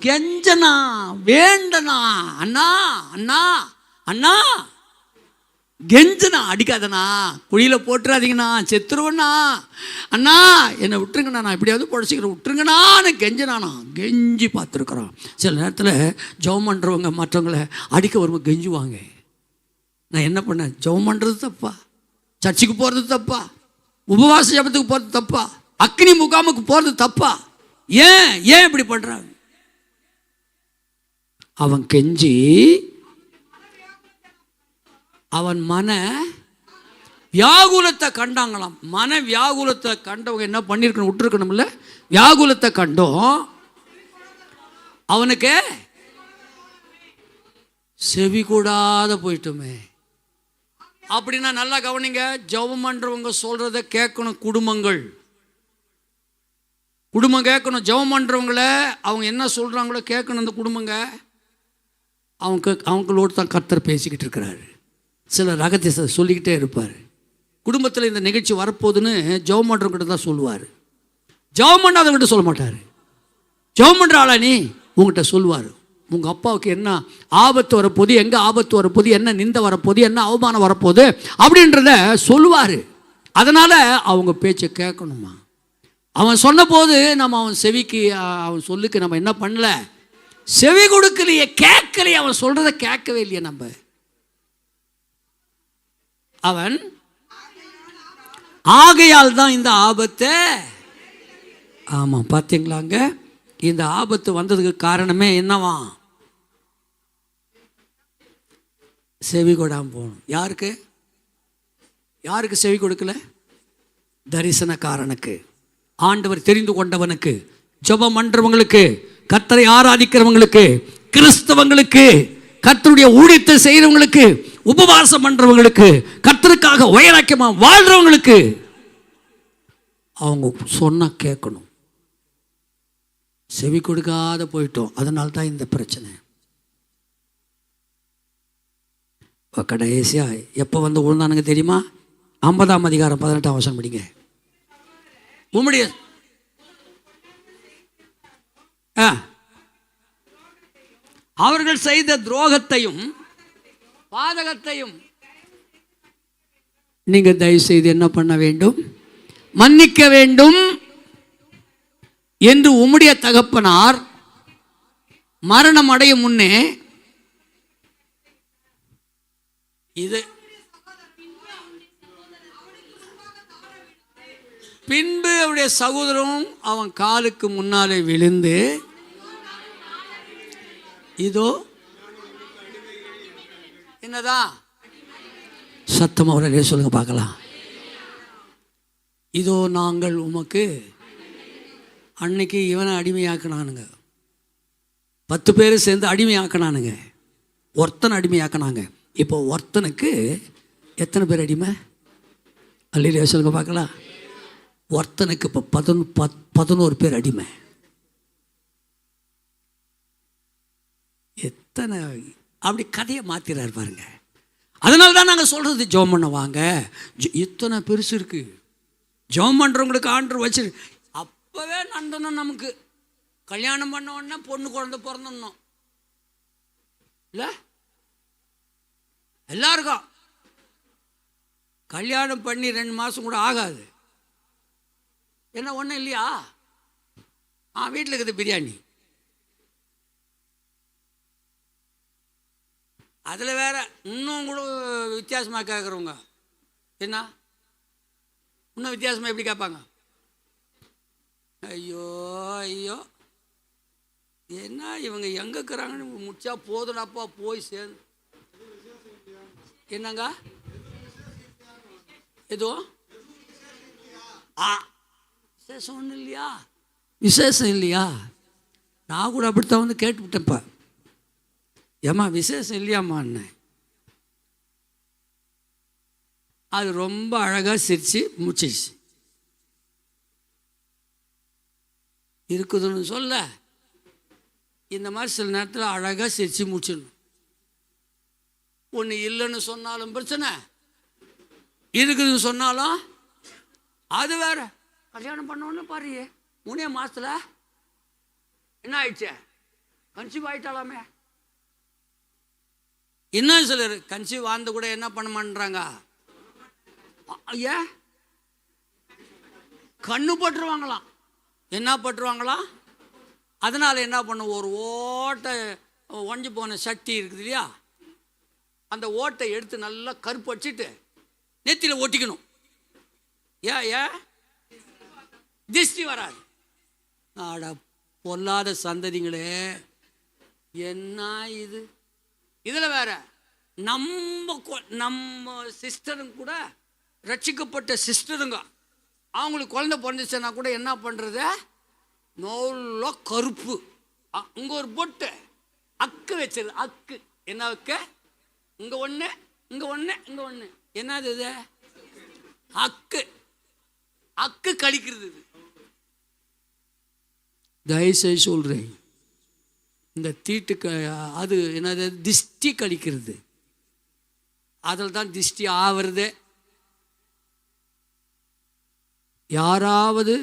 கெஞ்சனா, வேண்டனா, அண்ணா அண்ணா அண்ணா கெஞ்சனா, அடிக்காதண்ணா, குழியில் போட்டுறாதீங்கண்ணா, செத்துருவண்ணா, அண்ணா என்னை விட்டுருங்கண்ணா, நான் எப்படியாவது பொழைச்சிக்கிறேன், விட்டுருங்கண்ணான்னு கெஞ்சனானா. கெஞ்சி பார்த்துருக்குறான். சில நேரத்தில் ஜெபம் பண்ணுறவங்க மற்றவங்களை அடிக்க வரும்போது கெஞ்சுவாங்க. நான் என்ன பண்ணேன்? ஜெபம் பண்ணுறது தப்பா? சர்ச்சுக்கு போகிறது தப்பா? உபவாச ஜபத்துக்கு போகிறது தப்பா? அக்னி முகாமுக்கு போகிறது தப்பா? ஏன் இப்படி பண்ணுறாங்க? அவன் கெஞ்சி அவன் மன வியாகுலத்தை கண்டாங்களாம். மன வியாகுலத்தை கண்டவங்க என்ன பண்ணியிருக்கணும்? விட்டுருக்கணும்ல. வியாகுலத்தை கண்டோம், அவனுக்கு செவி கூடாத போயிட்டோமே. அப்படின்னா நல்லா கவனிங்க. ஜெபம் பண்றவங்க சொல்றத கேட்கணும். குடும்பம் கேட்கணும். ஜெபம் பண்றவங்கள அவங்க என்ன சொல்றாங்களோ கேட்கணும். அந்த குடும்பங்க அவங்களோடு தான் கர்த்தர் பேசிக்கிட்டு இருக்கிறாரு. சில ரகசியத்தை சொல்லிக்கிட்டே இருப்பார். குடும்பத்தில் இந்த நிகழ்ச்சி வரப்போகுதுன்னு ஜெபம் பண்ணுறவங்கிட்ட தான் சொல்லுவார். ஜெபம் பண்ணாதவங்கிட்ட சொல்ல மாட்டார். ஜெபம் பண்ணுற ஆளா நீ உங்கள்கிட்ட சொல்லுவார். உங்கள் அப்பாவுக்கு என்ன ஆபத்து வரப்போகுது, எங்கே ஆபத்து வரப்போகுது, என்ன நிந்தை வரப்போகுது, என்ன அவமானம் வரப்போகுது அப்படின்றத சொல்லுவார். அதனால் அவங்க பேச்சை கேட்கணுமா. அவன் சொன்ன போது நம்ம அவன் செவிக்கு, அவன் சொல்லுக்கு நம்ம என்ன பண்ணல? செவி கொடுக்கலையே, கேட்கலையே. அவன் சொல்கிறத கேட்கவே இல்லையே நம்ம. அவன் ஆகையால் தான் இந்த ஆபத்தை. ஆமாம், பார்த்தீங்களாங்க. இந்த ஆபத்து வந்ததுக்கு காரணமே என்னவா? செவி கொடாம போகணும். யாருக்கு செவி கொடுக்கல? தரிசனக்காரனுக்கு, ஆண்டவர் தெரிந்து கொண்டவனுக்கு, ஜெபம் பண்றவங்களுக்கு, கர்த்தரை ஆராதிக்கிறவங்களுக்கு, கிறிஸ்தவங்களுக்கு, கர்த்தருடைய ஊழியத்தை செய்கிறவங்களுக்கு, உபவாசம் பண்றவங்களுக்கு, கர்த்தருக்காக வைராக்கியமா வாழ்றவங்களுக்கு அவங்க சொன்னா கேட்கணும். செவி கொடுக்காத போயிட்டோம். அதனால தான் இந்த பிரச்சனை. கடைசியா எப்போ வந்து விழுந்தானுங்க தெரியுமா? 50ஆம் அதிகாரம் 18ஆம் வசனம் படிங்க. உம்முடைய அவர்கள் செய்த துரோகத்தையும் பாதகத்தையும் நீங்க தயவு செய்து என்ன பண்ண வேண்டும்? மன்னிக்க வேண்டும் என்று உம்முடைய தகப்பனார் மரணம் அடையும் முன்னே இது பின்பு அவருடைய சகோதரன் அவன் காலுக்கு முன்னாலே விழுந்து, இதோ என்னதான் சத்தம் அவர்களே சொல்லுங்க பார்க்கலாம். இதோ நாங்கள் உமக்கு, அன்னைக்கு இவனை அடிமையாக்கினானுங்க, 10 பேர் சேர்ந்து அடிமையாக்கினானுங்க, ஒருத்தனை அடிமையாக்கினாங்க. இப்போ ஒருத்தனுக்கு எத்தனை பேர் அடிமை? அல்லேலூயா சொல்லுங்க பார்க்கலாம். ஒருத்தனுக்கு இப்போ 11 பேர் அடிமை. எத்தனை அப்படி கதையை மாத்திராரு பாருங்க. அதனால தான் நாங்கள் சொல்றது, ஜெபம் பண்ண வாங்க. இத்தனை பெருசு இருக்கு. ஜெபம் பண்ணுறவங்களுக்கு ஆண்டவர் வச்சிரு. அப்போவே நண்டணும். நமக்கு கல்யாணம் பண்ண உடனே பொண்ணு குழந்தை பிறந்தணும் இல்லை? எல்லாருக்கும் கல்யாணம் பண்ணி 2 மாதம் கூட ஆகாது. என்ன ஒன்றும் இல்லையா? வீட்டில் இருக்குது பிரியாணி. அதில் வேற இன்னும் கூட வித்தியாசமாக கேட்குறவங்க என்ன? இன்னும் வித்தியாசமாக எப்படி கேட்பாங்க? ஐயோ ஐயோ, என்ன இவங்க எங்கே இருக்கிறாங்கன்னு முடிச்சா போதுடாப்பா போய் சேர்ந்து. என்னங்க எதுவும் விசேஷம் ஒன்றும் இல்லையா? விசேஷம் இல்லையா? நான் கூட அப்படித்தான் வந்து கேட்டுவிட்டேன்ப்பா, ஏம்மா விசேஷம் இல்லையாம்மா அண்ணன். அது ரொம்ப அழகாக சிரித்து முடிச்சிச்சு. இருக்குதுன்னு சொல்ல, இந்த மாதிரி சில நேரத்தில் அழகாக சிரித்து முடிச்சிடணும். ஒன்று இல்லைன்னு சொன்னாலும் பிரச்சனை, இருக்குதுன்னு சொன்னாலும் அது வேற. கல்யாணம் பண்ணோன்னு பாரு, 3 மாதத்தில் என்ன ஆயிடுச்சு, கன்சீவ் ஆகிட்டாலாமே. இன்னும் சிலர் கன்சீவ் வாழ்ந்து கூட என்ன பண்ண மாட்டேறாங்க, ஏன் கண்ணு பட்டுருவாங்களாம். என்ன பட்டுருவாங்களாம்? அதனால் என்ன பண்ணும், ஒரு ஓட்டை ஒஞ்சி போன சட்டி இருக்குது இல்லையா, அந்த ஓட்டை எடுத்து நல்லா கருப்பு வச்சுட்டு நெத்தியில் ஒட்டிக்கணும். ஏன் திருஷ்டி வராது. ஆடா பொல்லாத சந்ததிங்களே, என்ன இது? இதில் வேற நம்ம சிஸ்டருங்க கூட, ரட்சிக்கப்பட்ட சிஸ்டருங்க, அவங்களுக்கு குழந்தை பிறந்துச்சுன்னா கூட என்ன பண்ணுறது, நல்லா கருப்பு இங்கே ஒரு பொட்டு அக்கு வச்சது. அக்கு என்ன வைக்க, இங்கே ஒன்று இங்கே ஒன்று இங்கே ஒன்று, என்னது இது? அக்கு. அக்கு கழிக்கிறது. தயவுசெய்து சொல்கிறேன், இந்த தீட்டு அது என்னது, திஷ்டி கழிக்கிறது. அதில் தான் திஷ்டி ஆவறது. யாராவது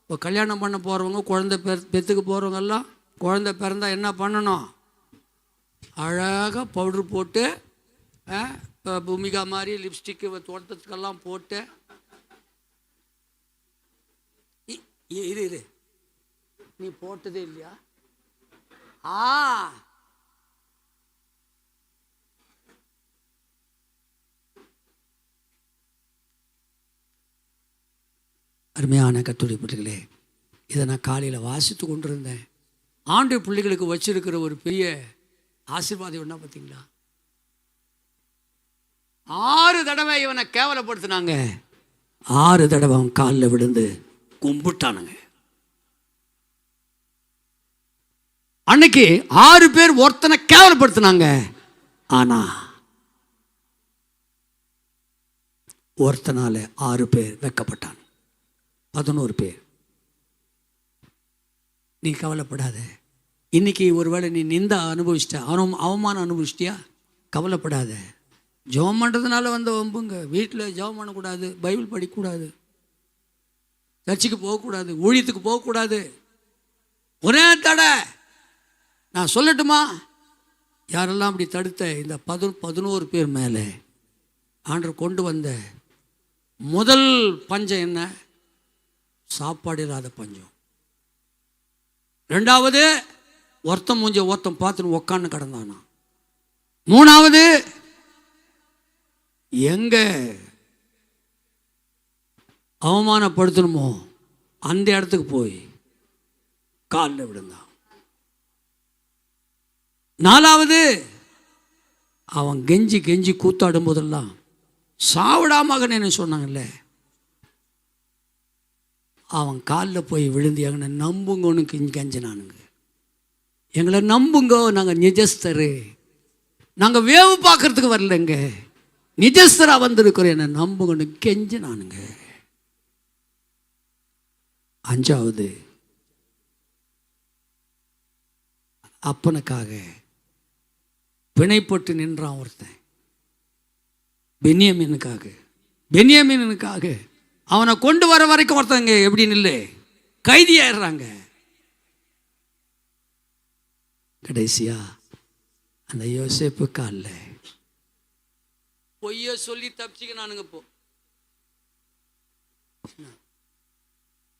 இப்போ கல்யாணம் பண்ண போகிறவங்க, குழந்தை பெற்றுக்க போகிறவங்கெல்லாம், குழந்தை பிறந்தா என்ன பண்ணணும், அழகாக பவுட்ரு போட்டு, இப்போ பூமிகா மாதிரி லிப்ஸ்டிக்கு தோட்டத்துக்கெல்லாம் போட்டு, இரு நீ போட்டதே இல்லையா? அருமையான கர்த்தருடைய பிள்ளைகளே, இதை நான் காலையில் வாசித்து கொண்டிருந்தேன். ஆண்டு பிள்ளைகளுக்கு வச்சிருக்கிற ஒரு பெரிய ஆசீர்வாதம் என்ன பார்த்தீங்களா? 6 தடவை இவனை கேவலப்படுத்தினாங்க. 6 தடவை அவன் காலில் விழுந்து கும்பிட்டானுங்க. அன்னைக்கு 6 பேர் ஒருத்தனை கேவலப்படுத்தினாங்க. ஆனா ஒருத்தனால 6 பேர் வெக்கப்பட்டான். 11 பேர். நீ கவலைப்படாத. இன்னைக்கு ஒருவேளை நீ நிந்தா அனுபவிச்சிட்ட, அவமானம் அனுபவிச்சிட்டியா, கவலைப்படாத. ஜெபம் பண்ணுறதுனால வந்த வம்புங்க. வீட்டில் ஜெபம் பண்ணக்கூடாது, பைபிள் படிக்கக்கூடாது, சர்ச்சுக்கு போகக்கூடாது, ஊழியத்துக்கு போகக்கூடாது. ஒரே தடை. நான் சொல்லட்டுமா, யாரெல்லாம் அப்படி தடுத்த இந்த 11 பேர் மேலே ஆண்டவர் கொண்டு வந்த முதல் பஞ்சம் என்ன? சாப்பாடு இல்லாத பஞ்சம். 2வது, ஒருத்தன் மூஞ்ச ஒருத்தன் பார்த்துன்னு உக்கான்னு கிடந்தானா. 3வது, எங்க அவமானப்படுத்தணுமோ அந்த இடத்துக்கு போய் காலில் விழுந்தான். 4வது, அவன் கெஞ்சி கெஞ்சி கூத்தாடும் போதெல்லாம் சாவிடா மகனேன்னு சொன்னாங்கல்ல, அவன் காலில் போய் விழுந்து எங்களை நம்புங்கன்னு கெஞ்சினானுங்க. எங்களை நம்புங்க, நாங்கள் நிஜஸ்தரு, நாங்கள் வேவு பார்க்கறதுக்கு வரலங்க, நிஜஸ்தராக வந்திருக்கிறோம், என்னை நம்புங்கன்னு கெஞ்சினானுங்க. 5வது, அப்பனுக்காக பிணைப்பட்டு நின்றான் ஒருத்தன். பென்யாமீனுக்காக அவனை கொண்டு வர வரைக்கும் ஒருத்தங்க எப்படின்னு இல்லை, கைதியாயிடுறாங்க. கடைசியா அந்த யோசேப்பு காலில் பொய்ய சொல்லி தப்பிச்சுக்கினானுங்க. இப்போ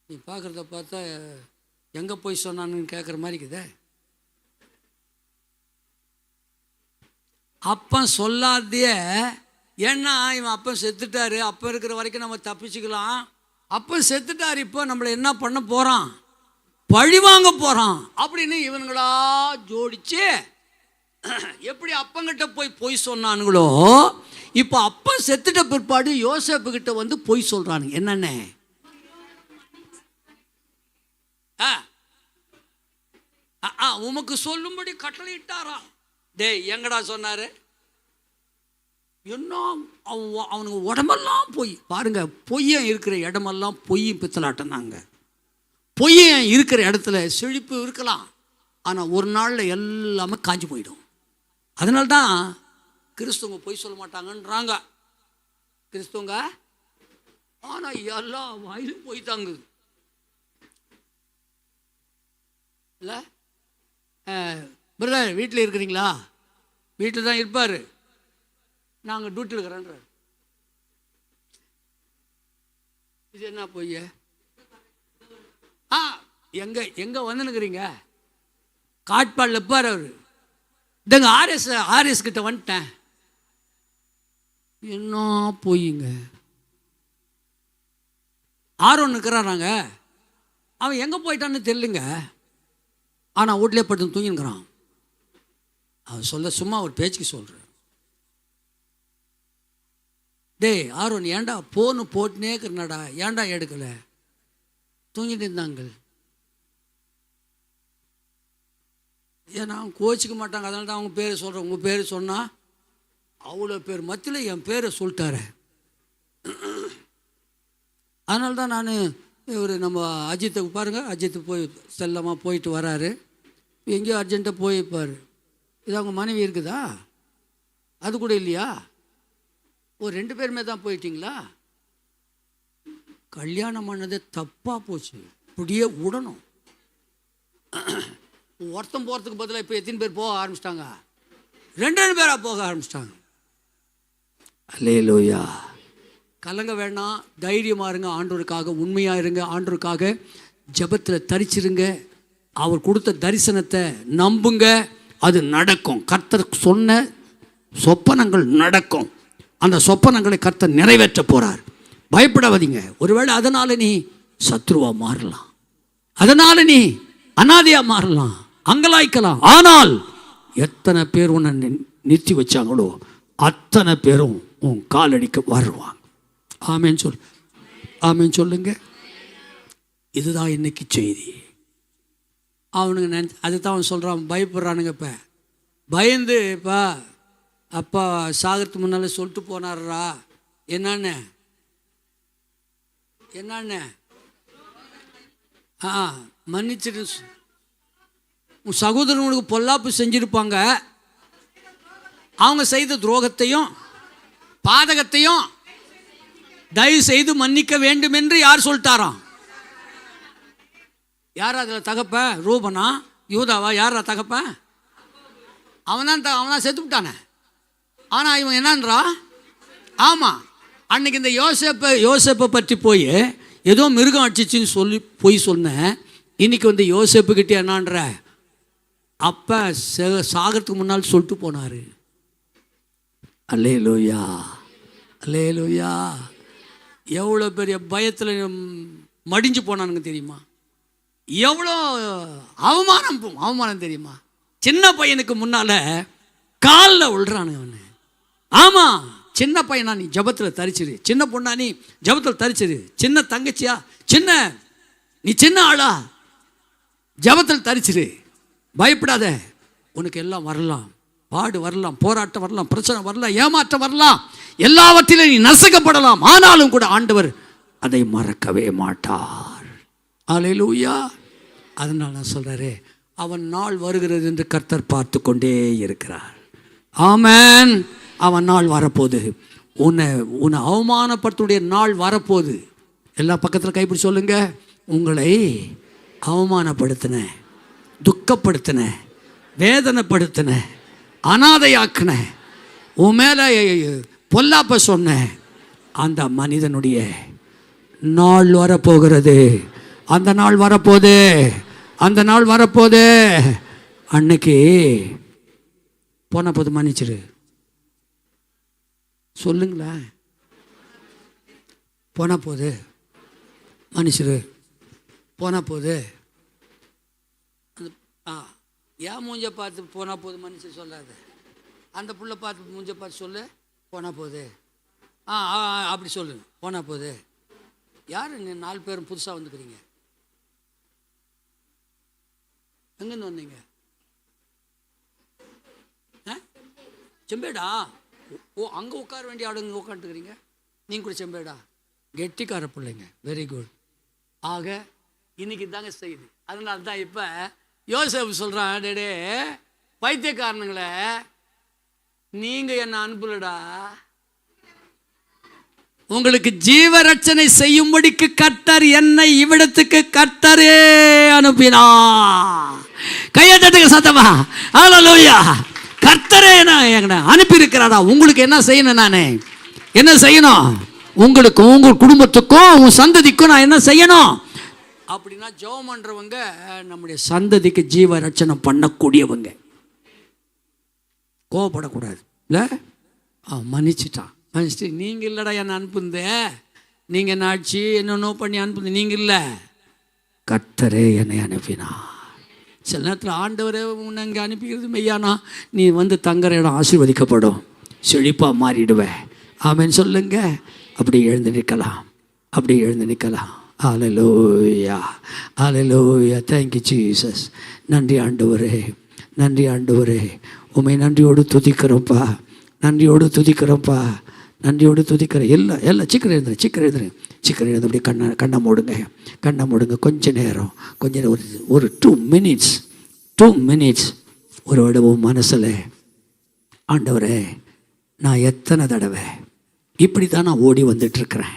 நீ பார்க்குறத பார்த்தா எங்கே போய் சொன்னானுன்னு கேட்குற மாதிரி இருக்குதே. அப்பன் சொல்லாதே, ஏன்னா இவன் அப்பன் செத்துட்டாரு, அப்போ இருக்கிற வரைக்கும் நம்ம தப்பிச்சுக்கலாம், அப்போ செத்துட்டார், இப்போ நம்மளை என்ன பண்ண போகிறான், பழி வாங்க போகிறான் அப்படின்னு இவனுங்களா ஜோடிச்சு எப்படி அப்பங்கிட்ட போய் சொன்னானுங்களோ, இப்போ அப்பன் செத்துட்ட பிற்பாடு யோசேப்புக்கிட்ட வந்து பொய் சொல்கிறானுங்க. என்னென்ன உமக்கு சொல்லும்படி கட்டளையிட்டாரா. டேய் எங்கடா சொன்னாரு? என்ன அவனுக்கு உடம்பெல்லாம் பொய் பாருங்க. பொய்யன் இருக்கிற இடமெல்லாம் பொய் பித்தலாட்டம் தாங்க. பொய்யன் இருக்கிற இடத்துல செழிப்பு இருக்கலாம், ஆனால் ஒரு நாளில் எல்லாமே காஞ்சி போயிடும். அதனால்தான் கிறிஸ்துவங்க பொய் சொல்ல மாட்டாங்கன்றாங்க. கிறிஸ்துவங்க ஆனால் எல்லா வாயிலும் பொய் தாங்குது இல்லை. பிரதர் வீட்டில் இருக்கிறீங்களா? வீட்டில் தான் இருப்பார், நாங்கள் டியூட்டியில் இருக்கிறோன்றார். இது என்ன பொய்ய? எங்கே வந்துன்னுக்குறீங்க? காட்பாடில் இருப்பார் அவர். இதங்க ஆர்எஸ் கிட்ட வந்துட்டேன். என்ன பொய்யுங்க? ஆர்வம் இருக்கிறாராங்க, அவன் எங்கே போயிட்டான்னு தெரியலுங்க, ஆனால் வீட்டிலே பட்டு தூங்கினுக்கிறான். அவன் சொல்ல சும்மா ஒரு பேச்சுக்கு சொல்கிறேன். டேய் ஆர்வன் ஏன்டா போன்னு போட்டுனே இருக்கிறனடா, ஏன்டா எடுக்கலை? தூங்கிட்டு இருந்தாங்க. ஏன்னா அவங்க கோச்சிக்க மாட்டாங்க, அதனால தான் அவங்க பேரை சொல்கிறேன். உங்கள் பேர் சொன்னால் அவ்வளோ பேர் மத்தியில் என் பேரை சொல்லிட்டாரு. அதனால தான் நான் இவர் நம்ம அஜித்துக்கு பாருங்கள், அஜித்து போய் செல்லமாக போயிட்டு வராரு, எங்கேயோ அர்ஜென்ட்டாக போயிருப்பார். இது அவங்க மனைவி இருக்குதா? அது கூட இல்லையா? ஒரு 2 பேருமே தான் போயிட்டீங்களா? கல்யாணம் பண்ணது தப்பாக போச்சு, இப்படியே விடணும். ஒருத்தம் போகிறதுக்கு பதிலாக இப்போ எத்தனை பேர் போக ஆரம்பிச்சிட்டாங்க? 2 பேராக போக ஆரம்பிச்சிட்டாங்க. அல்லேலூயா. கலங்க வேணாம், தைரியமாக இருங்க, ஆண்டவருக்காக உண்மையாக இருங்க, ஆண்டவருக்காக ஜெபத்தில் தரிச்சிருங்க. அவர் கொடுத்த தரிசனத்தை நம்புங்க, அது நடக்கும். கர்த்தர் சொன்ன சொப்பனங்கள் நடக்கும். அந்த சொப்பனங்களை கர்த்தர் நிறைவேற்ற போகிறார். பயப்படாதீங்க. ஒருவேளை அதனால் நீ சத்ருவாக மாறலாம், அதனால் நீ அனாதையாக மாறலாம், அங்கலாய்க்கலாம். ஆனால் எத்தனை பேர் உன்னை நிறுத்தி வச்சாங்களோ அத்தனை பேரும் உன் காலடிக்கு வருவாங்க. ஆமேன்னு சொல், ஆமேன்னு சொல்லுங்க. இதுதான் இன்னைக்கு செய்தி. அவனுங்க அதுதான் அவன் சொல்கிறான், பயப்படுறானுங்க. இப்போ பயந்து இப்போ அப்பா சாகிறதுக்கு முன்னால் சொல்லிட்டு போனார்ரா. என்னன்னு மன்னிச்சிரு. உன் சகோதரனுக்கு பொல்லாப்பு செஞ்சிருப்பாங்க, அவங்க செய்த துரோகத்தையும் பாதகத்தையும் தயவு செய்து மன்னிக்க வேண்டும் என்று யார் சொல்லிட்டாராம்? யார் அதில் தகப்ப? ரூபனா யூதாவா? யாரா தகப்ப? அவன் செத்து விட்டானே. ஆனால் இவன் என்னன்றா? ஆமாம், அன்னைக்கு இந்த யோசேப்பை பற்றி போய் ஏதோ மிருகம் அடிச்சிச்சின்னு சொல்லி போய் சொன்னேன். இன்னைக்கு வந்து யோசேப்புக்கிட்டே என்னான்ற அப்போ சாகிறதுக்கு முன்னால் சொல்லிட்டு போனார். அல்லேலூயா, அல்லேலூயா. எவ்வளோ பெரிய பயத்தில் மடிஞ்சு போனானுங்க தெரியுமா? எவ்வளோ அவமானம் தெரியுமா? சின்ன பையனுக்கு முன்னால் காலில் விழுறானுங்க அவனு. ஆமாம், சின்ன பையனா நீ ஜபத்தில் தரிச்சிரு, சின்ன பொண்ணா நீ ஜபத்தில் தரிச்சிரு, சின்ன தங்கச்சியா நீ சின்ன ஆளா ஜபத்தில் தரிச்சிரு. பயப்படாத, உனக்கு எல்லாம் வரலாம், பாடு வரலாம், போராட்டம் வரலாம், பிரச்சனை வரலாம், ஏமாற்றம் வரலாம், எல்லாவற்றிலும் நீ நசுக்கப்படலாம். ஆனாலும் கூட ஆண்டவர் அதை மறக்கவே மாட்டார். அல்லேலூயா. அதனால் நான் சொல்கிறாரு, அவன் நாள் வருகிறது என்று கர்த்தர் பார்த்து கொண்டே இருக்கிறார். ஆமென். அவன் நாள் வரப்போகுது. உன்னை அவமானப்படுத்துடைய நாள் வரப்போகுது. எல்லா பக்கத்தில் கைப்பிடி சொல்லுங்க. உங்களை அவமானப்படுத்தின, துக்கப்படுத்தின, வேதனைப்படுத்தின, அனாதையாக்கின, உன் மேலே பொல்லாப்ப சொன்ன அந்த மனிதனுடைய நாள் வரப்போகிறது. அந்த நாள் வரப்போகுது, அந்த நாள் வரப்போகுது. அன்னைக்கு போன போது மன்னிச்சிரு. சொல்லுங்களேன். போன போது மனுஷரு போனால் போகுது. ஏன் மூஞ்ச பார்த்து போனால் போகுது மனுஷன் சொல்லாது. அந்த புள்ள பார்த்து மூஞ்ச பார்த்து சொல்லு, போனால் போகுது. அப்படி சொல்லு, போனால் போகுது. யார் நீங்கள் 4 பேரும் புதுசாக வந்துக்கிறீங்க? எங்கேருந்து வந்தீங்க? செம்பேடா? ஓ, அங்கே உட்கார வேண்டிய ஆடு இங்கே உட்காந்துக்கிறீங்க. நீங்கள் கூட செம்பேடா? கெட்டிக்கார பிள்ளைங்க, வெரி குட். ஆக இன்னைக்கு தாங்க செய்யுது. அதனால தான் இப்போ யோசேப்பு சொல்கிறான், டேடே பைத்தியக்காரனுங்களே, நீங்கள் என்ன அனுப்பலடா, உங்களுக்கு ஜீவரட்சணை செய்யும்படிக்கு கர்த்தர் என்னை இவ்விடத்துக்கு கர்த்தரே அனுப்பினா. கையை தட்டுங்க சத்தமா, ஹல்லேலூயா. கர்த்தரே என்ன அனுப்பி இருக்கிறாரா? உங்களுக்கு என்ன செய்யணும்? நான் என்ன செய்யணும்? உங்களுக்கும் உங்கள் குடும்பத்துக்கும் உங்கள் சந்ததிக்கும் நான் என்ன செய்யணும் அப்படின்னா, ஜெபம் பண்றவங்க நம்முடைய சந்ததிக்கு ஜீவ ரட்சணை பண்ணக்கூடியவங்க. கோவப்படக்கூடாது. இல்லை, மன்னிச்சுட்டான். மன்னிச்சுட்டு, நீங்கள் இல்லைடா என்னை அனுப்புந்த, நீங்கள் என்ன ஆட்சி என்னென்னோ பண்ணி அனுப்புது, நீங்கள் இல்லை, கர்த்தரே என்னை அனுப்பினா. சில நேரத்தில் ஆண்டவரே உன்னை அங்கே அனுப்பிக்கிறது மெய்யானா, நீ வந்து தங்குற இடம் ஆசீர்வதிக்கப்படும், செழிப்பாக மாறிடுவேன். ஆமென் சொல்லுங்க. அப்படி எழுந்து நிற்கலாம், அப்படி எழுந்து நிற்கலாம். Hallelujah, hallelujah. Thank you Jesus. நன்றி ஆண்டவரே, நன்றி ஆண்டவரே. உம்மை நன்றியோடு துதிக்கிறோம்ப்பா, நன்றியோடு துதிக்கிறோம்ப்பா, நன்றியோடு துதிக்கிறேன். எல்லாம் சீக்கிரம் எழுந்துரு, சீக்கிரம் எழுந்துரு, சீக்கிரம் எழுந்து அப்படியே கண்ணை மூடுங்க, கண்ணை மூடுங்க. கொஞ்ச நேரம் ஒரு 2 மினிட்ஸ் ஒரு விடவும் மனசில், ஆண்டவரே நான் எத்தனை தடவை இப்படி தான் நான் ஓடி வந்துட்டுருக்கிறேன்.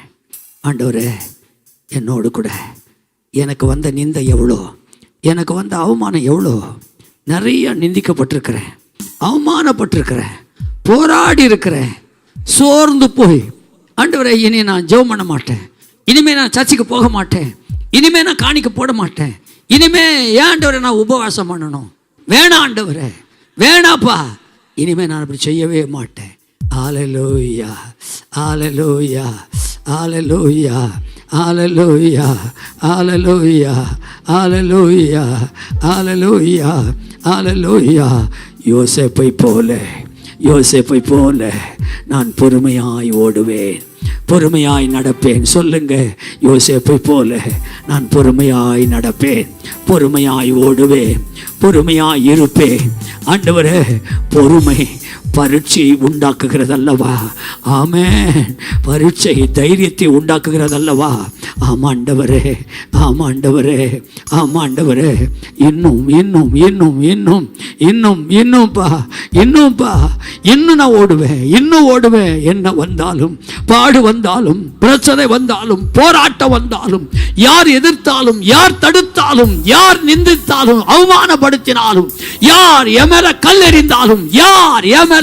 ஆண்டவரே என்னோடு கூட எனக்கு வந்த நிந்தை எவ்வளோ, எனக்கு வந்த அவமானம் எவ்வளோ. நிறைய நிந்திக்கப்பட்டிருக்கிறேன், அவமானப்பட்டிருக்கிறேன், போராடி இருக்கிறேன், சோர்ந்து போய், ஆண்டவரே இனி நான் ஜெபம் பண்ண மாட்டேன், இனிமேல் நான் சர்ச்சுக்கு போக மாட்டேன், இனிமேல் நான் காணிக்க போட மாட்டேன், இனிமேல் ஏன் ஆண்டவரே நான் உபவாசம் பண்ணணும், வேணாம் ஆண்டவரே, வேணாப்பா, இனிமேல் நான் அப்படி செய்யவே மாட்டேன். ஹல்லேலூயா, ஹல்லேலூயா, ஹல்லேலூயா, ஹல்லேலூயா, ஹல்லேலூயா, ஹல்லேலூயா, ஹல்லேலூயா, ஹல்லேலூயா. யோசேப்பை போல நான் பொறுமையாய் ஓடுவேன், பொறுமையாய் நடப்பேன். சொல்லுங்க, யோசேப்பை போல நான் பொறுமையாய் நடப்பேன், பொறுமையாய் ஓடுவேன், பொறுமையாய் இருப்பேன். ஆண்டவரே, பொறுமை பரீட்சையை உண்டாக்குகிறதல்லவா? ஆமென். பரீட்சை தைரியத்தை உண்டாக்குகிறதல்லவா? ஆமாண்டவரே, ஆமாண்டவரே, ஆமாண்டவரே. இன்னும் இன்னும் இன்னும் இன்னும் இன்னும் இன்னும்ப்பா, இன்னும்ப்பா, இன்னும் நான் ஓடுவேன், இன்னும் ஓடுவேன். என்ன வந்தாலும், பாடு வந்தாலும், பிரச்சனை வந்தாலும், போராட்டம் வந்தாலும், யார் எதிர்த்தாலும், யார் தடுத்தாலும், யார் நிந்தித்தாலும், அவமானப்படுத்தினாலும், யார் எமேல கல்லெறிந்தாலும், யார் எமேல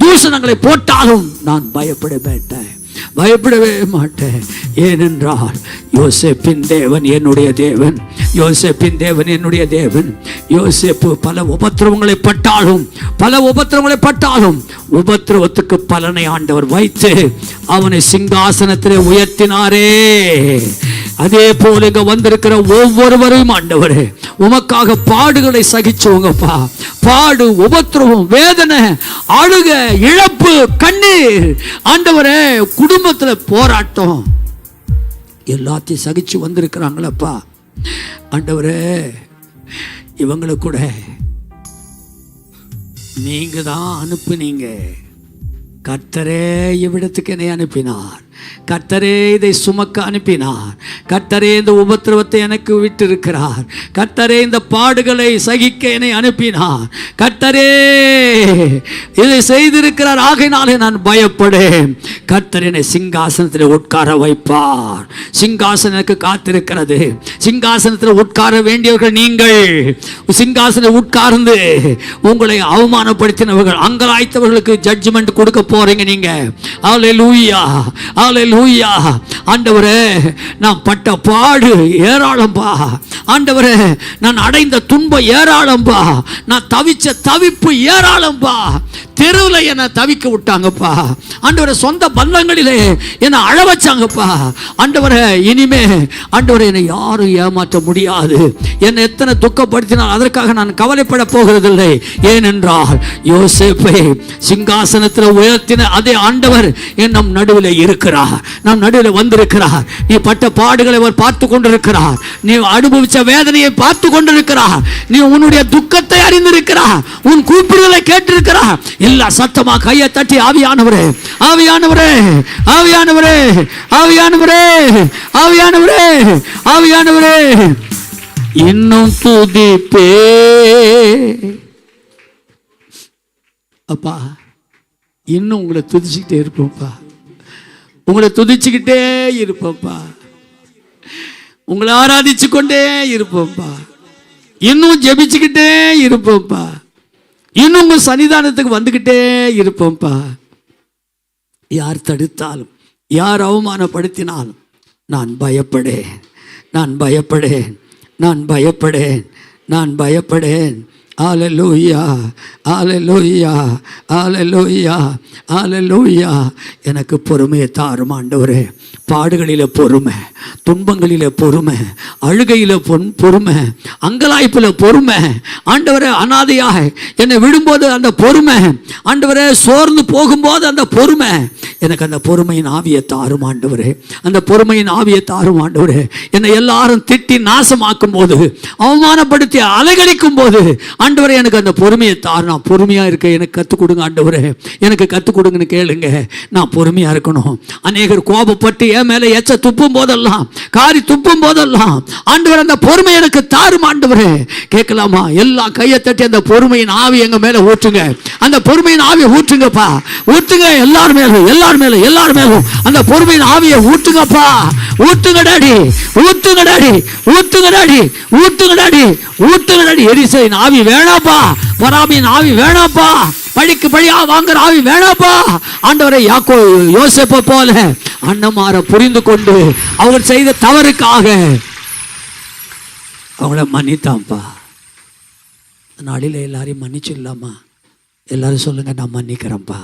தூஷணங்களை போட்டாலும் நான் பயப்படவே மாட்டேன். ஏனென்றால் யோசேப்பின் தேவன் என்னுடைய தேவன், யோசேப்பின் தேவன் என்னுடைய தேவன். யோசேப்பு பல உபத்திரவங்களை பட்டாலும் உபத்திரவத்துக்கு பலனை ஆண்டவர் வைத்து அவனை சிங்காசனத்திலே உயர்த்தினாரே. அதே போல இங்க வந்திருக்கிற ஒவ்வொருவரையும் ஆண்டவரே உமக்காக பாடுகளை சகிச்சவங்கப்பா. பாடு, உபத்திரவம், வேதனை, அழுக, இழப்பு, கண்ணீர், ஆண்டவரே குடும்பத்துல போராட்டம் எல்லாத்தையும் சகிச்சு வந்திருக்கிறாங்களப்பா. ஆண்டவரே இவங்களை கூட நீங்க தான் அனுப்புனீங்க. கர்த்தரே இவ்விடத்துக்கு என்னை அனுப்பினார், கர்த்தரே இதை சுமக்க அனுப்பினார், கர்த்தரே இந்த உபத்திரவத்தை எனக்கு விட்டிருக்கிறார், கர்த்தரே இந்த பாடுகளை சகிக்க என்னை அனுப்பினார், கர்த்தரே இதை செய்திருக்கிறார். ஆகையினாலே நான் பயப்படேன். கர்த்தர் என்னை சிங்காசனத்தில் உட்கார வைப்பார். சிங்காசனம் எனக்கு காத்திருக்கிறது. சிங்காசனத்தில் உட்கார வேண்டியவர்கள் நீங்கள். சிங்காசனம் உட்கார்ந்து உங்களை அவமானப்படுத்தினவர்கள், அங்கலாய்த்தவர்களுக்கு ஜட்ஜ்மெண்ட் கொடுக்க போறீங்க நீங்க. ஹல்லேலூயா, ஹல்லேலூயா. ஆண்டவரே நான் பட்ட பாடு ஏராளம்பா. ஆண்டவரே நான் அடைந்த துன்பம் ஏராளம்பா. நான் தவிச்ச தவிப்பு ஏராளம்பா. தெருவில் என்னை தவிக்க விட்டாங்கப்பா. ஆண்டவரை சொந்த பந்தங்களிலே என்னை அழ வச்சாங்கப்பா. ஆண்டவரை இனிமே ஆண்டவரை என்னை யாரும் ஏமாற்ற முடியாது. என்னை எத்தனை துக்கப்படுத்தினால் அதற்காக நான் கவலைப்பட போகிறதில்லை. ஏனென்றால் யோசேப்பை சிங்காசனத்தில் உயர்த்தின அதே ஆண்டவர் நம் நடுவில் இருக்கிறார், நம் நடுவில் வந்திருக்கிறார். நீ பட்ட பாடுகளை அவர் பார்த்து கொண்டிருக்கிறார். நீ அனுபவிச்ச வேதனையை பார்த்து கொண்டிருக்கிறார். நீ உன்னுடைய துக்கத்தை அறிந்திருக்கிறார். உன் கூப்பிடுதலை கேட்டிருக்கிறார். எல்லா சத்தமா கையை தட்டி ஆவியானவரே, ஆவியானவரே, ஆவியானவரே, ஆவியானவரே, ஆவியானவரே, ஆவியானவரே, இன்னும் துதிப்பே. அப்பா, இன்னும் உங்களை துதிச்சுக்கிட்டே இருப்போம்ப்பா. உங்களை துதிச்சுக்கிட்டே இருப்போம்ப்பா. உங்களை ஆராதிச்சு கொண்டே இருப்போம்ப்பா. இன்னும் ஜெபிச்சுக்கிட்டே இருப்போம்ப்பா. இன்னும் உங்க சன்னிதானத்துக்கு வந்துக்கிட்டே இருப்போம்ப்பா. யார் தடுத்தாலும், யார் அவமானப்படுத்தினாலும் நான் பயப்படேன், நான் பயப்படேன், நான் பயப்படேன், நான் பயப்படேன். ஹல்லேலூயா, ஹல்லேலூயா, ஹல்லேலூயா, ஹல்லேலூயா. எனக்கு பொறுமையை தாரும் ஆண்டவரே. பாடுகளில் பொறுமை, துன்பங்களில் பொறுமை, அழுகையில் பொறுமை, அங்கலாய்ப்பில் பொறுமை. ஆண்டவரே, அனாதையாக என்னை விடும்போது அந்த பொறுமை, ஆண்டவரே சோர்ந்து போகும்போது அந்த பொறுமை, எனக்கு அந்த பொறுமையின் ஆவியை தாரும் ஆண்டவரே. அந்த பொறுமையின் ஆவியை தாரும் ஆண்டவரே. என்னை எல்லாரும் திட்டி நாசமாக்கும் போது, அவமானப்படுத்தி அலைகழிக்கும் போது, ஆண்டவரே எனக்கு அந்த பொறுமையை தார். நான் பொறுமையாக இருக்க எனக்கு கற்றுக் கொடுங்க ஆண்டவரே. எனக்கு கற்றுக் கொடுங்கன்னு கேளுங்க. நான் பொறுமையாக இருக்கணும். அநேகர் கோபப்பட்டு என் மேலே எச்ச துப்பும் போதெல்லாம், காரி துப்பும் போதெல்லாம், ஆண்டவர் அந்த பொறுமை எனக்கு தாரும் ஆண்டவரே. கேட்கலாமா? எல்லாம் கையை தட்டி அந்த பொறுமையின் ஆவி எங்க மேலே ஊற்றுங்க. அந்த பொறுமையின் ஆவியை ஊற்றுங்கப்பா, ஊற்றுங்க. எல்லாரும் மேலும், எல்லாரும் மேலும், எல்லாரும் மேலும் அந்த பொறுமையின் ஆவியை ஊற்றுங்கப்பா. ஊற்றுங்க டாடி, ஊற்றுங்க டாடி, ஊற்றுங்க டாடி, ஊற்றுங்க டாடி, ஊற்றுங்க டாடி. எரிசலின் ஆவி வேணாப்பா, பொறாமையின் ஆவி வேணாப்பா, பழிக்கு பழியா வாங்குற ஆவி வேணாப்பா. ஆண்டவரை யோசேப்பை போல அண்ணமார புரிந்து கொண்டு அவர் செய்த தவறுக்காக அவங்கள மன்னித்தான்ப்பா. நாளில் எல்லாரையும் மன்னிச்சிடலாமா? எல்லாரும் சொல்லுங்க, நான் மன்னிக்கிறேன்ப்பா,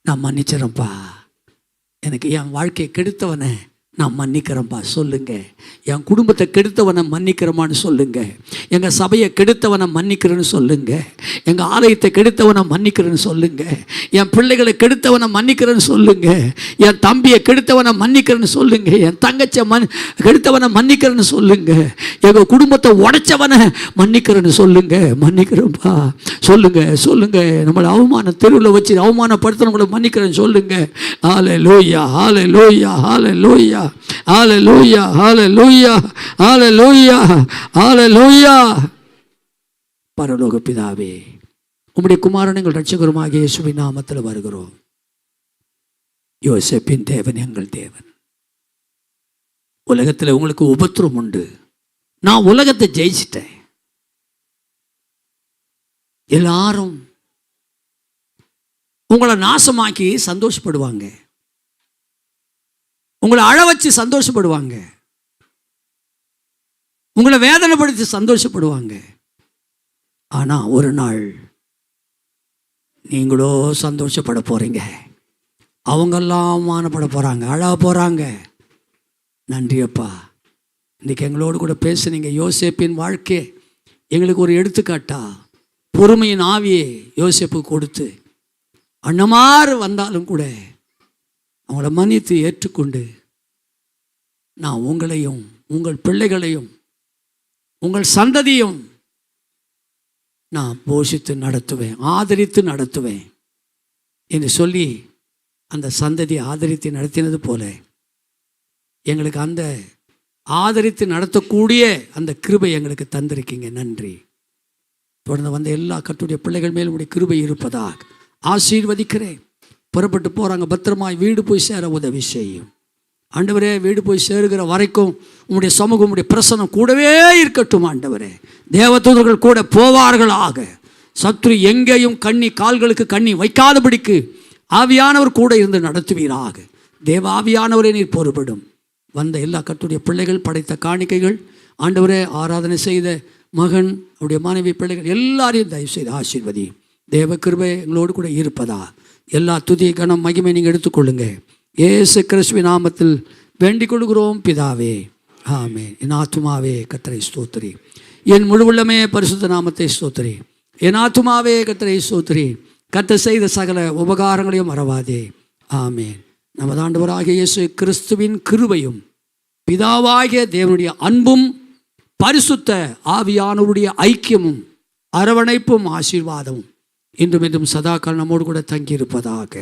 நான் மன்னிச்சிடறேன்ப்பா. எனக்கு என் வாழ்க்கையை கெடுத்தவனை நான் மன்னிக்கிறேன்ப்பா சொல்லுங்க. என் குடும்பத்தை கெடுத்தவனை மன்னிக்கிறமான்னு சொல்லுங்க. எங்கள் சபையை கெடுத்தவனை மன்னிக்கிறேன்னு சொல்லுங்க. எங்கள் ஆலயத்தை கெடுத்தவனை மன்னிக்கிறேன்னு சொல்லுங்க. என் பிள்ளைகளை கெடுத்தவனை மன்னிக்கிறேன்னு சொல்லுங்க. என் தம்பியை கெடுத்தவனை மன்னிக்கிறேன்னு சொல்லுங்க. என் தங்கச்சியை கெடுத்தவனை மன்னிக்கிறேன்னு சொல்லுங்க. எங்கள் குடும்பத்தை உடைச்சவனை மன்னிக்கிறேன்னு சொல்லுங்க. மன்னிக்கிறேன்ப்பா சொல்லுங்க, சொல்லுங்க. நம்மளை அவமான தெருவில் வச்சு அவமானப்படுத்துறவங்களை மன்னிக்கிறேன்னு சொல்லுங்க. ஹல்லேலூயா, ஹல்லேலூயா, ஹல்லேலூயா, ஹல்லேலூயா, ஹல்லேலூயா, ஹல்லேலூயா, ஹல்லேலூயா. பரலோக பிதாவே, உம்முடைய குமாரன் எங்கள் இரட்சகருமாகிய இயேசுவின் நாமத்தில் வருகிறோம். யோசேப்பின் தேவன் எங்கள் தேவன். உலகத்தில் உங்களுக்கு உபத்திரம் உண்டு. நான் உலகத்தை ஜெயிச்சிட்டேன். எல்லாரும் உங்களை நாசமாக்கி சந்தோஷப்படுவாங்க, உங்களை அழ வச்சு சந்தோஷப்படுவாங்க, உங்களை வேதனைப்படுத்தி சந்தோஷப்படுவாங்க. ஆனா ஒரு நாள் நீங்களோ சந்தோஷப்பட போறீங்க. அவங்கெல்லாம் அவமானப்பட போறாங்க, அழ போறாங்க. நன்றியப்பா, இன்னைக்கு எங்களோடு கூட பேசுனீங்க. யோசேப்பின் வாழ்க்கை எங்களுக்கு ஒரு எடுத்துக்காட்டா. பொறுமையின் ஆவியை யோசேப்பு கொடுத்து அண்ணமாறு வந்தாலும் கூட அவங்கள மன்னித்து ஏற்றுக்கொண்டு, நான் உங்களையும் உங்கள் பிள்ளைகளையும் உங்கள் சந்ததியும் நான் போஷித்து நடத்துவேன், ஆதரித்து நடத்துவேன் என்று சொல்லி அந்த சந்ததியை ஆதரித்து நடத்தினது போல எங்களுக்கு அந்த ஆதரித்து நடத்தக்கூடிய அந்த கிருபை எங்களுக்கு தந்திருக்கீங்க. நன்றி. தொடர்ந்து வந்த எல்லா கர்த்தருடைய பிள்ளைகள் மேல் உடைய கிருபை இருப்பதாக ஆசீர்வதிக்கிறேன். புறப்பட்டு போகிறாங்க, பத்திரமாய் வீடு போய் சேர உதவி செய்யும் ஆண்டவரே. வீடு போய் சேருகிற வரைக்கும் உங்களுடைய சமூகம், உங்களுடைய பிரசனம் கூடவே இருக்கட்டும் ஆண்டவரே. தேவதூதர்கள் கூட போவார்களாக. சத்ரு எங்கேயும் கால்களுக்கு கண்ணி வைக்காதபடிக்கு ஆவியானவர் கூட இருந்து நடத்துவீராக. தேவ ஆவியானவரே நீர் பொறுப்படும். வந்த எல்லா கர்த்தருடைய பிள்ளைகள் படைத்த காணிக்கைகள் ஆண்டவரே, ஆராதனை செய்த மகன், அவருடைய மனைவி, பிள்ளைகள் எல்லாரையும் தயவு செய்து ஆசீர்வதி. தேவ கிருபை எங்களோடு கூட இருப்பதா. எல்லா துதி கனம் மகிமை நீங்கள் எடுத்துக்கொள்ளுங்க. இயேசு கிறிஸ்துவின் நாமத்தில் வேண்டிக் கொள்கிறோம் பிதாவே, ஆமென். என் ஆத்துமாவே கர்த்தரை ஸ்தோத்திரி, என் முழு உள்ளமே பரிசுத்த நாமத்தை ஸ்தோத்திரி. என் ஆத்துமாவே கர்த்தரை ஸ்தோத்திரி, கர்த்தர் செய்த சகல உபகாரங்களையும் மறவாதே. ஆமென். நமது ஆண்டவராகிய இயேசு கிறிஸ்துவின் கிருபையும் பிதாவாகிய தேவனுடைய அன்பும் பரிசுத்த ஆவியானவருடைய ஐக்கியமும் அரவணைப்பும் ஆசீர்வாதமும் இன்றும் என்றும் சதாகால் நம்மோடு கூட தங்கியிருப்பதாக.